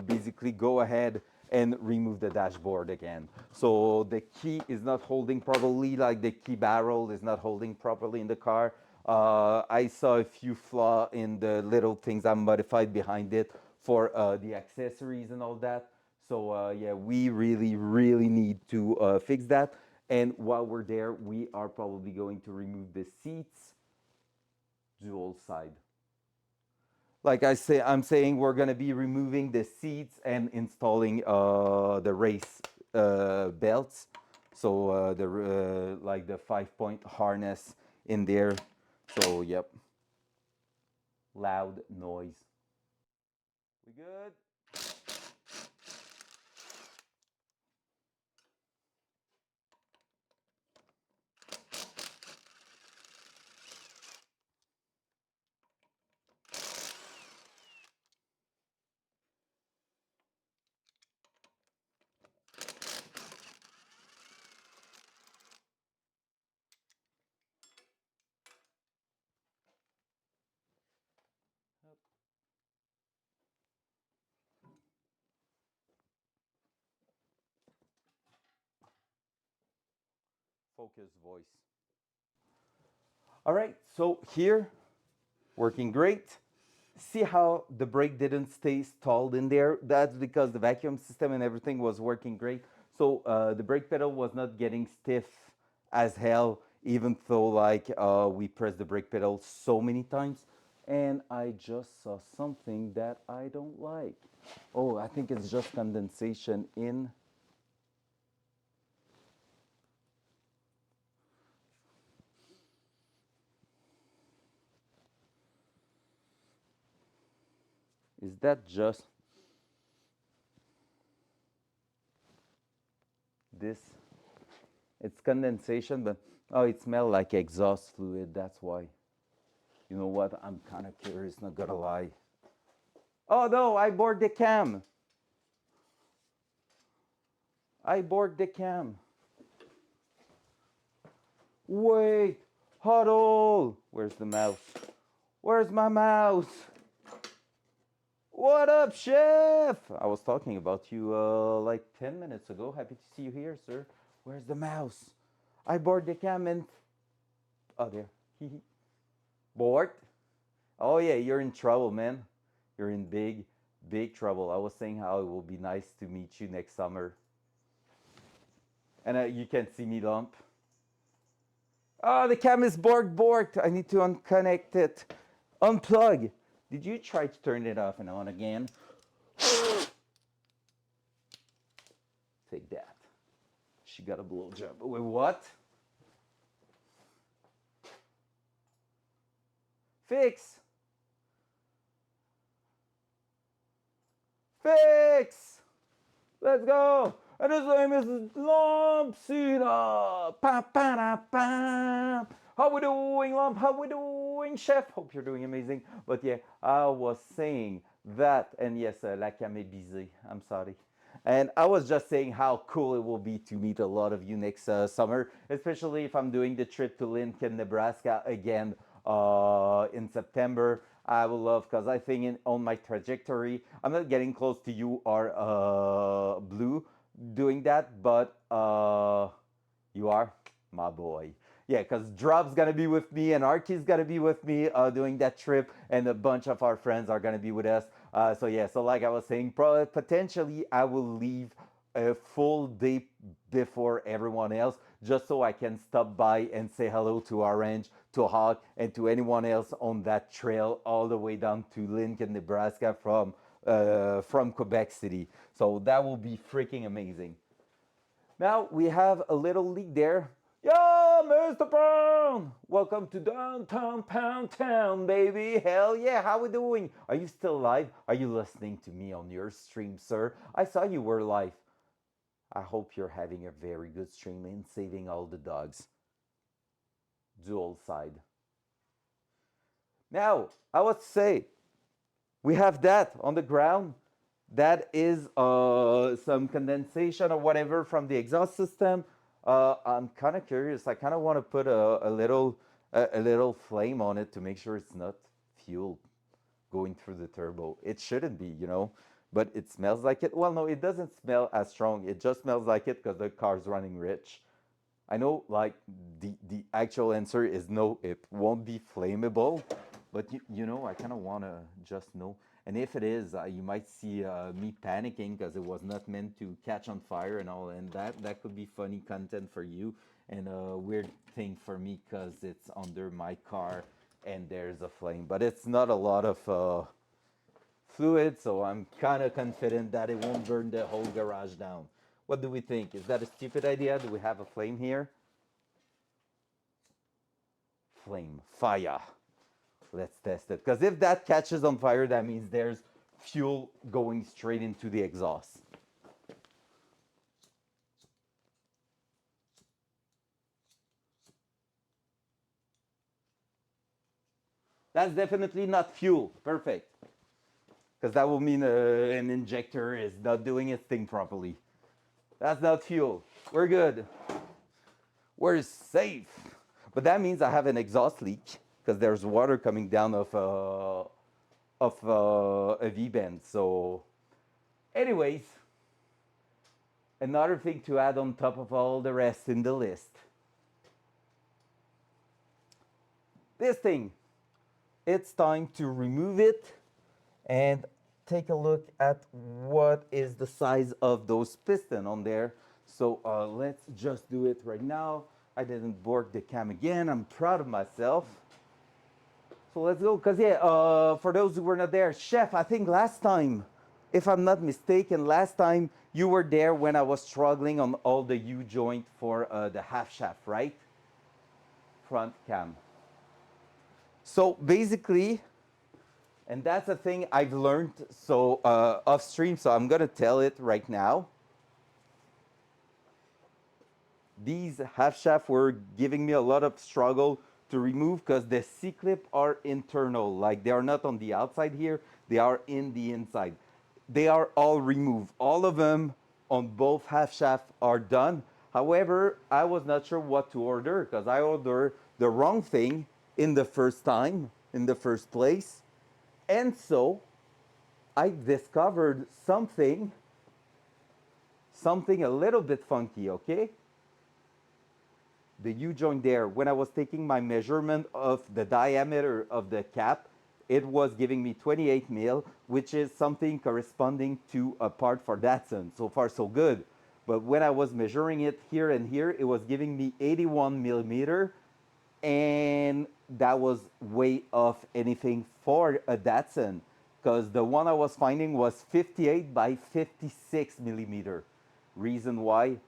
basically go ahead and remove the dashboard again. So the key is not holding properly, like the key barrel is not holding properly in the car. I saw a few flaws in the little things I modified behind it for the accessories and all that. So yeah, we really, really need to fix that. And while we're there, we are probably going to remove the seats dual side. Like I'm saying we're gonna be removing the seats and installing the race belts. So the like the 5-point harness in there. So yep, loud noise. We good? focus voice. All right, so here, working great. See how the brake didn't stay stalled in there? That's because the vacuum system and everything was working great. So the brake pedal was not getting stiff as hell, even though like we pressed the brake pedal so many times. And I just saw something that I don't like. Oh, I think it's just condensation in. Is that just this? It's condensation, but oh, it smells like exhaust fluid. That's why. You know what? I'm kind of curious, not gonna lie. Oh no, I bored the cam. I bored the cam. Wait, huddle. Where's the mouse? Where's my mouse? What up, chef? I was talking about you like 10 minutes ago. Happy to see you here, sir. Where's the mouse? I bored the cam and. Oh, there. Bored? Oh, yeah, you're in trouble, man. You're in big, big trouble. I was saying how it will be nice to meet you next summer. And you can see me lump. Oh, the cam is borked. I need to unconnect it. Unplug. Did you try to turn it off and on again? Take that. She got a blowjob. Wait, what? Fix. Fix. Let's go. And his name is Lumpsina. How we doing, Lump? How we doing, Chef? Hope you're doing amazing. But yeah, I was saying that, and yes, la cam est busy. I'm sorry. And I was just saying how cool it will be to meet a lot of you next summer, especially if I'm doing the trip to Lincoln, Nebraska again in September. I will love because I think on my trajectory, I'm not getting close to you or Blue doing that, but you are my boy. Yeah, because Drop's gonna be with me and Archie's gonna be with me doing that trip, and a bunch of our friends are gonna be with us. So yeah, so like I was saying, probably potentially I will leave a full day before everyone else, just so I can stop by and say hello to Orange, to Hawk, and to anyone else on that trail all the way down to Lincoln, Nebraska from Quebec City. So that will be freaking amazing. Now we have a little leak there. Yo, Mr. Brown! Welcome to downtown Pound Town, baby. Hell yeah, how we doing? Are you still live? Are you listening to me on your stream, sir? I saw you were live. I hope you're having a very good stream and saving all the dogs. Dual side. Now, I would say we have that on the ground. That is some condensation or whatever from the exhaust system. I'm kind of curious. I kind of want to put a little flame on it to make sure it's not fuel going through the turbo. It shouldn't be, but it smells like it. Well, no, it doesn't smell as strong. It just smells like it because the car's running rich. I know, like, the actual answer is no, it won't be flammable, but I kind of want to just know. And if it is, you might see me panicking because it was not meant to catch on fire and all, and that could be funny content for you and a weird thing for me because it's under my car and there's a flame. But it's not a lot of fluid, so I'm kind of confident that it won't burn the whole garage down. What do we think? Is that a stupid idea? Do we have a flame here? Flame, fire. Let's test it. Because if that catches on fire, that means there's fuel going straight into the exhaust. That's definitely not fuel. Perfect. Because that will mean an injector is not doing its thing properly. That's not fuel. We're good. We're safe. But that means I have an exhaust leak because there's water coming down of a V-bend. So, anyways, another thing to add on top of all the rest in the list. this thing, it's time to remove it and take a look at what is the size of those piston on there. So let's just do it right now. I didn't bork the cam again. I'm proud of myself. So let's go, because yeah, for those who were not there, Chef, I think last time, if I'm not mistaken, last time you were there when I was struggling on all the U-joint for the half shaft, right? Front cam. So basically, and that's a thing I've learned so off stream, so I'm gonna tell it right now. These half shafts were giving me a lot of struggle to remove because the C-clip are internal, like they are not on the outside here, they are in the inside. They are all removed. All of them on both half shafts are done. However, I was not sure what to order because I ordered the wrong thing in the first time, in the first place. And so I discovered something a little bit funky, okay? The U-joint there, when I was taking my measurement of the diameter of the cap, it was giving me 28 mil, which is something corresponding to a part for Datsun. So far, so good. But when I was measuring it here and here, it was giving me 81 millimeter, and that was way off anything for a Datsun, because the one I was finding was 58 by 56 millimeter. Reason why?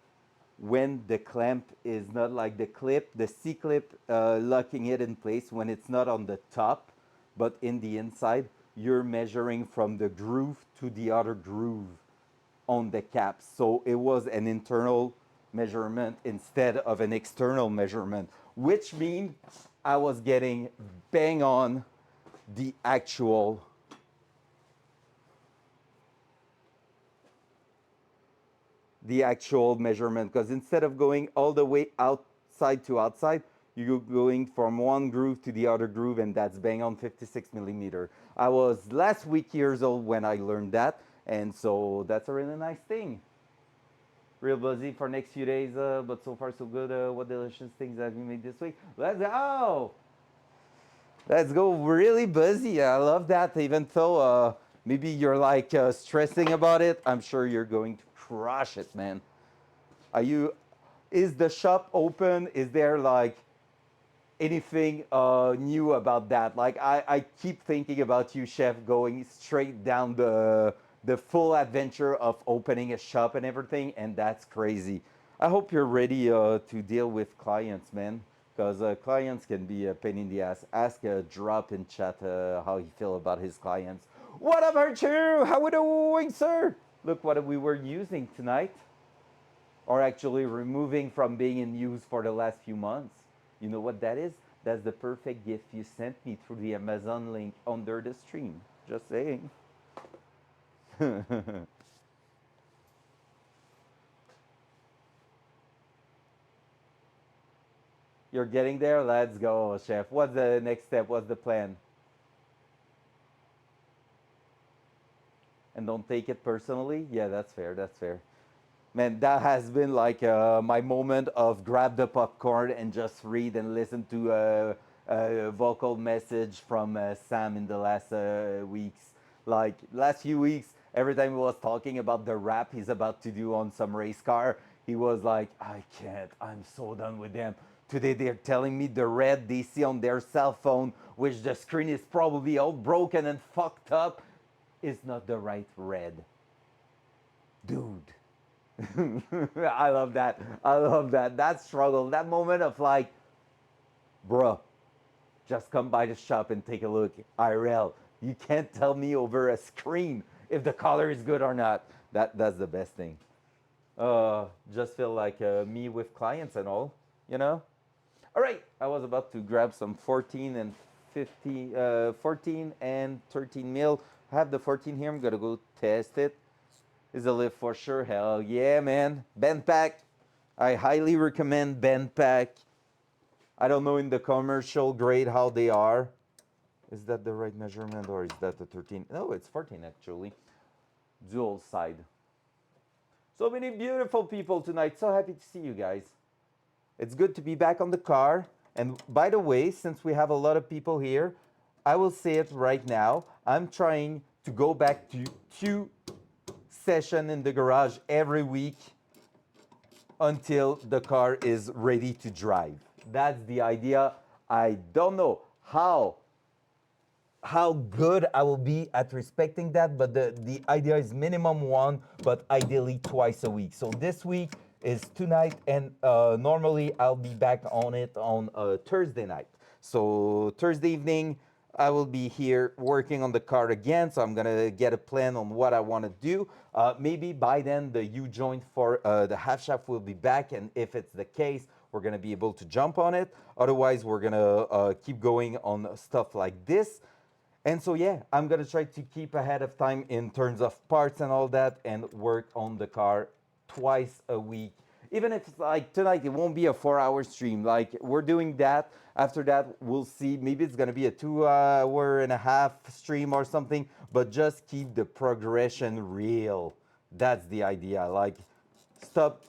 When the clamp is not like the clip, the C-clip locking it in place when it's not on the top, but in the inside, you're measuring from the groove to the other groove on the cap. So it was an internal measurement instead of an external measurement, which means I was getting bang on the actual measurement, because instead of going all the way outside to outside, you're going from one groove to the other groove, and that's bang on 56 millimeter. I was last week years old when I learned that, and so that's a really nice thing. Real busy for next few days, but so far so good. What delicious things have you made this week? Let's go! Let's go, really busy. I love that. Even though maybe you're like stressing about it, I'm sure you're going to crush it, man. Are you? Is the shop open? Is there like anything new about that? Like I keep thinking about you, Chef, going straight down the full adventure of opening a shop and everything, and that's crazy. I hope you're ready to deal with clients, man, because clients can be a pain in the ass. Ask Drop in chat how he feel about his clients. What about you? How we doing, sir? Look what we were using tonight, or actually removing from being in use for the last few months. You know what that is? That's the perfect gift you sent me through the Amazon link under the stream. Just saying. You're getting there? Let's go, Chef. What's the next step? What's the plan? And don't take it personally? Yeah, that's fair. That's fair. Man, that has been like my moment of grab the popcorn and just read and listen to a vocal message from Sam in the last weeks. Like last few weeks, every time he was talking about the rap he's about to do on some race car, he was like, I can't, I'm so done with them. Today they're telling me the red they see on their cell phone, which the screen is probably all broken and fucked up, is not the right red. Dude. I love that. I love that. That struggle, that moment of like, bruh, just come by the shop and take a look. IRL. You can't tell me over a screen if the color is good or not. That's the best thing. Just feel like me with clients and all, you know? All right, I was about to grab some 14 and 50, 14 and 13 mil. I have the 14 here. I'm gonna go test it. Is a lift for sure. Hell yeah, man. Bend pack. I highly recommend bend pack. I don't know in the commercial grade how they are. Is that the right measurement or is that the 13? No, it's 14 actually. Dual side. So many beautiful people tonight. So happy to see you guys. It's good to be back on the car. And by the way, since we have a lot of people here, I will say it right now. I'm trying to go back to 2 sessions in the garage every week until the car is ready to drive. That's the idea. I don't know how good I will be at respecting that, but the idea is minimum one, but ideally twice a week. So this week is tonight, and normally I'll be back on it on Thursday night. So Thursday evening, I will be here working on the car again. So I'm gonna get a plan on what I want to do. Maybe by then the U joint for the half shaft will be back, and if it's the case, we're gonna be able to jump on it. Otherwise, we're gonna keep going on stuff like this. And so, yeah, I'm gonna try to keep ahead of time in terms of parts and all that and work on the car twice a week. Even if it's like tonight, it won't be a 4 hour stream. Like, we're doing that. After that, we'll see. Maybe it's gonna be a 2 hour and a half stream or something, but just keep the progression real. That's the idea. Like, stop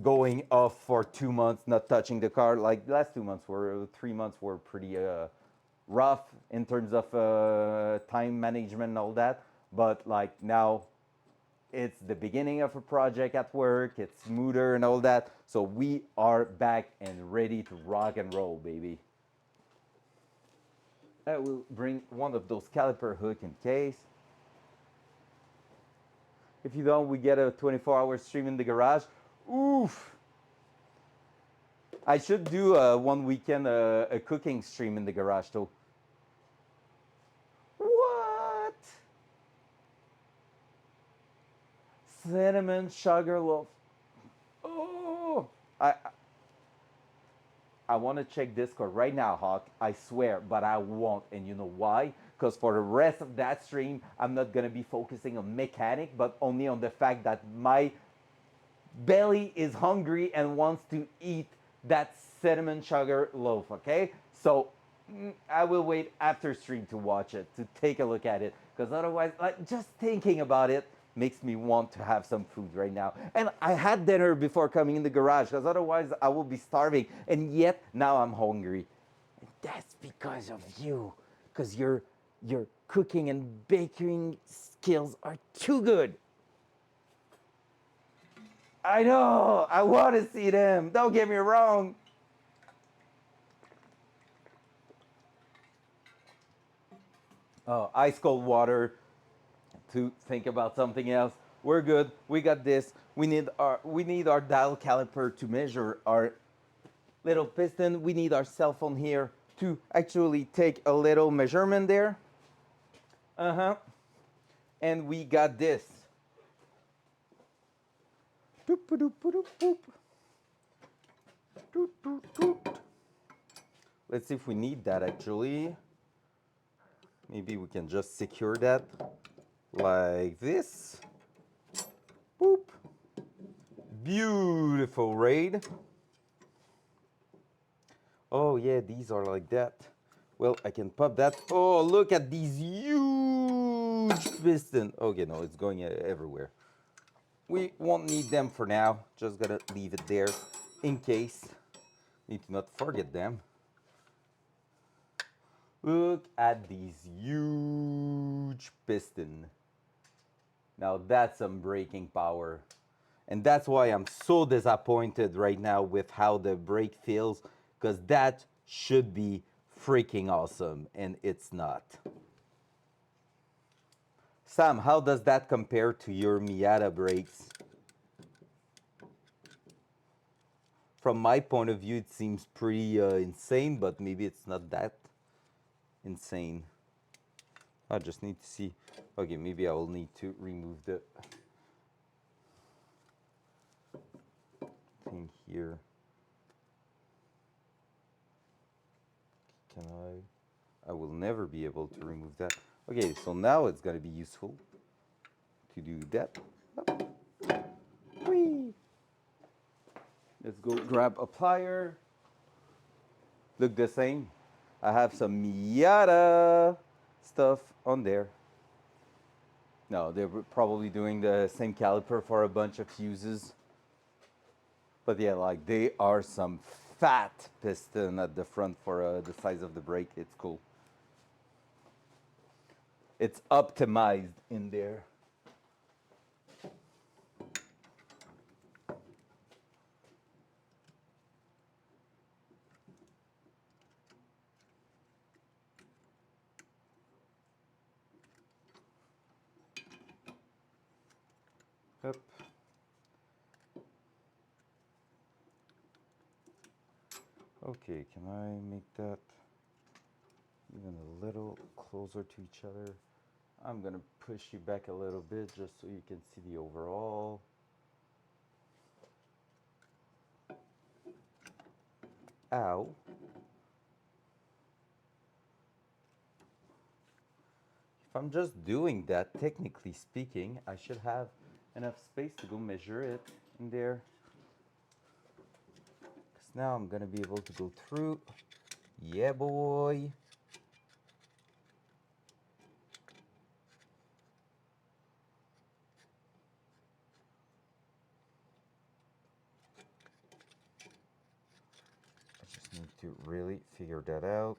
going off for 2 months, not touching the car. Like, last 2 months were, 3 months were pretty rough in terms of time management and all that. But like now, it's the beginning of a project at work. It's smoother and all that. So we are back and ready to rock and roll, baby. I will bring one of those caliper hook in case. If you don't, we get a 24-hour stream in the garage. Oof. I should do one weekend a cooking stream in the garage though. What? Cinnamon sugar loaf. Oh, I want to check Discord right now, Hawk. I swear, but I won't. And you know why? Because for the rest of that stream, I'm not gonna be focusing on mechanic, but only on the fact that my belly is hungry and wants to eat that cinnamon sugar loaf. Okay, so I will wait after stream to watch it, to take a look at it, because otherwise, like, just thinking about it makes me want to have some food right now. And I had dinner before coming in the garage, because otherwise I will be starving. And yet now I'm hungry. And that's because of you, because your cooking and baking skills are too good. I know. I want to see them. Don't get me wrong. Oh, ice cold water to think about something else. We're good. We got this. We need our dial caliper to measure our little piston. We need our cell phone here to actually take a little measurement there. Uh-huh. And we got this. Doop, doop, doop, doop. Doop, doop, doop. Let's see if we need that actually. Maybe we can just secure that like this. Boop. Beautiful raid. Oh yeah, these are like that. Well, I can pop that. Oh, look at these huge piston. Okay, no, it's going everywhere. We won't need them for now. Just gotta leave it there in case. Need to not forget them. Look at these huge piston. Now that's some braking power. And that's why I'm so disappointed right now with how the brake feels, because that should be freaking awesome, and it's not. Sam, how does that compare to your Miata brakes? From my point of view, it seems pretty insane, but maybe it's not that insane. I just need to see. Okay, maybe I will need to remove the thing here. Can I will never be able to remove that. Okay, so now it's going to be useful to do that. Whee! Let's go grab a plier. Look the same. I have some Miata stuff on there. No, they're probably doing the same caliper for a bunch of fuses. But yeah, like they are some fat piston at the front for the size of the brake. It's cool. It's optimized in there. Yep. Okay, can I make that even a little closer to each other? I'm gonna push you back a little bit just so you can see the overall. Ow. If I'm just doing that, technically speaking, I should have enough space to go measure it in there. Because now I'm gonna be able to go through. Yeah, boy. I just need to really figure that out.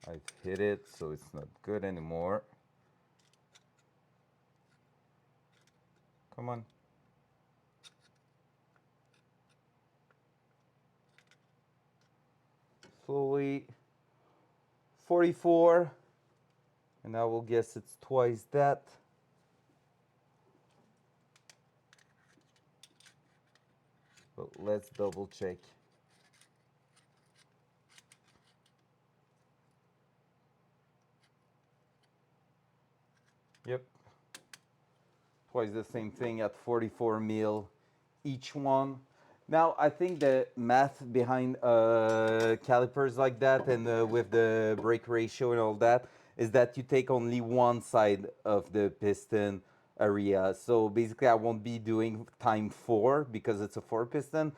I've hit it, so it's not good anymore. Come on. Slowly. 44. And I will guess it's twice that. But let's double check. Yep. Twice the same thing at 44 mil each one. Now, I think the math behind calipers like that and with the brake ratio and all that is that you take only one side of the piston area. So basically, I won't be doing time 4 because it's a 4 piston.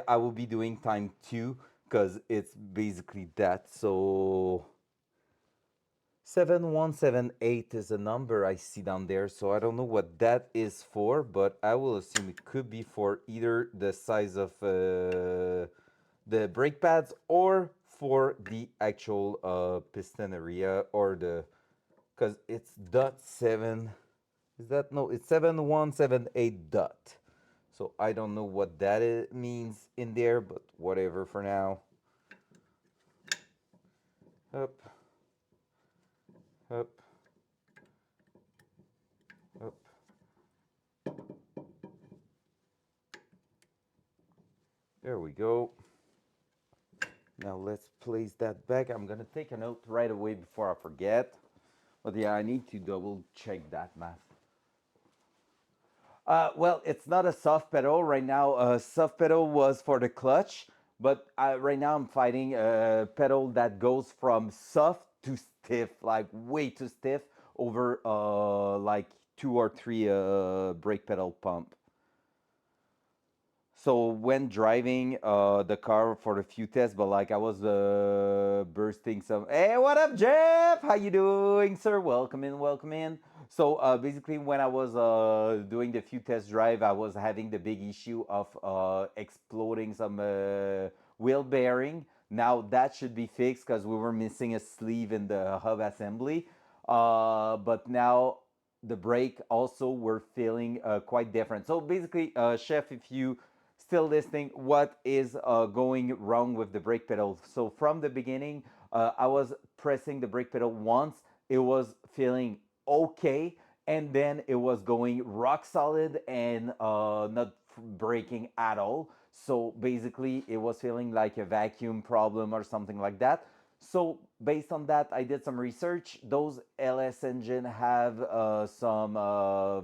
I will be doing time 2 because it's basically that. So 7178 is a number I see down there, so I don't know what that is for, but I will assume it could be for either the size of the brake pads or for the actual piston area or the, because it's dot 7, is that, no, it's 7178 dot. So I don't know what that means in there, but whatever for now. Up, up, up. There we go. Now let's place that back. I'm gonna take a note right away before I forget. But yeah, I need to double check that math. Well, it's not a soft pedal right now. Soft pedal was for the clutch, but right now I'm fighting a pedal that goes from soft to stiff, like way too stiff, over like 2 or 3 brake pedal pump. So when driving the car for a few tests, but like I was bursting some. Hey, what up, Jeff? How you doing, sir? Welcome in, welcome in. So basically, when I was doing the few test drive, I was having the big issue of exploding some wheel bearing. Now that should be fixed because we were missing a sleeve in the hub assembly. But now the brake also were feeling quite different. So basically, Chef, if you still listening, what is going wrong with the brake pedal? So from the beginning, I was pressing the brake pedal once, it was feeling okay, and then it was going rock solid and not braking at all. So basically, it was feeling like a vacuum problem or something like that. So based on that, I did some research. Those LS engine have some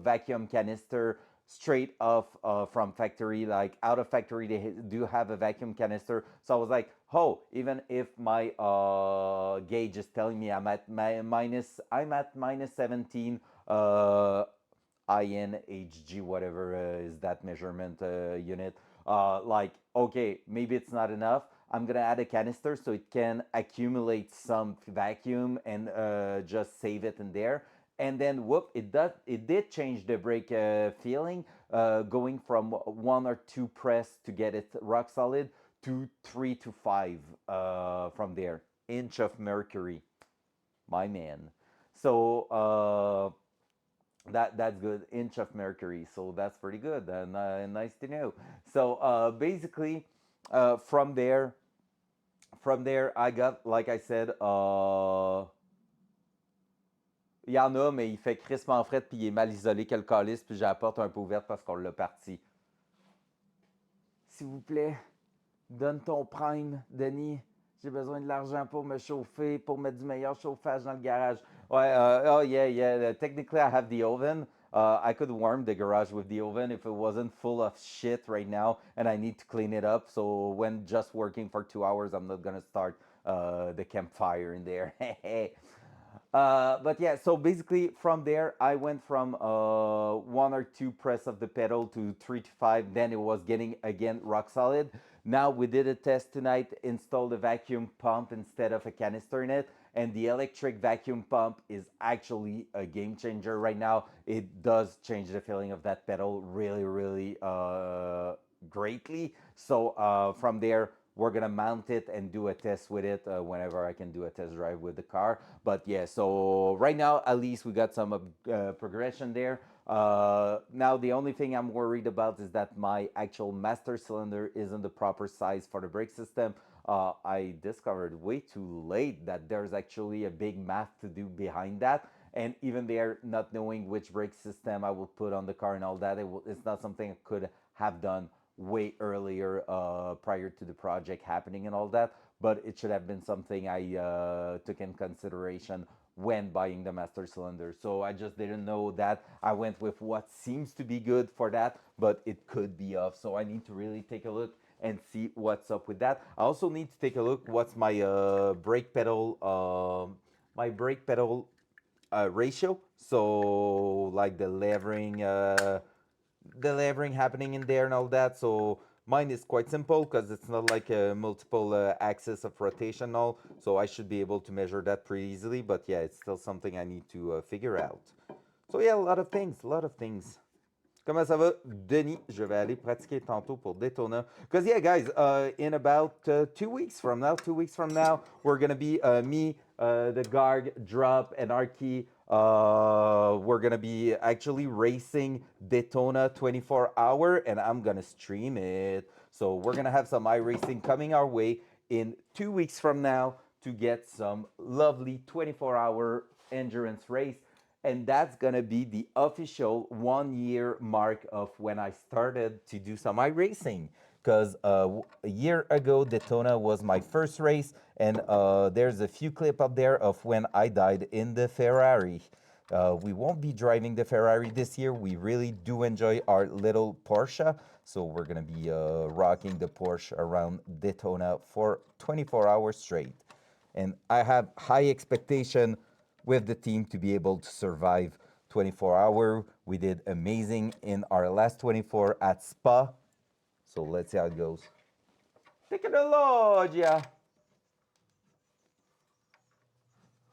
vacuum canister straight off from factory, like out of factory. They do have a vacuum canister. So I was like, oh, even if my gauge is telling me I'm at minus 17 INHG, whatever is that measurement unit. Like, okay, maybe it's not enough. I'm gonna add a canister so it can accumulate some vacuum and just save it in there. And then whoop, it did change the brake feeling, going from 1 or 2 press to get it rock solid to 3 to 5 from there. Inch of mercury, my man. So that's good. Inch of mercury, so that's pretty good and nice to know. So basically, from there, I got, like I said, il y en a, mais il fait crissement fret puis il est mal isolé que le calice, puis j'ai la porte un peu ouverte parce qu'on l'a parti. S'il vous plaît, donne ton prime, Denis. J'ai besoin de l'argent pour me chauffer, pour mettre du meilleur chauffage dans le garage. Ouais, oh yeah, yeah. Technically, I have the oven. I could warm the garage with the oven if it wasn't full of shit right now, and I need to clean it up. So when just working for 2 hours, I'm not gonna start the campfire in there. But yeah, so basically from there, I went from 1 or 2 press of the pedal to 3 to 5. Then it was getting again rock solid. Now we did a test tonight, installed a vacuum pump instead of a canister in it. And the electric vacuum pump is actually a game changer right now. It does change the feeling of that pedal really, really greatly. So from there, we're gonna mount it and do a test with it whenever I can do a test drive with the car. But yeah, so right now at least we got some progression there. Now the only thing I'm worried about is that my actual master cylinder isn't the proper size for the brake system. I discovered way too late that there's actually a big math to do behind that. And even there, not knowing which brake system I will put on the car and all that, it's not something I could have done way earlier prior to the project happening and all that. But it should have been something I took in consideration when buying the master cylinder. So I just didn't know that. I went with what seems to be good for that, but it could be off. So I need to really take a look and see what's up with that. I also need to take a look what's my brake pedal ratio. So like the levering happening in there and all that. So mine is quite simple because it's not like a multiple axis of rotational. So I should be able to measure that pretty easily. But yeah, it's still something I need to figure out. So yeah, a lot of things. Comment ça va, Denis? Je vais aller pratiquer tantôt pour Daytona. Because, yeah, guys, in about 2 weeks from now, we're going to be me, the Garg, Drop, and Arky. We're going to be actually racing Daytona 24-hour, and I'm going to stream it. So we're going to have some iRacing coming our way in 2 weeks from now to get some lovely 24-hour endurance race. And that's gonna be the official 1 year mark of when I started to do some iRacing. Because a year ago, Daytona was my first race, and there's a few clips up there of when I died in the Ferrari. We won't be driving the Ferrari this year. We really do enjoy our little Porsche, so we're gonna be rocking the Porsche around Daytona for 24 hours straight. And I have high expectation with the team to be able to survive 24-hour. We did amazing in our last 24 at Spa. So let's see how it goes. Technologia.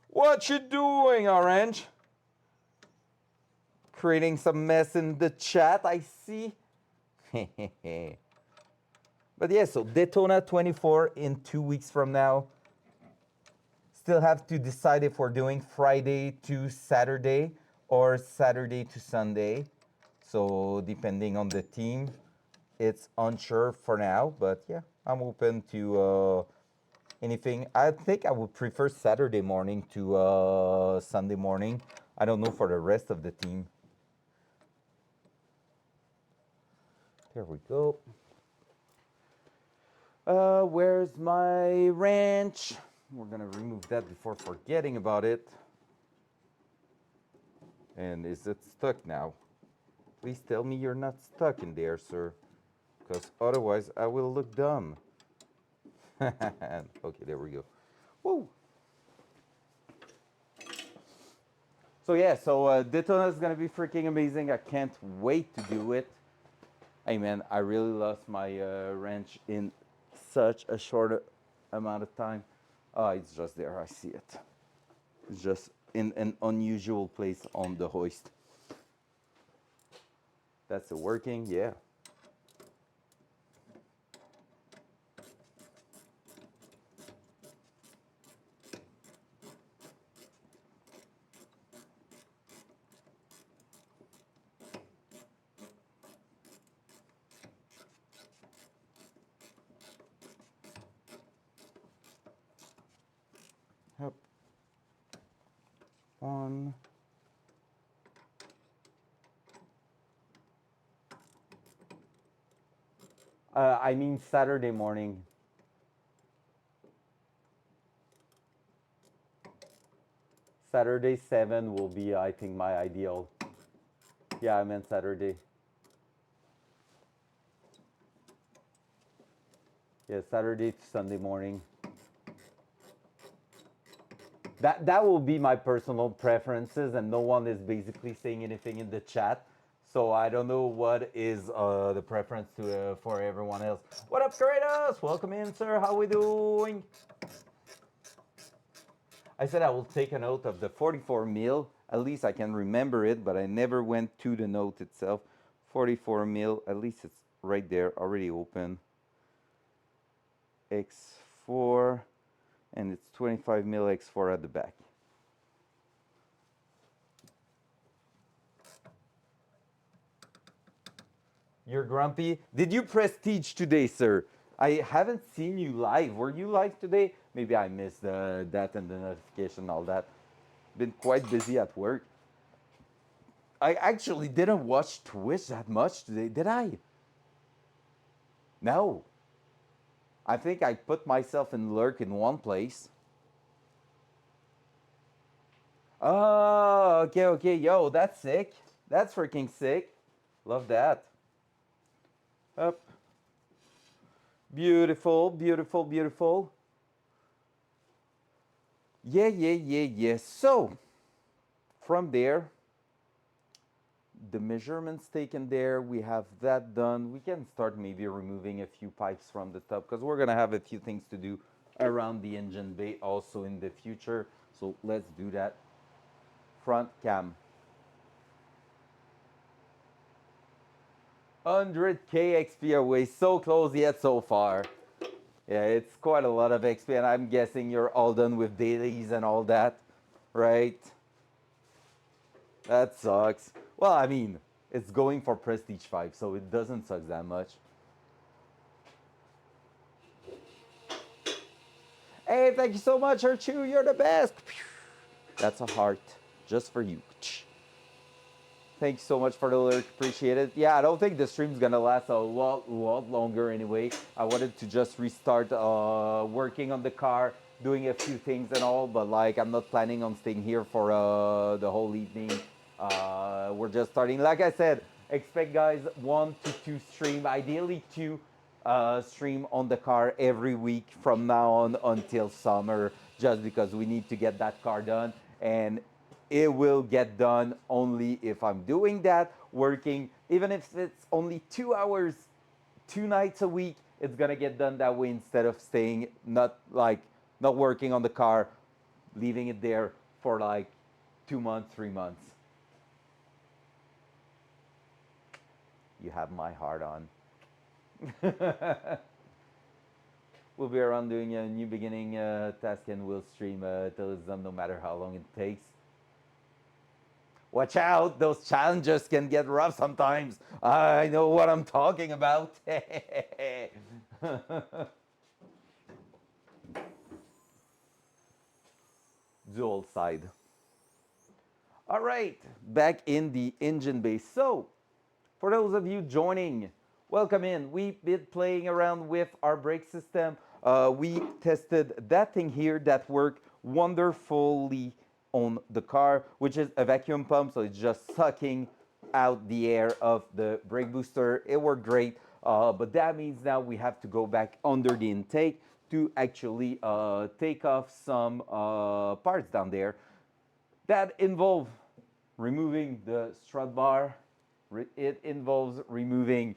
What you doing, Orange? Creating some mess in the chat, I see. But yeah, so Daytona 24 in 2 weeks from now. Still have to decide if we're doing Friday to Saturday or Saturday to Sunday. So depending on the team, it's unsure for now. But yeah, I'm open to anything. I think I would prefer Saturday morning to Sunday morning. I don't know for the rest of the team. There we go. Where's my wrench? We're gonna remove that before forgetting about it. And is it stuck now? Please tell me you're not stuck in there, sir. Because otherwise I will look dumb. Okay, there we go. Woo! So yeah, so Daytona is gonna be freaking amazing. I can't wait to do it. Hey man, I really lost my wrench in such a short amount of time. Oh, it's just there. I see it. It's just in an unusual place on the hoist. That's it working, yeah. Yep. One. I mean Saturday morning. Saturday 7 will be, I think, my ideal. Yeah, I meant Saturday. Yeah, Saturday to Sunday morning. That will be my personal preferences, and no one is basically saying anything in the chat. So I don't know what is the preference to for everyone else. What up, Kratos? Welcome in, sir. How we doing? I said I will take a note of the 44 mil. At least I can remember it, but I never went to the note itself. 44 mil. At least it's right there, already open. X4, and it's 25 mil X4 at the back. You're grumpy. Did you prestige today, sir? I haven't seen you live. Were you live today? Maybe I missed that and the notification, all that. Been quite busy at work. I actually didn't watch Twitch that much today, did I? No. I think I put myself in lurk in one place. Oh, okay, okay. Yo, that's sick. That's freaking sick. Love that. Up. Beautiful, beautiful, beautiful. Yeah, yeah, yeah, yeah. So, from there, the measurements taken there, we have that done. We can start maybe removing a few pipes from the top because we're gonna have a few things to do around the engine bay also in the future. So let's do that. Front cam. 100k XP away, so close yet so far. Yeah, it's quite a lot of XP, and I'm guessing you're all done with dailies and all that, right? That sucks. Well, I mean, it's going for Prestige 5, so it doesn't suck that much. Hey, thank you so much, Archu. You're the best. That's a heart just for you. Thank you so much for the lyric. Appreciate it. Yeah, I don't think the stream's gonna last a lot longer anyway. I wanted to just restart working on the car, doing a few things and all, but like I'm not planning on staying here for the whole evening. We're just starting. Like I said, expect guys 1 to 2 stream, ideally 2 stream on the car every week from now on until summer, just because we need to get that car done. And it will get done only if I'm doing that, working, even if it's only 2 hours, 2 nights a week, it's gonna get done that way instead of staying not working on the car, leaving it there for like 2 months, 3 months. You have my heart on. We'll be around doing a new beginning task and we'll stream till it's done no matter how long it takes. Watch out, those challenges can get rough sometimes. I know what I'm talking about. Dual side. All right, back in the engine bay. So, for those of you joining, welcome in. We've been playing around with our brake system. We tested that thing here that worked wonderfully on the car, which is a vacuum pump, so it's just sucking out the air of the brake booster. It worked great, but that means now we have to go back under the intake to actually take off some parts down there that involve removing the strut bar. It involves removing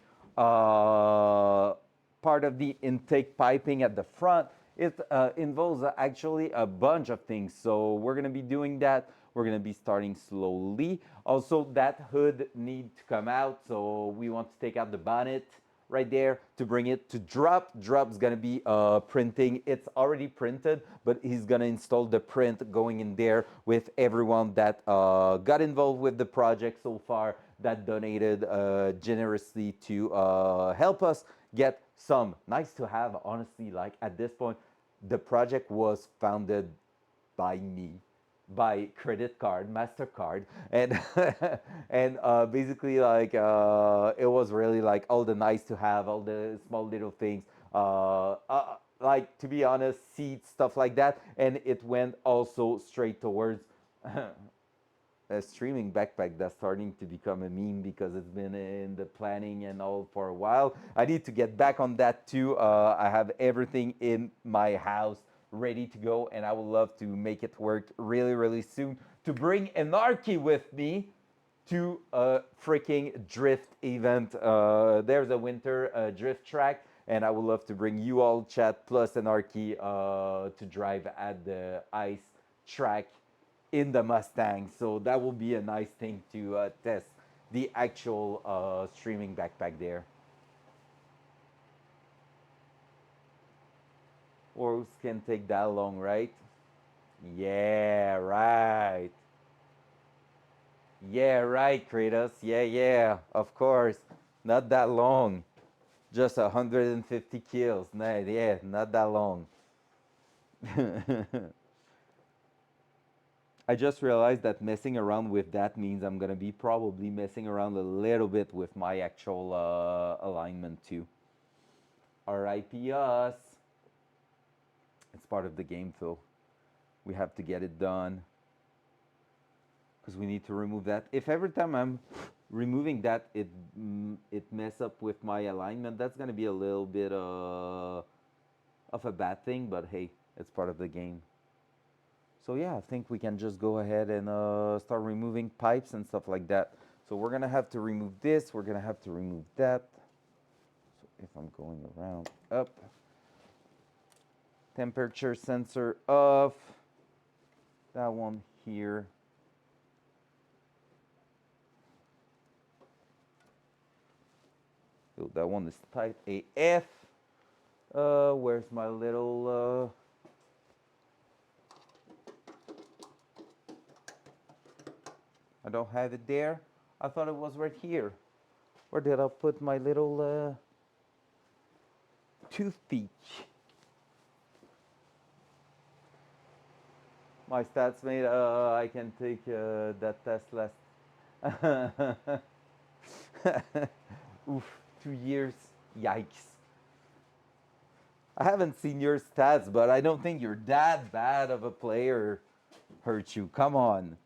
part of the intake piping at the front. It involves actually a bunch of things. So we're gonna be doing that. We're gonna be starting slowly. Also, that hood needs to come out. So we want to take out the bonnet right there to bring it to Drop. Drop's gonna be printing. It's already printed, but he's gonna install the print going in there with everyone that got involved with the project so far, that donated generously to help us get some nice to have. Honestly, like at this point, the project was founded by me, by credit card, Mastercard, and and basically like it was really like all the nice to have, all the small little things, like to be honest, seats, stuff like that, and it went also straight towards a streaming backpack that's starting to become a meme because it's been in the planning and all for a while. I need to get back on that too. I have everything in my house ready to go, and I would love to make it work really, really soon to bring Anarchy with me to a freaking drift event. There's a winter drift track, and I would love to bring you all, chat, plus Anarchy to drive at the ice track in the Mustang. So that will be a nice thing to test the actual streaming backpack there. Or can take that long, right? Yeah, right. Yeah, right, Kratos. Yeah, yeah, of course. Not that long. Just 150 kills. Nah, yeah, not that long. I just realized that messing around with that means I'm gonna be probably messing around a little bit with my actual alignment too. RIP us. It's part of the game, Phil. We have to get it done because we need to remove that. If every time I'm removing that, it mess up with my alignment, that's gonna be a little bit of a bad thing. But hey, it's part of the game. So yeah, I think we can just go ahead and start removing pipes and stuff like that. So we're gonna have to remove this. We're gonna have to remove that. So if I'm going around, up, temperature sensor off. That one here. Oh, that one is tight AF. Where's my little I don't have it there. I thought it was right here. Where did I put my little toothpick? My stats made. I can take that test last. Oof, 2 years. Yikes. I haven't seen your stats, but I don't think you're that bad of a player. Hurt you. Come on.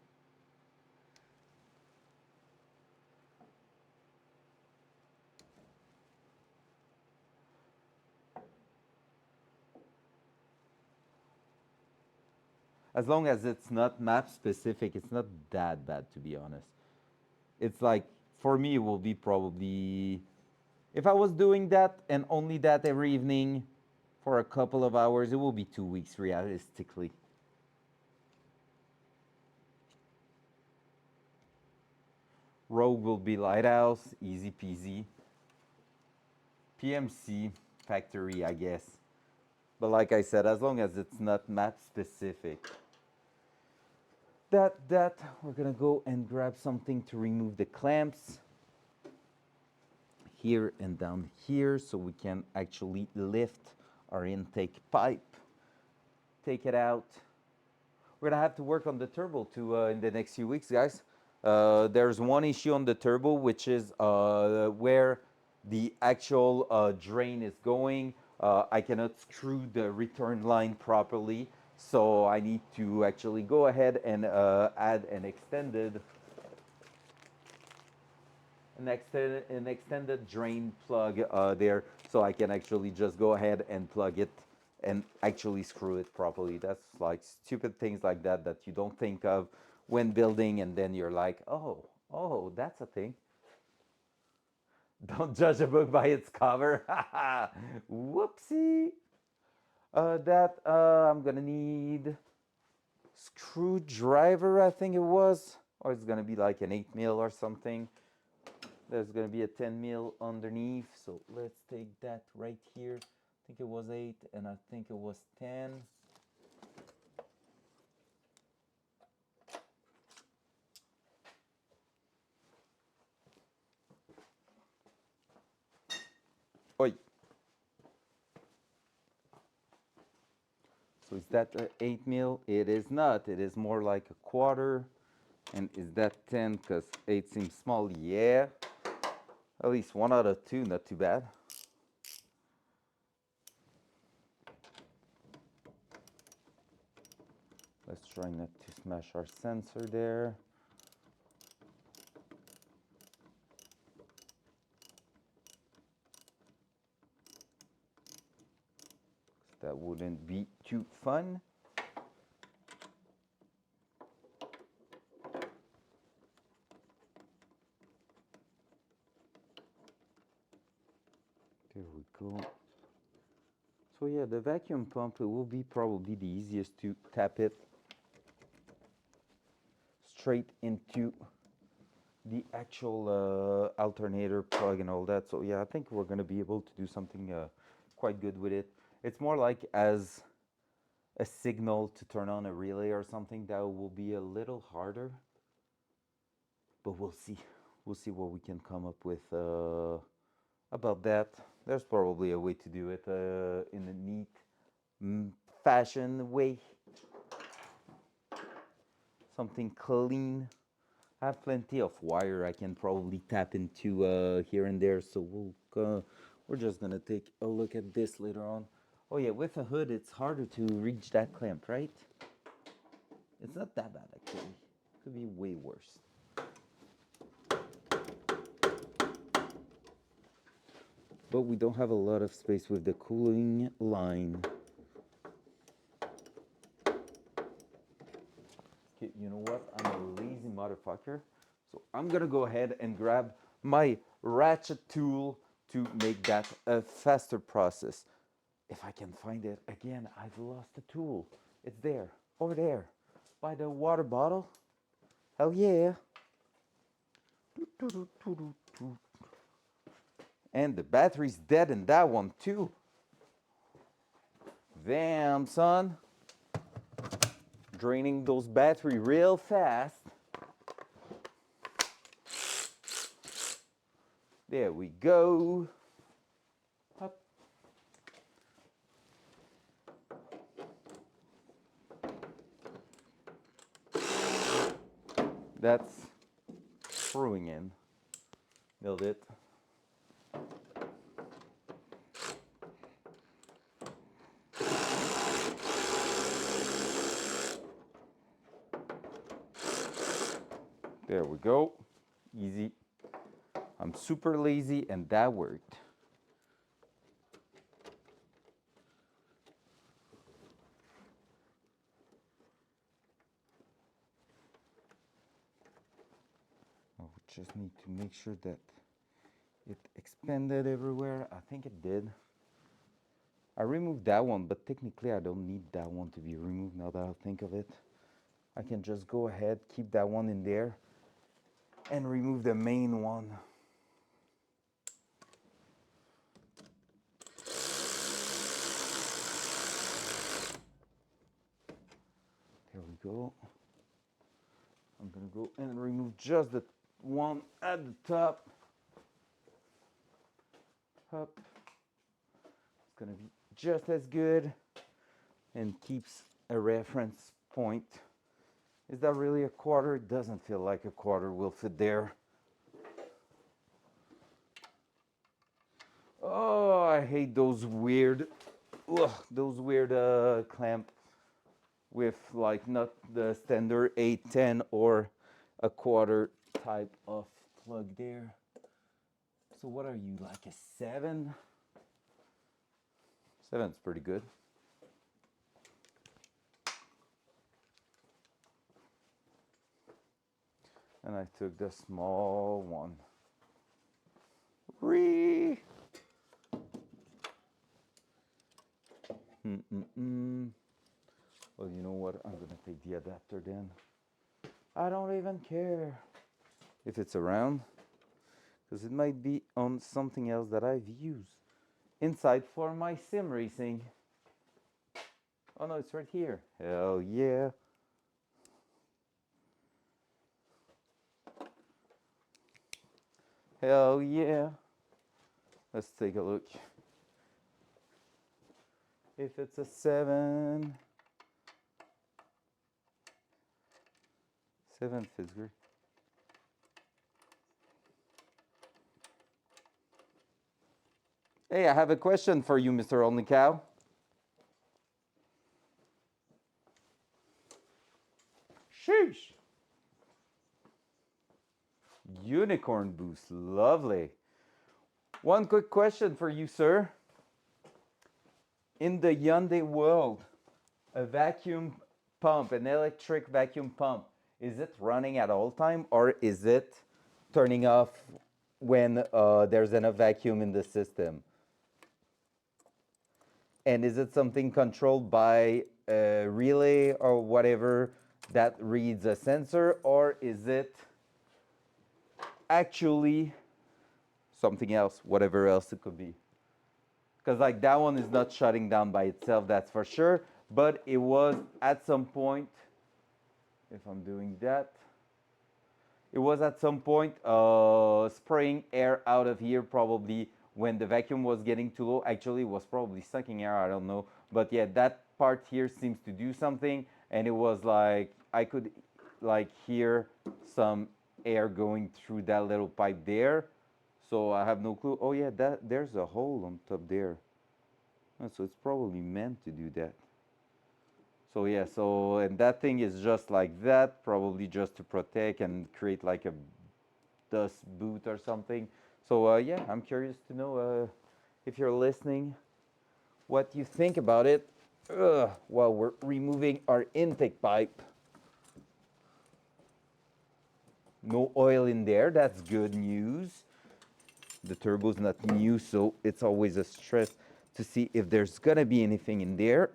As long as it's not map specific, it's not that bad to be honest. It's like for me it will be probably if I was doing that and only that every evening for a couple of hours, it will be 2 weeks realistically. Rogue will be Lighthouse, easy peasy. PMC, Factory, I guess. But like I said, as long as it's not map specific. We're gonna go and grab something to remove the clamps here and down here so we can actually lift our intake pipe. Take it out. We're gonna have to work on the turbo too in the next few weeks, guys. There's one issue on the turbo, which is where the actual drain is going. I cannot screw the return line properly, so I need to actually go ahead and add an extended drain plug there, so I can actually just go ahead and plug it and actually screw it properly. That's like stupid things like that that you don't think of when building, and then you're like, oh, that's a thing. Don't judge a book by its cover. Whoopsie. I'm gonna need screwdriver, I think it was, or it's gonna be like an 8 mil or something. There's gonna be a 10 mil underneath, so let's take that right here. I think it was 8, and I think it was 10. Oi. So is that 8 mil? It is not. It is more like a quarter. And is that 10? Because 8 seems small. Yeah. At least 1 out of 2, not too bad. Let's try not to smash our sensor there. That wouldn't be too fun. There we go. So yeah, the vacuum pump, it will be probably the easiest to tap it straight into the actual alternator plug and all that. So yeah, I think we're gonna be able to do something quite good with it. It's more like as a signal to turn on a relay or something. That will be a little harder, but we'll see. We'll see what we can come up with about that. There's probably a way to do it in a neat fashion way. Something clean. I have plenty of wire I can probably tap into here and there, so we're just gonna take a look at this later on. Oh yeah, with a hood it's harder to reach that clamp, right? It's not that bad actually. Could be way worse. But we don't have a lot of space with the cooling line. Okay, you know what? I'm a lazy motherfucker. So I'm gonna go ahead and grab my ratchet tool to make that a faster process. If I can find it again, I've lost the tool. It's there, over there, by the water bottle. Hell yeah. And the battery's dead in that one too. Damn, son. Draining those battery real fast. There we go. Up. That's screwing in. Nailed it. There we go. Easy. I'm super lazy and that worked. I just need to make sure that it expanded everywhere. I think it did. I removed that one, but technically I don't need that one to be removed now that I think of it. I can just go ahead, keep that one in there, and remove the main one. There we go. I'm gonna go and remove just the one at the top. Up. It's gonna be just as good and keeps a reference point. Is that really a quarter? It doesn't feel like a quarter will fit there. Oh, I hate those weird clamp with like not the standard 810 or a quarter type of plug there. So what are you, like a 7? 7's pretty good. And I took the small one. Re. Mm-mm-mm. Well, you know what? I'm gonna take the adapter then. I don't even care if it's around, because it might be on something else that I've used inside for my sim racing. Oh no, it's right here. Hell yeah. Hell yeah. Let's take a look. If it's a 7, 7th is great. Hey, I have a question for you, Mr. Only Cow. Sheesh. Unicorn boost, lovely. One quick question for you, sir. In the Hyundai world, a vacuum pump, an electric vacuum pump, is it running at all time or is it turning off when there's enough vacuum in the system? And is it something controlled by a relay or whatever that reads a sensor, or is it actually something else, whatever else it could be? Because like that one is not shutting down by itself, that's for sure, but it was at some point, if I'm doing that, it was at some point spraying air out of here, probably when the vacuum was getting too low. Actually, it was probably sucking air, I don't know. But yeah, that part here seems to do something, and it was like I could like hear some air going through that little pipe there. So I have no clue. Oh yeah, that there's a hole on top there. Oh, so it's probably meant to do that. So yeah, so and that thing is just like that, probably just to protect and create like a dust boot or something. So yeah, I'm curious to know if you're listening, what you think about it. While we're removing our intake pipe. No oil in there, that's good news. The turbo's not new, so it's always a stress to see if there's gonna be anything in there.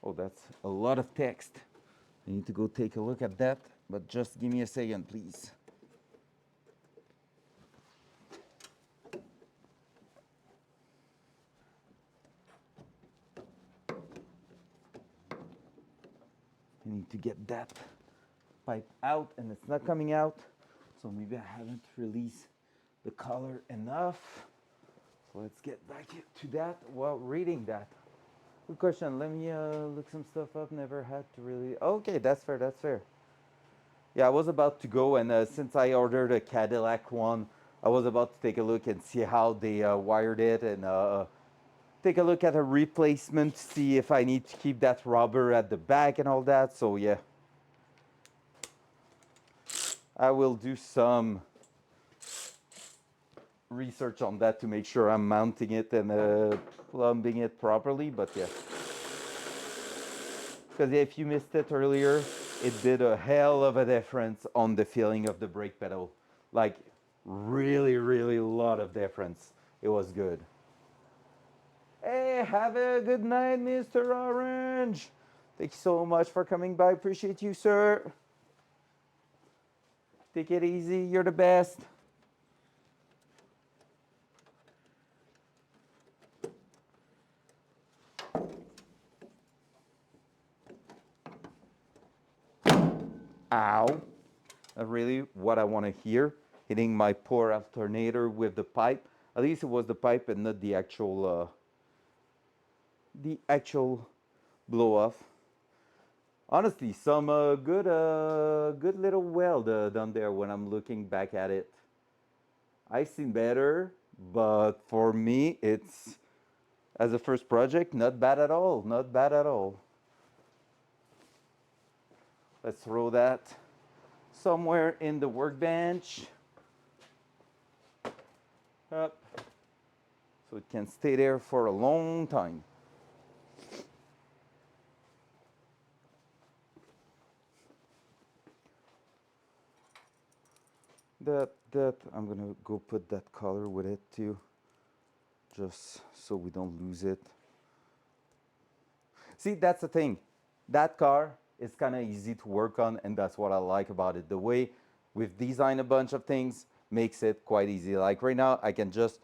Oh, that's a lot of text. I need to go take a look at that, but just give me a second, please. I need to get that pipe out, and it's not coming out, so maybe I haven't released the color enough. So let's get back to that while reading that. Good question. Let me look some stuff up. Never had to really. Okay, that's fair. That's fair. Yeah, I was about to go, and since I ordered a Cadillac one, I was about to take a look and see how they wired it, and take a look at a replacement, see if I need to keep that rubber at the back and all that. So yeah, I will do some research on that to make sure I'm mounting it and plumbing it properly. But yeah, because if you missed it earlier, it did a hell of a difference on the feeling of the brake pedal. Like really, really a lot of difference. It was good. Hey, have a good night, Mr. Orange. Thank you so much for coming by. Appreciate you, sir. Take it easy. You're the best. Ow. Really what I want to hear. Hitting my poor alternator with the pipe. At least it was the pipe and not the actual blow off. Honestly, some good little weld done there when I'm looking back at it. I've seen better, but for me, it's as a first project, not bad at all. Not bad at all. Let's throw that somewhere in the workbench. Up. So it can stay there for a long time. that I'm gonna go put that color with it too, just so we don't lose it. See, that's the thing. That car is kind of easy to work on, and that's what I like about it. The way we've designed a bunch of things makes it quite easy. Like right now, I can just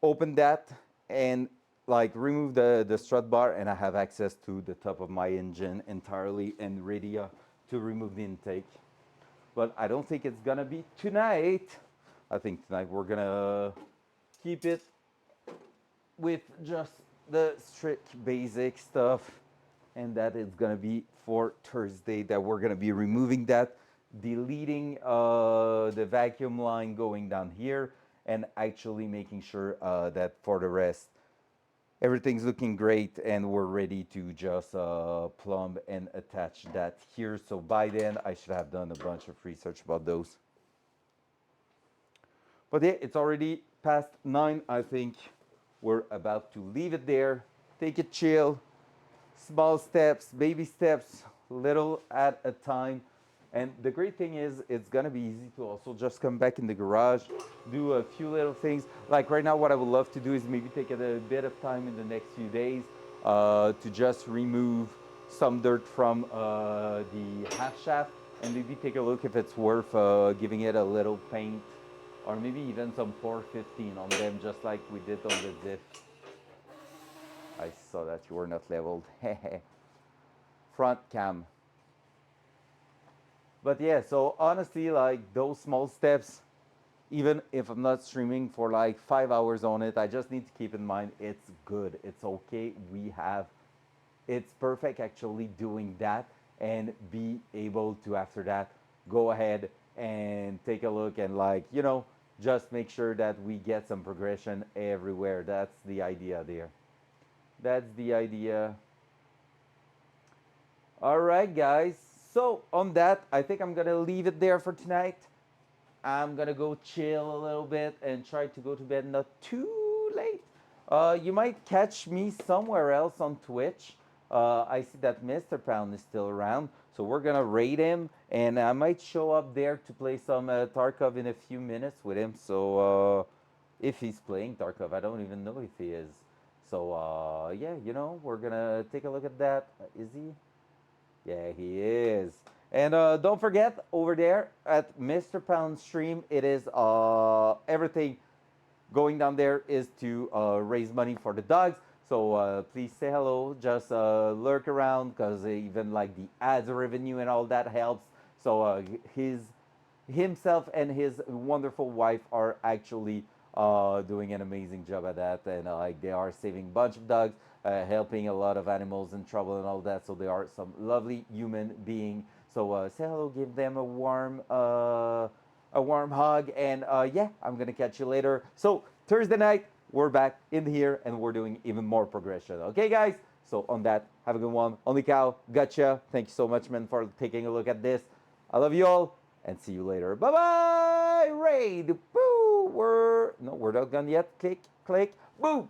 open that and like remove the strut bar, and I have access to the top of my engine entirely and ready to remove the intake. But I don't think it's gonna be tonight. I think tonight we're gonna keep it with just the strict basic stuff, and that is gonna be for Thursday that we're gonna be removing that, deleting the vacuum line going down here, and actually making sure that for the rest everything's looking great and we're ready to just plumb and attach that here. So by then I should have done a bunch of research about those. But yeah, it's already past 9. I think we're about to leave it there, take it chill, small steps, baby steps, little at a time. And the great thing is, it's gonna be easy to also just come back in the garage, do a few little things. Like right now, what I would love to do is maybe take a bit of time in the next few days to just remove some dirt from the half shaft and maybe take a look if it's worth giving it a little paint or maybe even some 415 on them, just like we did on the diff. I saw that you were not leveled. Front cam. But yeah, so honestly, like those small steps, even if I'm not streaming for like 5 hours on it, I just need to keep in mind it's good. It's okay. It's perfect actually doing that and be able to after that go ahead and take a look and like, just make sure that we get some progression everywhere. That's the idea there. That's the idea. All right, guys. So on that, I think I'm gonna leave it there for tonight. I'm gonna go chill a little bit and try to go to bed not too late. You might catch me somewhere else on Twitch. I see that Mr. Pound is still around, so we're gonna raid him, and I might show up there to play some Tarkov in a few minutes with him. So if he's playing Tarkov, I don't even know if he is. So yeah, we're gonna take a look at that. Is he? Yeah, he is. And don't forget, over there at Mr. Pound's stream, it is everything going down there is to raise money for the dogs. So please say hello, just lurk around, because even like the ads revenue and all that helps. So himself and his wonderful wife are actually doing an amazing job at that, and like they are saving a bunch of dogs, helping a lot of animals in trouble and all that. So they are some lovely human being. So say hello, give them a warm hug, and yeah, I'm gonna catch you later. So Thursday night, we're back in here, and we're doing even more progression. Okay, guys. So on that, have a good one. Only Cow, gotcha. Thank you so much, man, for taking a look at this. I love you all, and see you later. Bye bye. Raid. Boo. We're not done yet. Click, click. Boo.